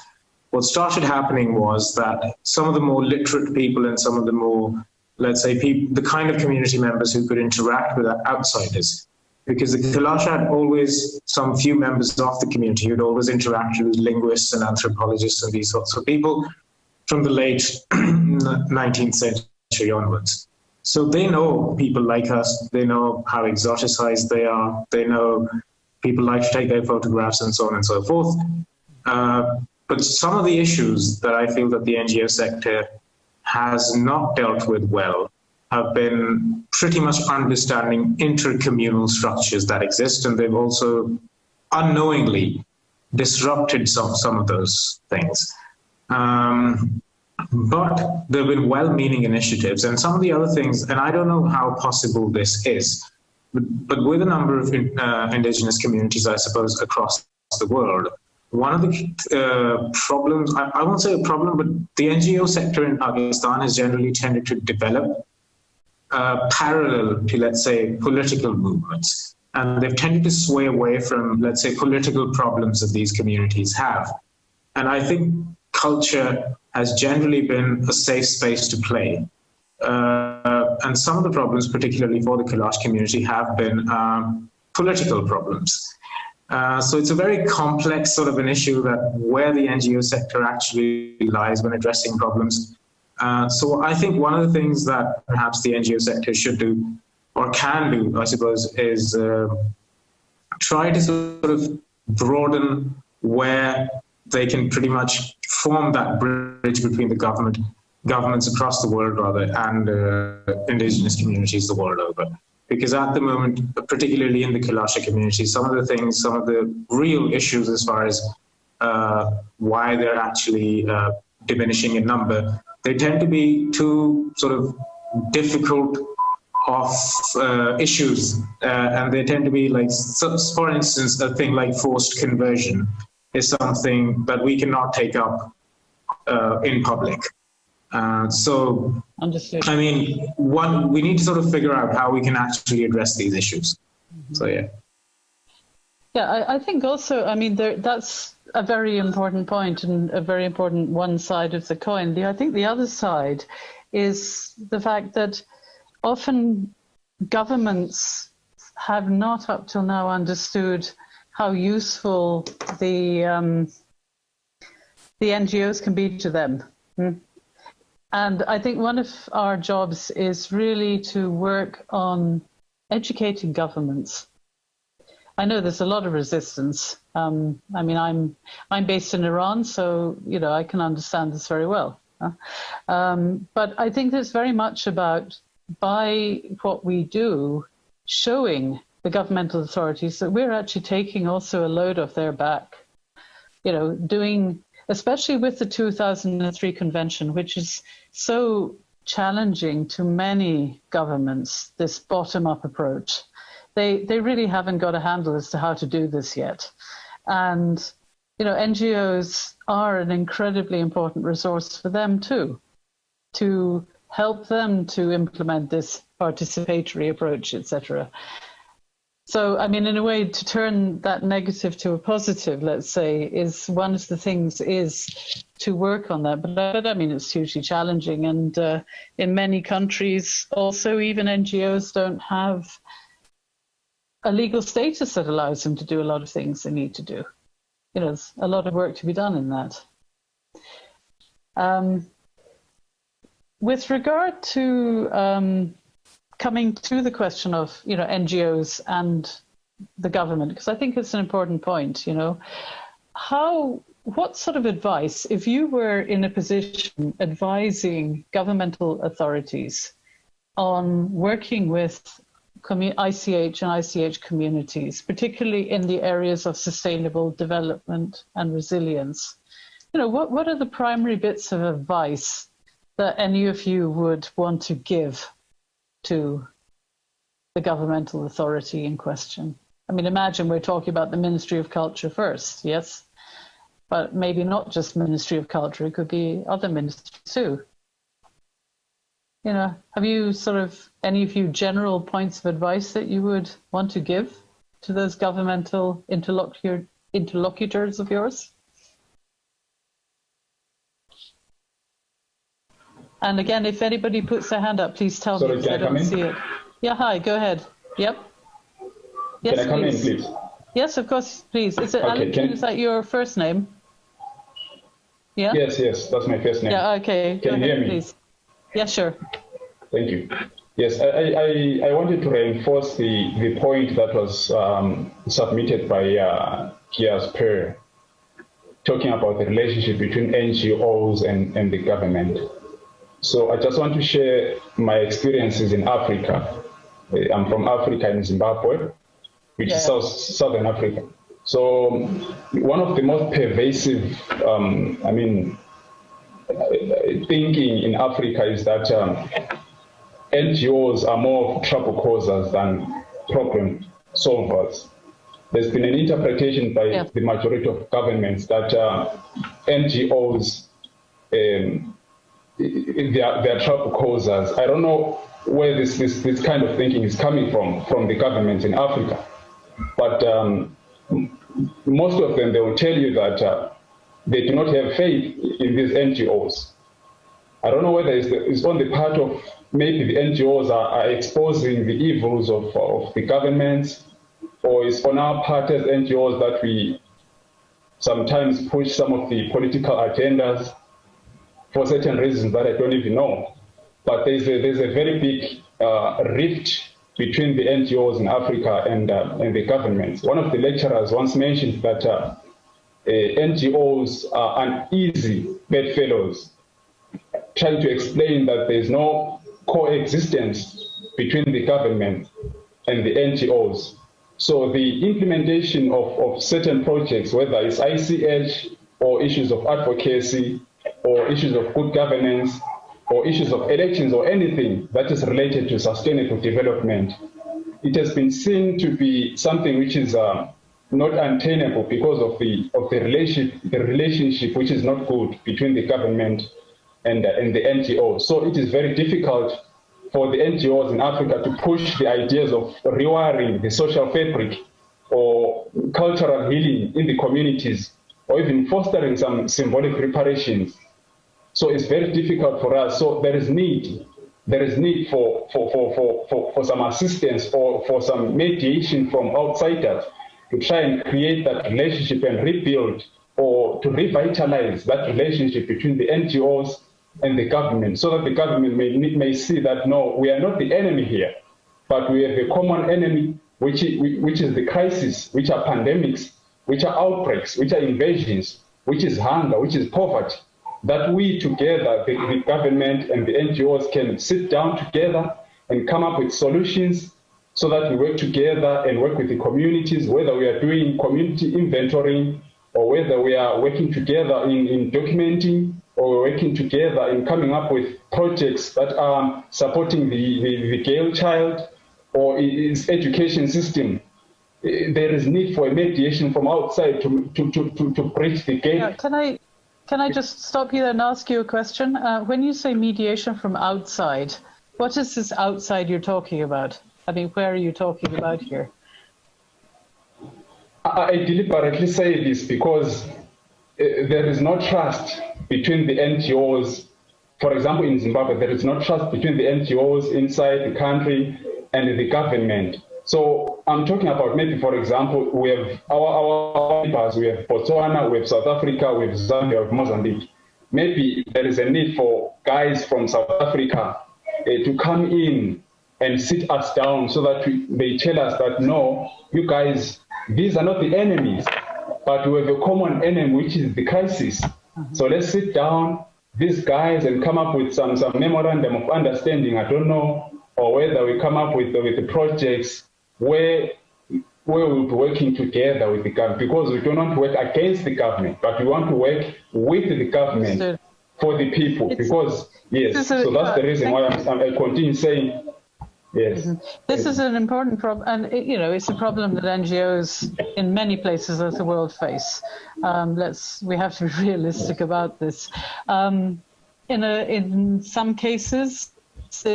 Speaker 10: What started happening was that some of the more literate people and some of the more, let's say, the kind of community members who could interact with outsiders, because the Kalash had always some few members of the community who'd always interacted with linguists and anthropologists and these sorts of people from the late 19th century onwards. So they know people like us, they know how exoticized they are, they know people like to take their photographs and so on and so forth. But some of the issues that I feel that the NGO sector has not dealt with well have been pretty much understanding intercommunal structures that exist, and they've also unknowingly disrupted some of those things. But there have been well-meaning initiatives, and some of the other things, and I don't know how possible this is, but with a number of indigenous communities, I suppose, across the world, one of the problems, I won't say a problem, but the NGO sector in Pakistan has generally tended to develop parallel to, let's say, political movements. And they've tended to sway away from, let's say, political problems that these communities have. And I think culture has generally been a safe space to play. And some of the problems, particularly for the Kailash community, have been political problems. So it's a very complex sort of an issue that where the NGO sector actually lies when addressing problems. So I think one of the things that perhaps the NGO sector should do, or can do, I suppose, is try to sort of broaden where they can pretty much form that bridge between the governments across the world, rather, and indigenous communities the world over. Because at the moment, particularly in the Kailasha community, some of the real issues as far as why they're actually diminishing in number, they tend to be too sort of difficult of issues, and they tend to be like, so, for instance, a thing like forced conversion is something that we cannot take up in public. So, understood. I mean, we need to sort of figure out how we can actually address these issues. Mm-hmm. So, yeah.
Speaker 7: Yeah, I think also, I mean, that's a very important point and a very important one side of the coin. I think the other side is the fact that often governments have not up till now understood how useful the NGOs can be to them. And I think one of our jobs is really to work on educating governments. I know there's a lot of resistance. I mean, I'm based in Iran, so you know I can understand this very well. But I think it's very much about, by what we do, showing the governmental authorities that we're actually taking also a load off their back. You know, doing, especially with the 2003 convention, which is so challenging to many governments, this bottom-up approach. They really haven't got a handle as to how to do this yet. And, you know, NGOs are an incredibly important resource for them too, to help them to implement this participatory approach, etc. So, I mean, in a way, to turn that negative to a positive, let's say, is one of the things is to work on that. But I mean, it's hugely challenging. And in many countries, also, even NGOs don't have a legal status that allows them to do a lot of things they need to do. You know, there's a lot of work to be done in that. With regard to coming to the question of, you know, NGOs and the government, because I think it's an important point, you know, what sort of advice, if you were in a position advising governmental authorities on working with ICH and ICH communities, particularly in the areas of sustainable development and resilience, you know, what are the primary bits of advice that any of you would want to give to the governmental authority in question? I mean, imagine we're talking about the Ministry of Culture first, yes? But maybe not just Ministry of Culture, it could be other ministries too. You know, have you sort of, any of you general points of advice that you would want to give to those governmental interlocutors of yours? And again, if anybody puts their hand up, please tell me, because I don't see it. Yeah, hi, go ahead. Yep. Yes,
Speaker 11: can I come in, please?
Speaker 7: Yes, of course, please. Is it Alex? Is that your first name? Yeah?
Speaker 11: Yes, that's my first name.
Speaker 7: Yeah, okay.
Speaker 11: Can you hear me?
Speaker 7: Please. Yeah, sure.
Speaker 11: Thank you. Yes, I wanted to reinforce the point that was submitted by Kia's pair, talking about the relationship between NGOs and the government. So I just want to share my experiences in Africa. I'm from Africa, in Zimbabwe, which is Southern Africa. So one of the most pervasive, thinking in Africa is that NGOs are more trouble causers than problem solvers. There's been an interpretation by the majority of governments that NGOs, they are trouble causers. I don't know where this kind of thinking is coming from the governments in Africa, but most of them, they will tell you that they do not have faith in these NGOs. I don't know whether it's on the part of maybe the NGOs are exposing the evils of the governments, or it's on our part as NGOs that we sometimes push some of the political agendas for certain reasons that I don't even know. But there's a very big rift between the NGOs in Africa and the governments. One of the lecturers once mentioned that NGOs are uneasy bedfellows, trying to explain that there's no coexistence between the government and the NGOs. So the implementation of certain projects, whether it's ICH or issues of advocacy or issues of good governance or issues of elections or anything that is related to sustainable development, it has been seen to be something which is not untenable because of the relationship which is not good between the government and the NGOs. So it is very difficult for the NGOs in Africa to push the ideas of rewiring the social fabric or cultural healing in the communities, or even fostering some symbolic reparations. So it's very difficult for us. So there is need for some assistance or for some mediation from outsiders to try and create that relationship and rebuild or to revitalize that relationship between the NGOs and the government, so that the government may see that, no, we are not the enemy here, but we have a common enemy, which is the crisis, which are pandemics, which are outbreaks, which are invasions, which is hunger, which is poverty, that we together, the government and the NGOs, can sit down together and come up with solutions so that we work together and work with the communities, whether we are doing community inventorying or whether we are working together in documenting or working together in coming up with projects that are supporting the girl child or its education system. There is need for a mediation from outside to bridge the gap.
Speaker 7: Can I just stop you there and ask you a question? When you say mediation from outside, what is this outside you're talking about? I mean, where are you talking about here?
Speaker 11: I deliberately say this because there is no trust between the NGOs. For example, in Zimbabwe, there is no trust between the NGOs inside the country and the government. So I'm talking about maybe, for example, we have our neighbors, we have Botswana, we have South Africa, we have Zambia, we have Mozambique. Maybe there is a need for guys from South Africa to come in and sit us down so that they tell us that, no, you guys, these are not the enemies, but we have a common enemy, which is the crisis. So let's sit down, these guys, and come up with some memorandum of understanding, I don't know, or whether we come up with the projects where we'll be working together with the government, because we do not work against the government, but we want to work with the government for the people, because, yes, so that's the reason why I continue saying, yes.
Speaker 7: This is an important problem, and it's a problem that NGOs in many places of the world face. We have to be realistic about this. In some cases,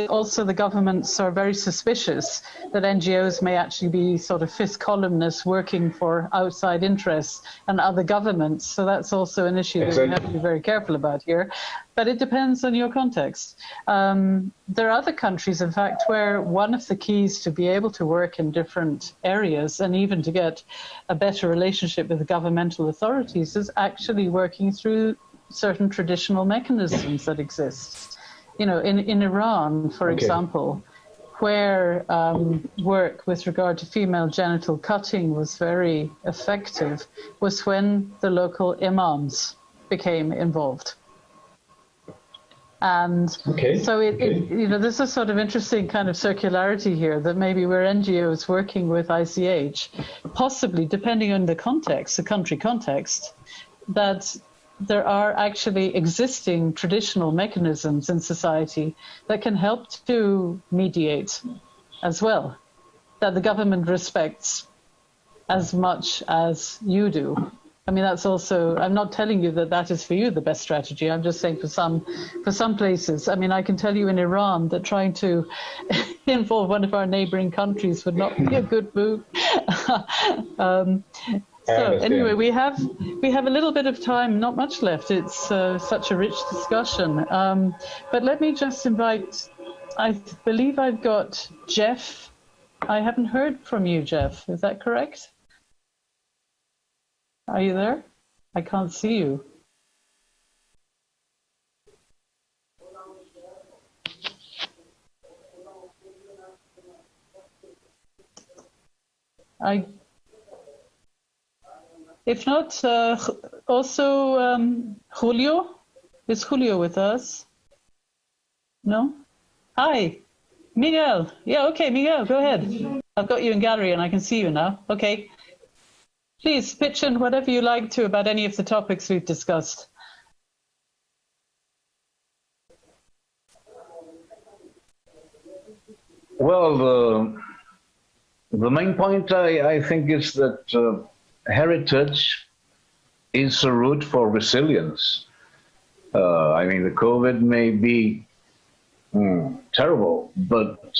Speaker 7: also the governments are very suspicious that NGOs may actually be sort of fifth columnists working for outside interests and other governments. So that's also an issue that we have to be very careful about here. But it depends on your context. There are other countries, in fact, where one of the keys to be able to work in different areas and even to get a better relationship with the governmental authorities is actually working through certain traditional mechanisms that exist. In Iran, for example, where work with regard to female genital cutting was very effective was when the local imams became involved. And so you know, there's a sort of interesting kind of circularity here that maybe we're NGOs working with ICH, possibly depending on the context, the country context, that there are actually existing traditional mechanisms in society that can help to mediate as well, that the government respects as much as you do. I mean, that's also, I'm not telling you that that is for you the best strategy. I'm just saying for some places. I mean, I can tell you in Iran that trying to involve one of our neighboring countries would not be a good move. So anyway, we have a little bit of time, not much left. It's such a rich discussion. But let me just invite, I believe I've got Jeff. I haven't heard from you, Jeff. Is that correct? Are you there? I can't see you. If not, also Julio. Is Julio with us? No? Hi, Miguel. Yeah, okay, Miguel, go ahead. I've got you in gallery and I can see you now. Okay. Please pitch in whatever you like to about any of the topics we've discussed.
Speaker 12: Well, the main point I think is that heritage is a route for resilience. I mean, the COVID may be terrible, but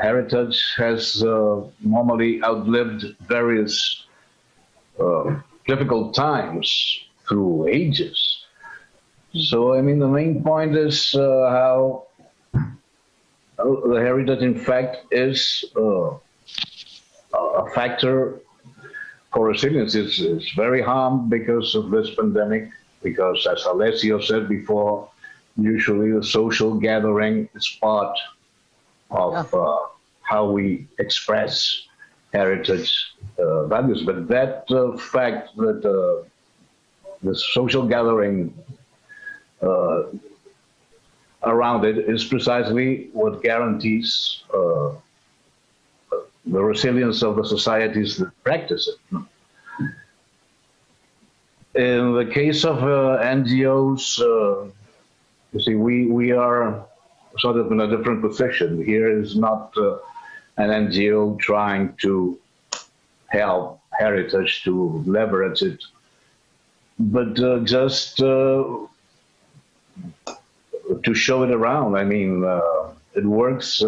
Speaker 12: heritage has normally outlived various difficult times through ages. So, I mean, the main point is how the heritage, in fact, is a factor for resilience. It's very harmed because of this pandemic, because, as Alessio said before, usually the social gathering is part of how we express heritage values. But that fact that the social gathering around it is precisely what guarantees the resilience of the societies that practice it. In the case of NGOs, you see, we are sort of in a different position. Here is not an NGO trying to help heritage, to leverage it, but just to show it around. I mean, it works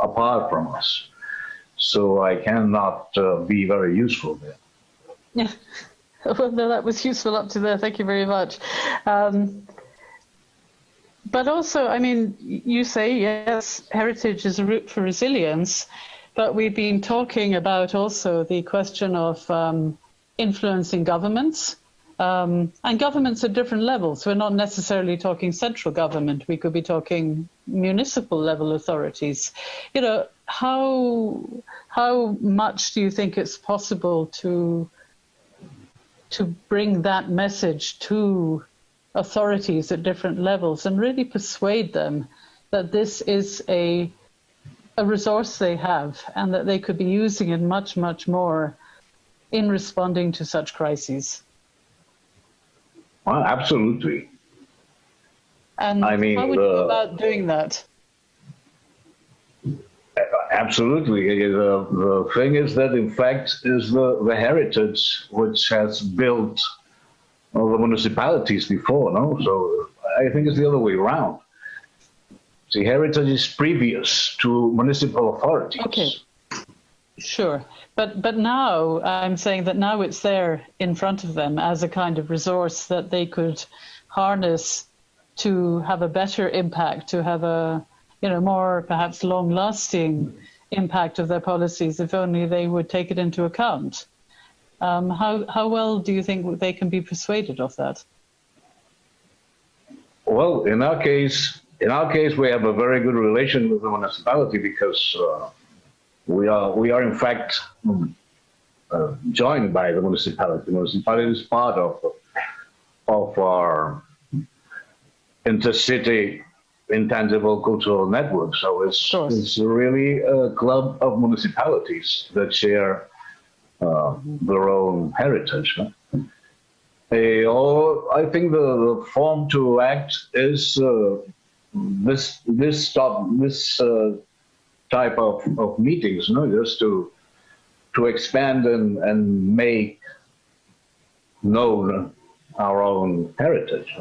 Speaker 12: apart from us. So I cannot be very useful there.
Speaker 7: Yeah, well, no, that was useful up to there. Thank you very much. But also, I mean, you say, yes, heritage is a route for resilience, but we've been talking about also the question of influencing governments, and governments at different levels. We're not necessarily talking central government. We could be talking municipal level authorities. You know, how much do you think it's possible to bring that message to authorities at different levels and really persuade them that this is a resource they have and that they could be using it much, much more in responding to such crises?
Speaker 12: Well, absolutely.
Speaker 7: And I mean, how would you go about doing that?
Speaker 12: Absolutely. The thing is that, in fact, is the heritage which has built the municipalities before, no? So I think it's the other way around. See, heritage is previous to municipal authorities.
Speaker 7: Okay, sure. But now I'm saying that now it's there in front of them as a kind of resource that they could harness to have a better impact, to have a more perhaps long-lasting impact of their policies if only they would take it into account. How well do you think they can be persuaded of that?
Speaker 12: Well, in our case, we have a very good relation with the municipality because we are in fact joined by the municipality. The municipality is part of our intercity intangible cultural network. So it's really a club of municipalities that share their own heritage. Huh? I think the form to act is this type of meetings, just to expand and make known our own heritage.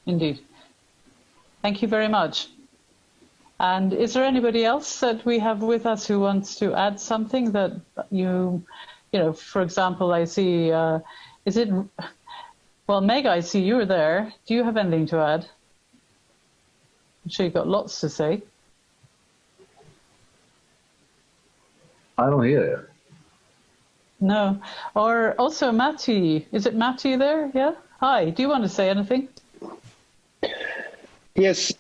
Speaker 7: Indeed. Thank you very much. And is there anybody else that we have with us who wants to add something that you know, for example, I see, well, Meg, I see you're there. Do you have anything to add? I'm sure you've got lots to say.
Speaker 12: I don't hear you.
Speaker 7: No. Or also Matti. Is it Matti there? Yeah? Hi. Do you want to say anything?
Speaker 2: Yes.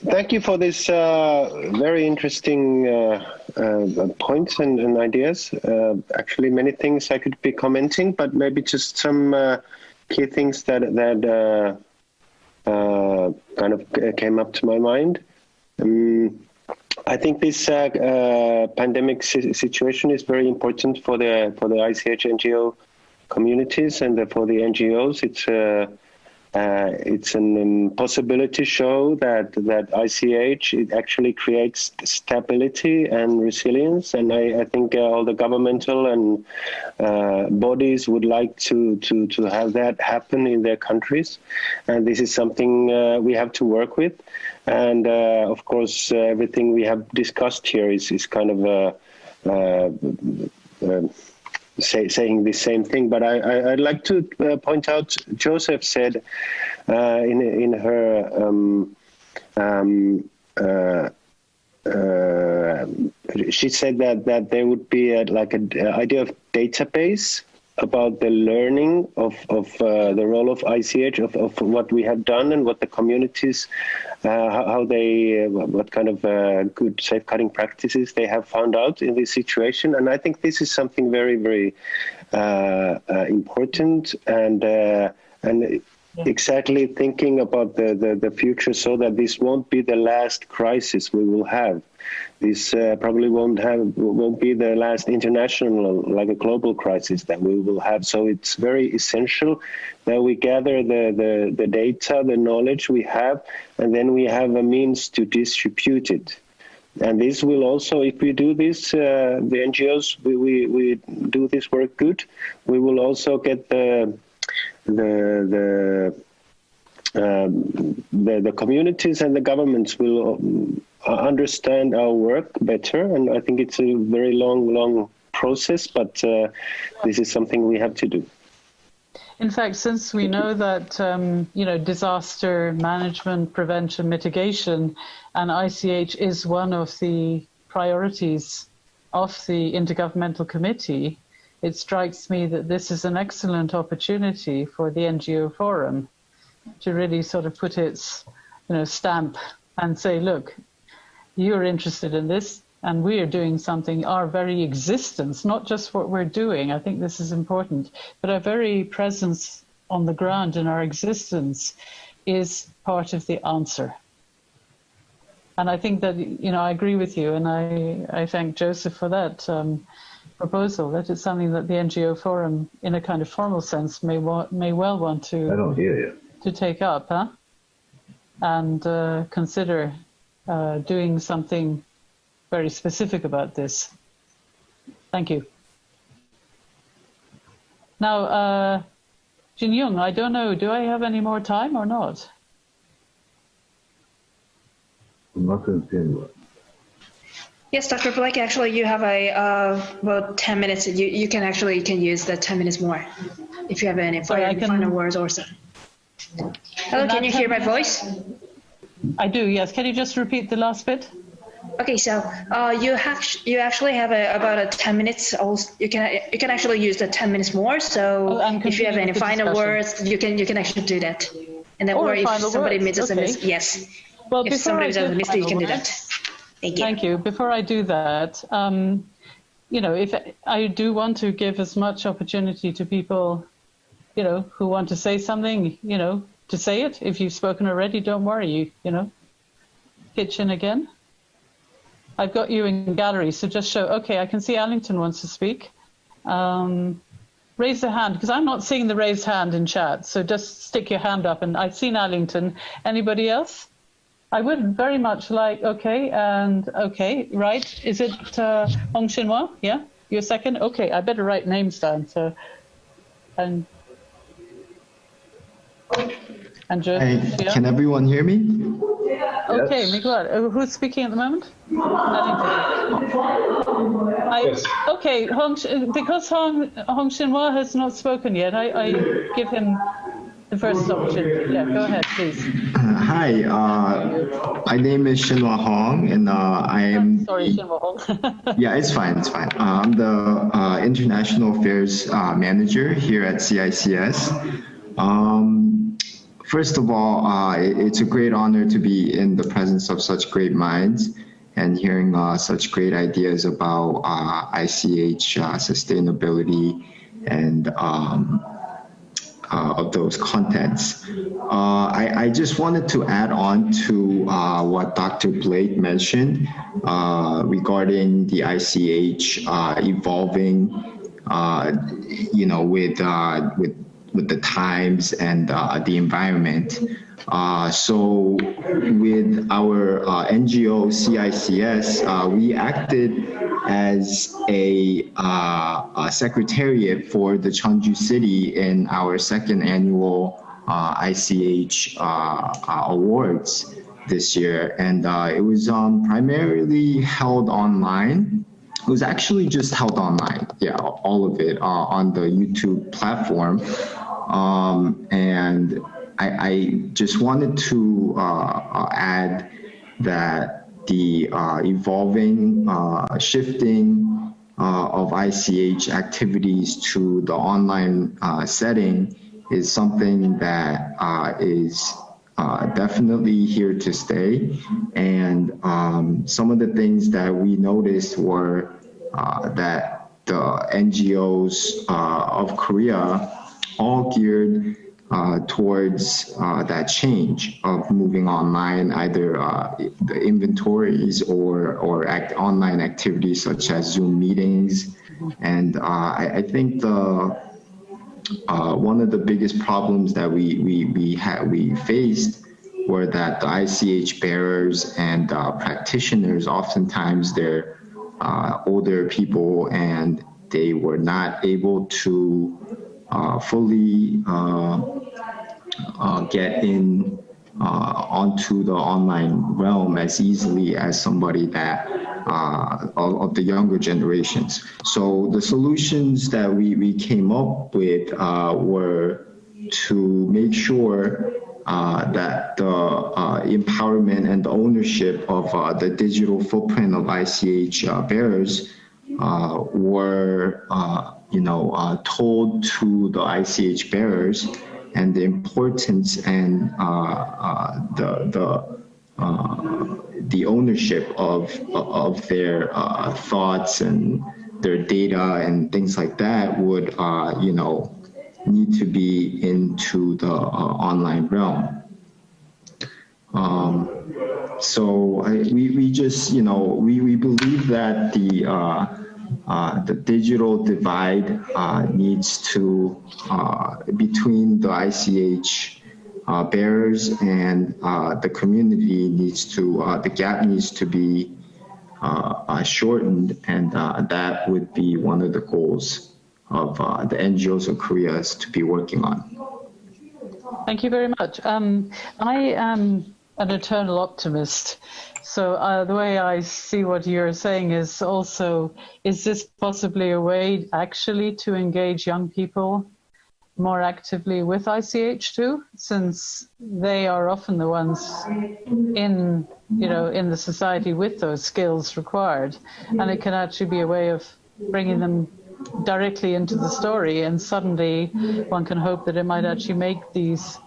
Speaker 2: Thank you for this very interesting points and ideas. Actually, many things I could be commenting, but maybe just some key things that kind of came up to my mind. I think this pandemic situation is very important for the ICH NGO communities and for the NGOs. It's an possibility to show that ICH, it actually creates stability and resilience, and I think all the governmental and bodies would like to have that happen in their countries, and this is something we have to work with. And of course, everything we have discussed here is kind of saying the same thing, but I'd like to point out, Joseph said in her she said that there would be an idea of database about the learning of the role of ICH, of what we have done and what the communities, what kind of good safeguarding practices they have found out in this situation. And I think this is something very, very important, and exactly thinking about the future, so that this won't be the last crisis we will have. This probably won't be the last international, like a global crisis that we will have. So it's very essential that we gather the data, the knowledge we have, and then we have a means to distribute it. And this will also, if we do this, the NGOs, we do this work good, we will also get the communities and the governments will understand our work better, and I think it's a very long process, but this is something we have to do.
Speaker 7: In fact, since we know that disaster management, prevention, mitigation, and ICH is one of the priorities of the Intergovernmental Committee, it strikes me that this is an excellent opportunity for the NGO Forum to really sort of put its stamp and say, look, you're interested in this, and we are doing something, our very existence, not just what we're doing, I think this is important, but our very presence on the ground in our existence is part of the answer. And I think that, I agree with you, and I thank Joseph for that proposal. That is something that the NGO Forum, in a kind of formal sense, may well want to,
Speaker 12: I don't hear you,
Speaker 7: to take up, and consider doing something very specific about this. Thank you. Now, Jin Young, I don't know, do I have any more time or not?
Speaker 12: I'm not going to tell you what.
Speaker 1: Yes, Dr. Blake, actually you have about 10 minutes. You can use the 10 minutes more if you have any final words or so. Hello, can you hear my voice?
Speaker 7: I do, yes. Can you just repeat the last bit?
Speaker 1: Okay, so you actually have about 10 minutes. Also, you can actually use the 10 minutes more. So if you have any final words, you can actually do that. And then, or if somebody misses a miss, yes.
Speaker 7: Well,
Speaker 1: if somebody misses a miss, you can do that. Thank you.
Speaker 7: Thank you. Before I do that, if I do want to give as much opportunity to people, who want to say something, to say it. If you've spoken already, don't worry, you know, pitch in again. I've got you in gallery, so just show. Okay, I can see Allington wants to speak. Raise the hand, because I'm not seeing the raised hand in chat, so just stick your hand up. And I've seen Allington. Anybody else? I would very much like, okay, right. Is it Hong Xinhua? Yeah, you're second? Okay, I better write names down. So, and Joe, yeah.
Speaker 13: Can everyone hear me?
Speaker 7: Okay,
Speaker 13: Yes.
Speaker 7: Miguel, who's speaking at the moment?
Speaker 11: Yes.
Speaker 7: Okay, because Hong Xinhua has not spoken yet, I give him the first opportunity. Yeah, go ahead, please.
Speaker 13: Hi, my name is Xinhua Hong, and I am.
Speaker 7: Sorry, Xinhua Hong.
Speaker 13: Yeah, it's fine. It's fine. I'm the International Affairs Manager here at CICS. First of all, it's a great honor to be in the presence of such great minds and hearing such great ideas about ICH sustainability and of those contents. I just wanted to add on to what Dr. Blake mentioned regarding the ICH evolving, you know, with the times and the environment. So with our NGO CICS, we acted as a secretariat for the Cheonju City in our second annual ICH awards this year. And it was primarily held online. It was actually just held online, yeah, all of it on the YouTube platform. And I just wanted to add that the evolving, shifting of ICH activities to the online setting is something that is definitely here to stay. And some of the things that we noticed were that the NGOs of Korea all geared towards that change of moving online, either the inventories or online activities such as Zoom meetings. And I think one of the biggest problems that we faced were that the ICH bearers and practitioners, oftentimes they're older people and they were not able to fully get in onto the online realm as easily as somebody that of the younger generations. So the solutions that we came up with were to make sure that the empowerment and the ownership of the digital footprint of ICH bearers were told to the ICH bearers, and the importance and the ownership of their thoughts and their data and things like that would need to be into the online realm. So we just we believe that the digital divide needs to between the ICH bearers and the community needs to the gap needs to be shortened, and that would be one of the goals of the NGOs of Korea is to be working on.
Speaker 7: Thank you very much. I am an eternal optimist. So the way I see what you're saying is also, is this possibly a way actually to engage young people more actively with ICH too, since they are often the ones in the society with those skills required, and it can actually be a way of bringing them directly into the story, and suddenly one can hope that it might actually make these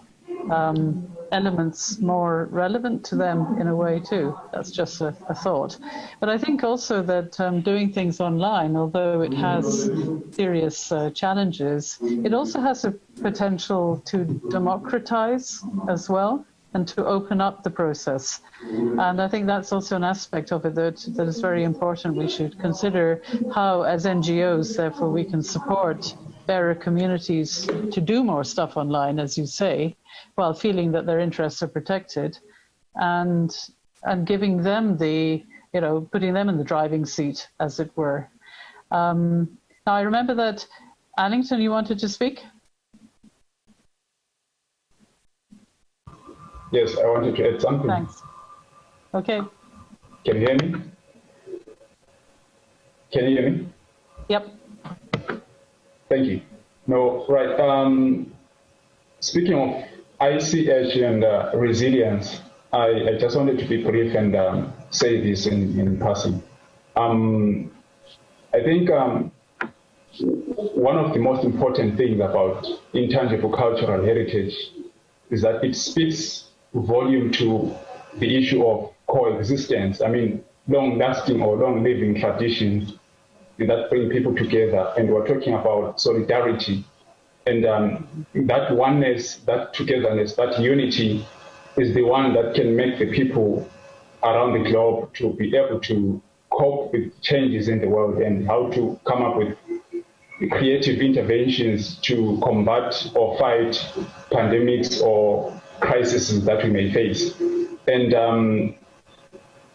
Speaker 7: elements more relevant to them in a way too. That's just a thought. But I think also that doing things online, although it has serious challenges, it also has a potential to democratize as well and to open up the process. And I think that's also an aspect of it that is very important. We should consider how, as NGOs, therefore, we can support bearer communities to do more stuff online, as you say, while feeling that their interests are protected, and giving them the, putting them in the driving seat, as it were. Now, I remember that, Allington, you wanted to speak?
Speaker 11: Yes, I wanted to add something.
Speaker 7: Thanks. Okay.
Speaker 11: Can you hear me? Can you hear me?
Speaker 7: Yep.
Speaker 11: Thank you. No, right. Speaking of ICH and resilience, I just wanted to be brief and say this in passing. I think one of the most important things about intangible cultural heritage is that it speaks volume to the issue of coexistence. I mean, long-lasting or long-living traditions that bring people together, and we're talking about solidarity. And that oneness, that togetherness, that unity is the one that can make the people around the globe to be able to cope with changes in the world and how to come up with creative interventions to combat or fight pandemics or crises that we may face. And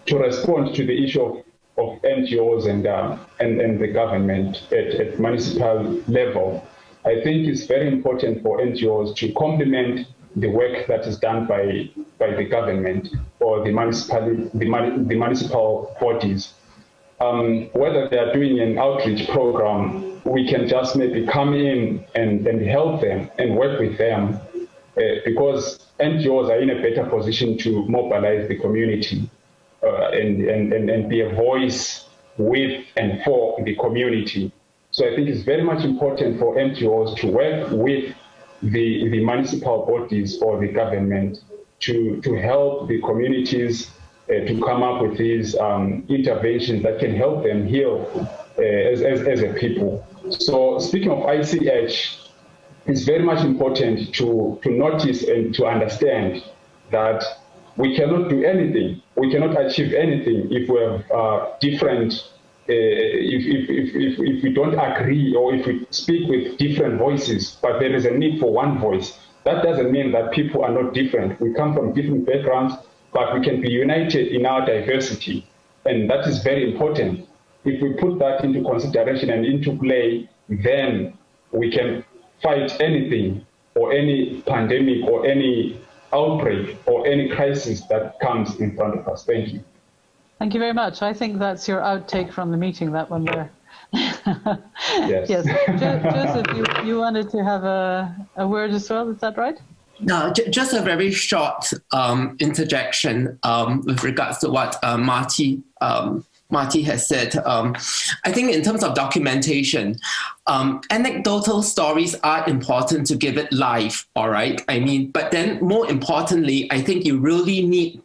Speaker 11: to respond to the issue of NGOs and the government at municipal level, I think it's very important for NGOs to complement the work that is done by the government or the municipal bodies. Whether they are doing an outreach program, we can just maybe come in and help them and work with them because NGOs are in a better position to mobilize the community and be a voice with and for the community. So I think it's very much important for NGOs to work with the municipal bodies or the government to help the communities to come up with these interventions that can help them heal as a people. So speaking of ICH, it's very much important to notice and to understand that we cannot do anything, we cannot achieve anything if we have different, if we don't agree or if we speak with different voices, but there is a need for one voice. That doesn't mean that people are not different. We come from different backgrounds, but we can be united in our diversity. And that is very important. If we put that into consideration and into play, then we can fight anything or any pandemic or any outbreak or any crisis that comes in front of us. Thank you.
Speaker 7: Thank you very much. I think that's your outtake from the meeting, that one there.
Speaker 11: Yes.
Speaker 7: Yes. Joseph, you wanted to have a word as well, is that right?
Speaker 4: No, just a very short interjection with regards to what Matti has said. I think in terms of documentation, anecdotal stories are important to give it life, all right? I mean, but then more importantly, I think you really need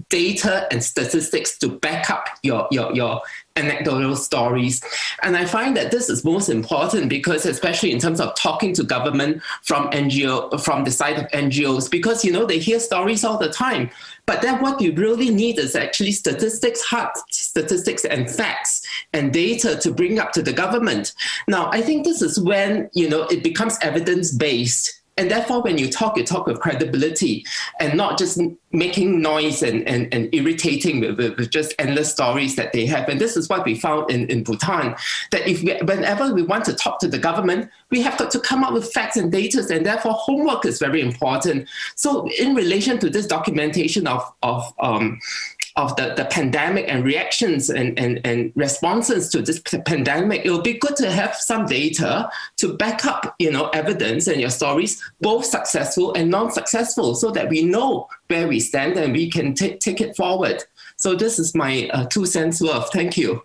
Speaker 4: data and statistics to back up your anecdotal stories. And I find that this is most important because especially in terms of talking to government from the side of NGOs, because, you know, they hear stories all the time. But then what you really need is actually statistics, hard statistics and facts and data to bring up to the government. Now, I think this is when, you know, it becomes evidence-based. And therefore, when you talk with credibility and not just making noise and irritating with just endless stories that they have. And this is what we found in Bhutan, that whenever we want to talk to the government, we have got to come up with facts and data, and therefore homework is very important. So in relation to this documentation of the pandemic and reactions and responses to this pandemic, it will be good to have some data to back up, you know, evidence and your stories, both successful and non-successful, so that we know where we stand and we can take it forward. So this is my 2 cents worth. Thank you.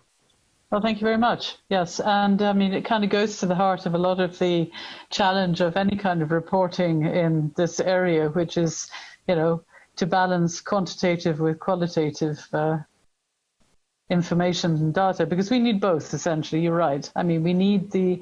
Speaker 7: Well, thank you very much. Yes, and I mean, it kind of goes to the heart of a lot of the challenge of any kind of reporting in this area, which is to balance quantitative with qualitative information and data, because we need both, essentially. You're right. I mean, we need the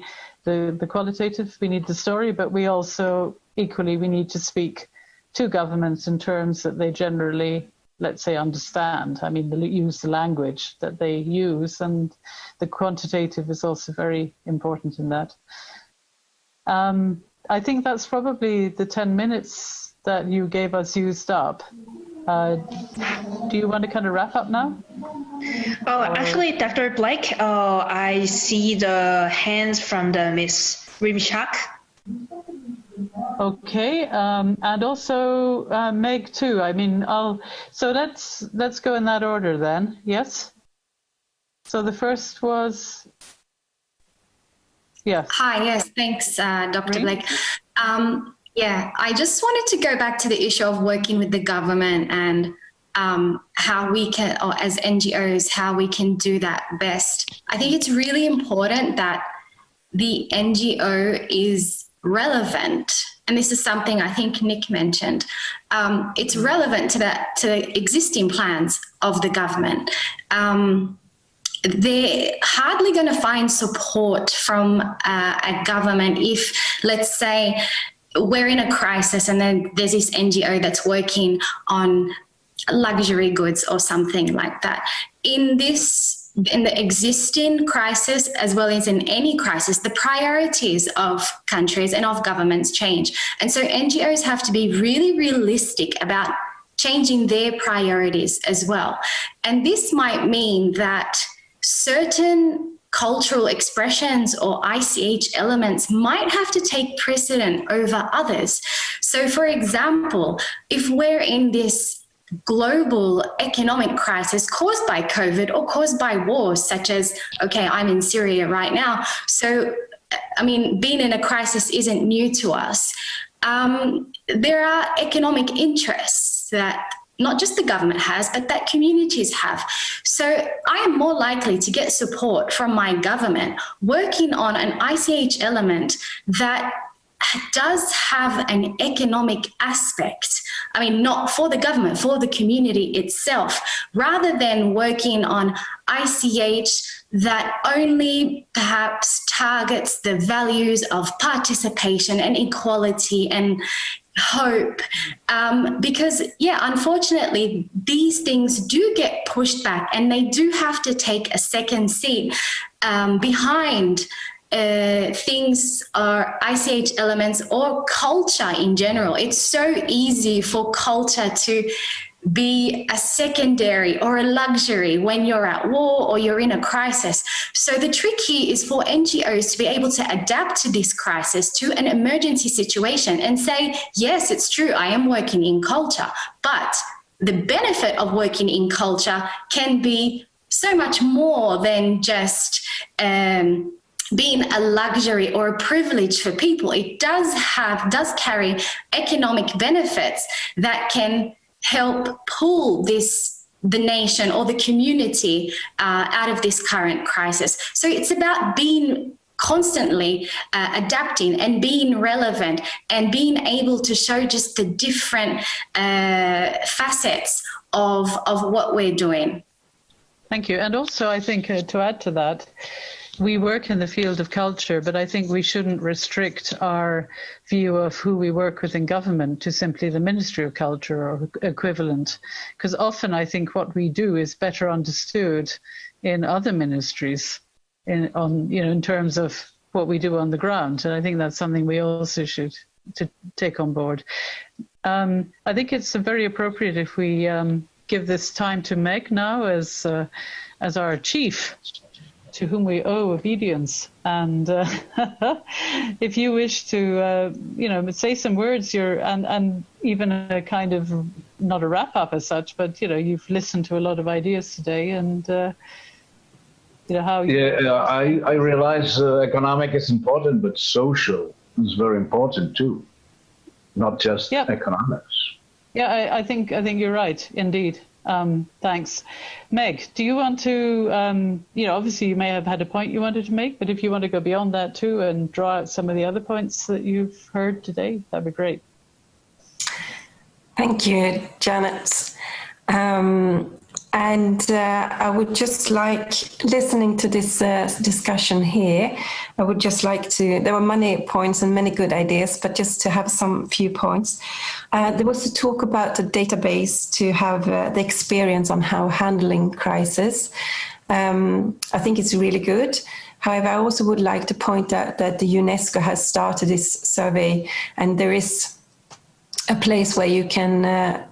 Speaker 7: qualitative, we need the story, but we also equally we need to speak to governments in terms that they generally, let's say, understand. I mean, they use the language that they use, and the quantitative is also very important in that. I think that's probably the 10 minutes that you gave us used up. Do you want to kind of wrap up now?
Speaker 1: Oh, actually, Dr. Blake, I see the hands from the Miss Rimshak.
Speaker 7: Okay, and also Meg too. I mean, so let's go in that order then. Yes. So the first was. Yes.
Speaker 14: Hi. Yes. Thanks, Dr. Blake. Yeah, I just wanted to go back to the issue of working with the government and how we can, or as NGOs, how we can do that best. I think it's really important that the NGO is relevant. And this is something I think Nick mentioned. It's relevant to the existing plans of the government. They're hardly going to find support from a government if, let's say, we're in a crisis and then there's this NGO that's working on luxury goods or something like that. In the existing crisis, as well as in any crisis, the priorities of countries and of governments change. And so NGOs have to be really realistic about changing their priorities as well. And this might mean that certain cultural expressions or ICH elements might have to take precedent over others. So, for example, if we're in this global economic crisis caused by COVID or caused by wars, such as, okay, I'm in Syria right now. So, I mean, being in a crisis isn't new to us. There are economic interests that not just the government has, but that communities have. So I am more likely to get support from my government working on an ICH element that does have an economic aspect. I mean, not for the government, for the community itself, rather than working on ICH that only perhaps targets the values of participation and equality and hope, because unfortunately these things do get pushed back and they do have to take a second seat behind things or ICH elements or culture in general. It's so easy for culture to be a secondary or a luxury when you're at war or you're in a crisis. So the trick here is for NGOs to be able to adapt to this crisis, to an emergency situation, and say, yes, it's true, I am working in culture, but the benefit of working in culture can be so much more than just being a luxury or a privilege for people. It does carry economic benefits that can help pull the nation or the community out of this current crisis. So it's about being constantly adapting and being relevant and being able to show just the different facets of what we're doing.
Speaker 7: Thank you. And also, I think to add to that, we work in the field of culture, but I think we shouldn't restrict our view of who we work with in government to simply the Ministry of Culture or equivalent, because often I think what we do is better understood in other ministries in terms of what we do on the ground. And I think that's something we also should to take on board. I think it's very appropriate if we give this time to Meg now as our chief, to whom we owe obedience. And if you wish to, say some words, and even a kind of, not a wrap up as such, but, you've listened to a lot of ideas today, and, how you...
Speaker 12: Yeah, I realize economic is important, but social is very important too, not just economics.
Speaker 7: Yeah, I think you're right, indeed. Thanks. Meg, do you want to, obviously you may have had a point you wanted to make, but if you want to go beyond that too and draw out some of the other points that you've heard today, that'd be great.
Speaker 15: Thank you, Janet. I would just like, listening to this discussion here, I would just like to, there were many points and many good ideas, but just to have some few points. There was a talk about a database to have the experience on how handling crisis. I think it's really good. However, I also would like to point out that the UNESCO has started this survey, and there is a place where you can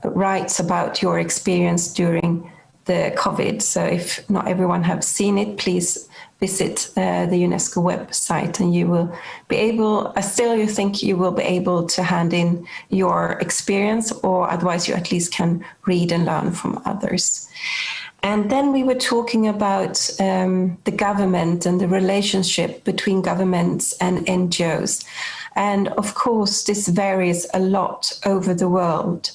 Speaker 15: write about your experience during the COVID. So if not everyone have seen it, please visit the UNESCO website, and you will be able, I still think you will be able to hand in your experience, or otherwise you at least can read and learn from others. And then we were talking about the government and the relationship between governments and NGOs. And of course, this varies a lot over the world.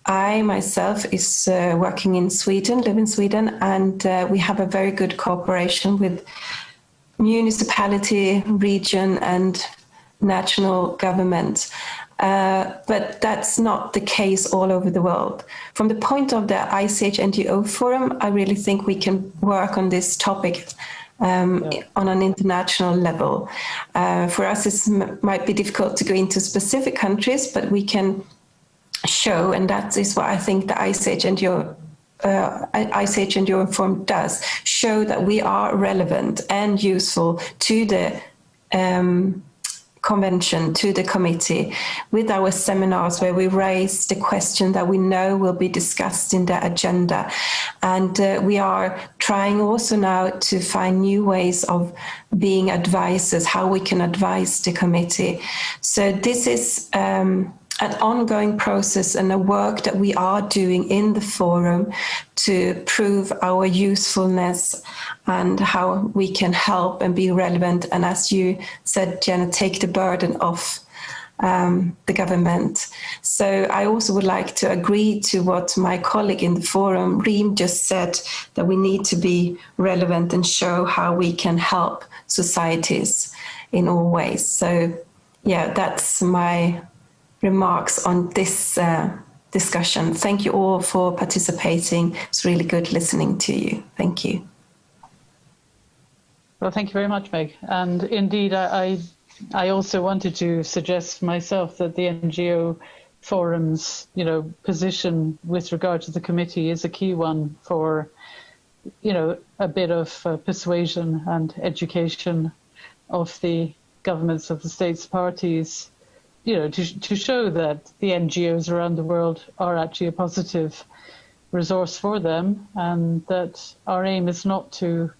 Speaker 15: I myself is working in Sweden, live in Sweden, and we have a very good cooperation with municipality, region, and national government. But that's not the case all over the world. From the point of the ICH NGO Forum, I really think we can work on this topic on an international level. For us, it might be difficult to go into specific countries, but we can show, and that is what I think the ICH NGO Forum does, show that we are relevant and useful to the convention, to the committee, with our seminars where we raise the question that we know will be discussed in the agenda. And we are trying also now to find new ways of being advisors, how we can advise the committee. So this is an ongoing process and a work that we are doing in the forum to prove our usefulness and how we can help and be relevant. And as you said, Jenna, take the burden off the government. So I also would like to agree to what my colleague in the forum, Reem, just said, that we need to be relevant and show how we can help societies in all ways. So yeah, that's my remarks on this discussion. Thank you all for participating. It's really good listening to you. Thank you.
Speaker 7: Well, thank you very much, Meg. And indeed, I also wanted to suggest myself that the NGO forum's, position with regard to the committee is a key one for, a bit of persuasion and education of the governments of the states parties, to show that the NGOs around the world are actually a positive resource for them, and that our aim is not to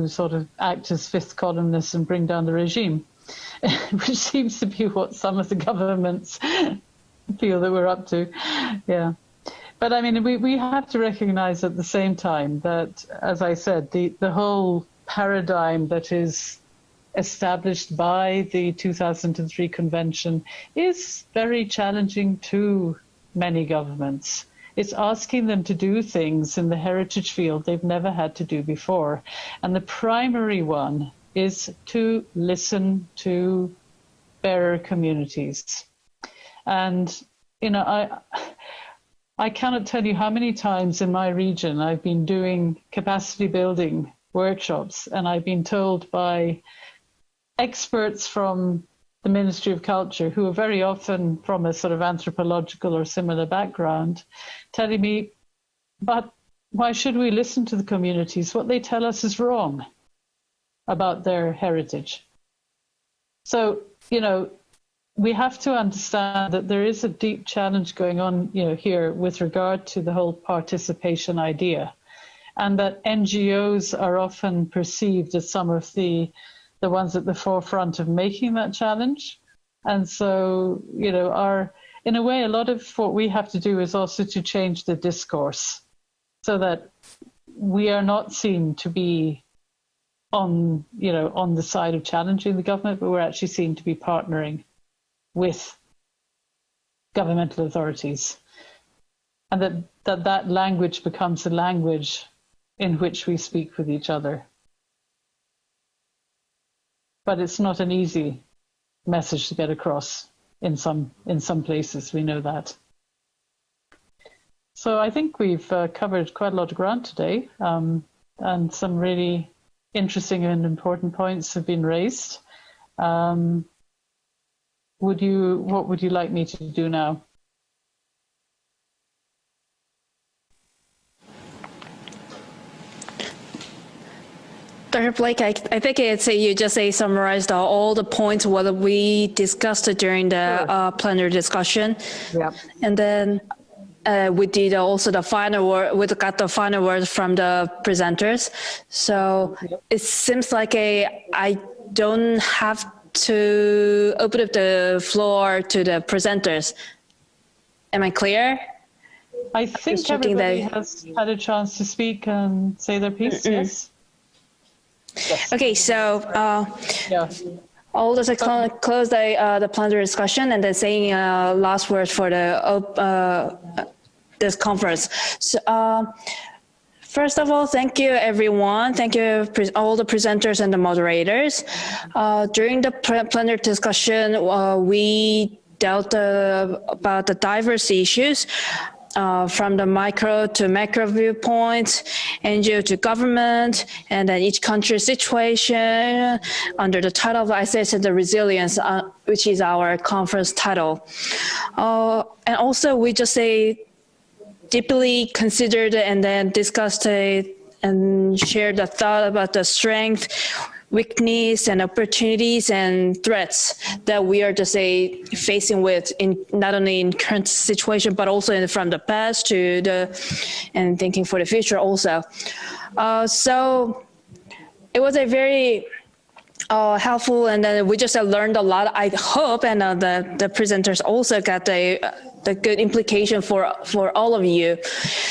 Speaker 7: sort of act as fifth columnists and bring down the regime, which seems to be what some of the governments feel that we're up to. Yeah. But I mean, we have to recognize at the same time that, as I said, the whole paradigm that is established by the 2003 convention is very challenging to many governments. It's asking them to do things in the heritage field they've never had to do before. And the primary one is to listen to bearer communities. And, I cannot tell you how many times in my region I've been doing capacity building workshops, and I've been told by experts from the Ministry of Culture, who are very often from a sort of anthropological or similar background, telling me, but why should we listen to the communities? What they tell us is wrong about their heritage. So, we have to understand that there is a deep challenge going on, here with regard to the whole participation idea, and that NGOs are often perceived as some of the ones at the forefront of making that challenge. And so, in a way, a lot of what we have to do is also to change the discourse so that we are not seen to be on the side of challenging the government, but we're actually seen to be partnering with governmental authorities. And that language becomes a language in which we speak with each other. But it's not an easy message to get across in some places. We know that. So I think we've covered quite a lot of ground today, and some really interesting and important points have been raised. What would you like me to do now?
Speaker 1: Dr. Blake, I think you just summarized all the points what we discussed during the plenary discussion.
Speaker 7: Yep.
Speaker 1: And then we did also the final word. We got the final word from the presenters. So it seems like I don't have to open up the floor to the presenters. Am I clear?
Speaker 7: I think everybody has had a chance to speak and say their piece. Yes.
Speaker 1: Okay, so I'll just close the plenary discussion and then saying last words for the this conference. So, first of all, thank you everyone. Thank you all the presenters and the moderators. During the plenary discussion, we dealt about the diverse issues. From the micro to macro viewpoints, NGO to government, and then each country's situation under the title of ICH and the Resilience, which is our conference title. And also we just deeply considered and then discussed and shared the thought about the strength, weakness and opportunities and threats that we are just facing with in not only in current situation but also from the past to and thinking for the future also. So it was a very helpful, and then we just learned a lot, I hope, and the presenters also got the good implication for all of you.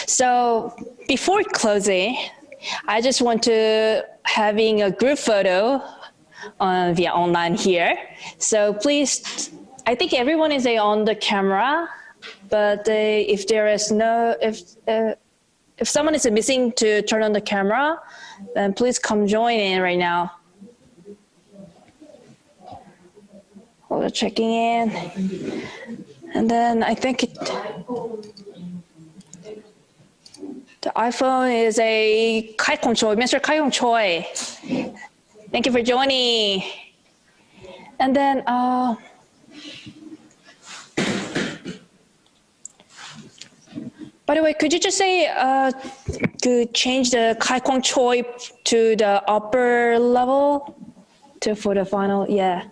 Speaker 1: So before closing, I just want to having a group photo via online here. So please, I think everyone is on the camera, but if there is if someone is missing to turn on the camera, then please come join in right now. Hold on, checking in. And then I think the iPhone is Kai Kong Choi, Mr. Kai Kong Choi. Thank you for joining. And then, by the way, could you just to change the Kai Kong Choi to the upper level for the final? Yeah.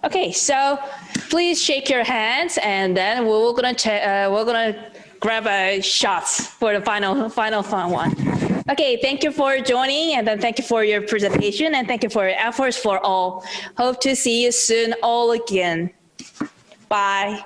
Speaker 1: Okay, so please shake your hands, and then we're gonna grab a shots for the final fun one. Okay, thank you for joining, and then thank you for your presentation, and thank you for your efforts for all. Hope to see you soon all again. Bye.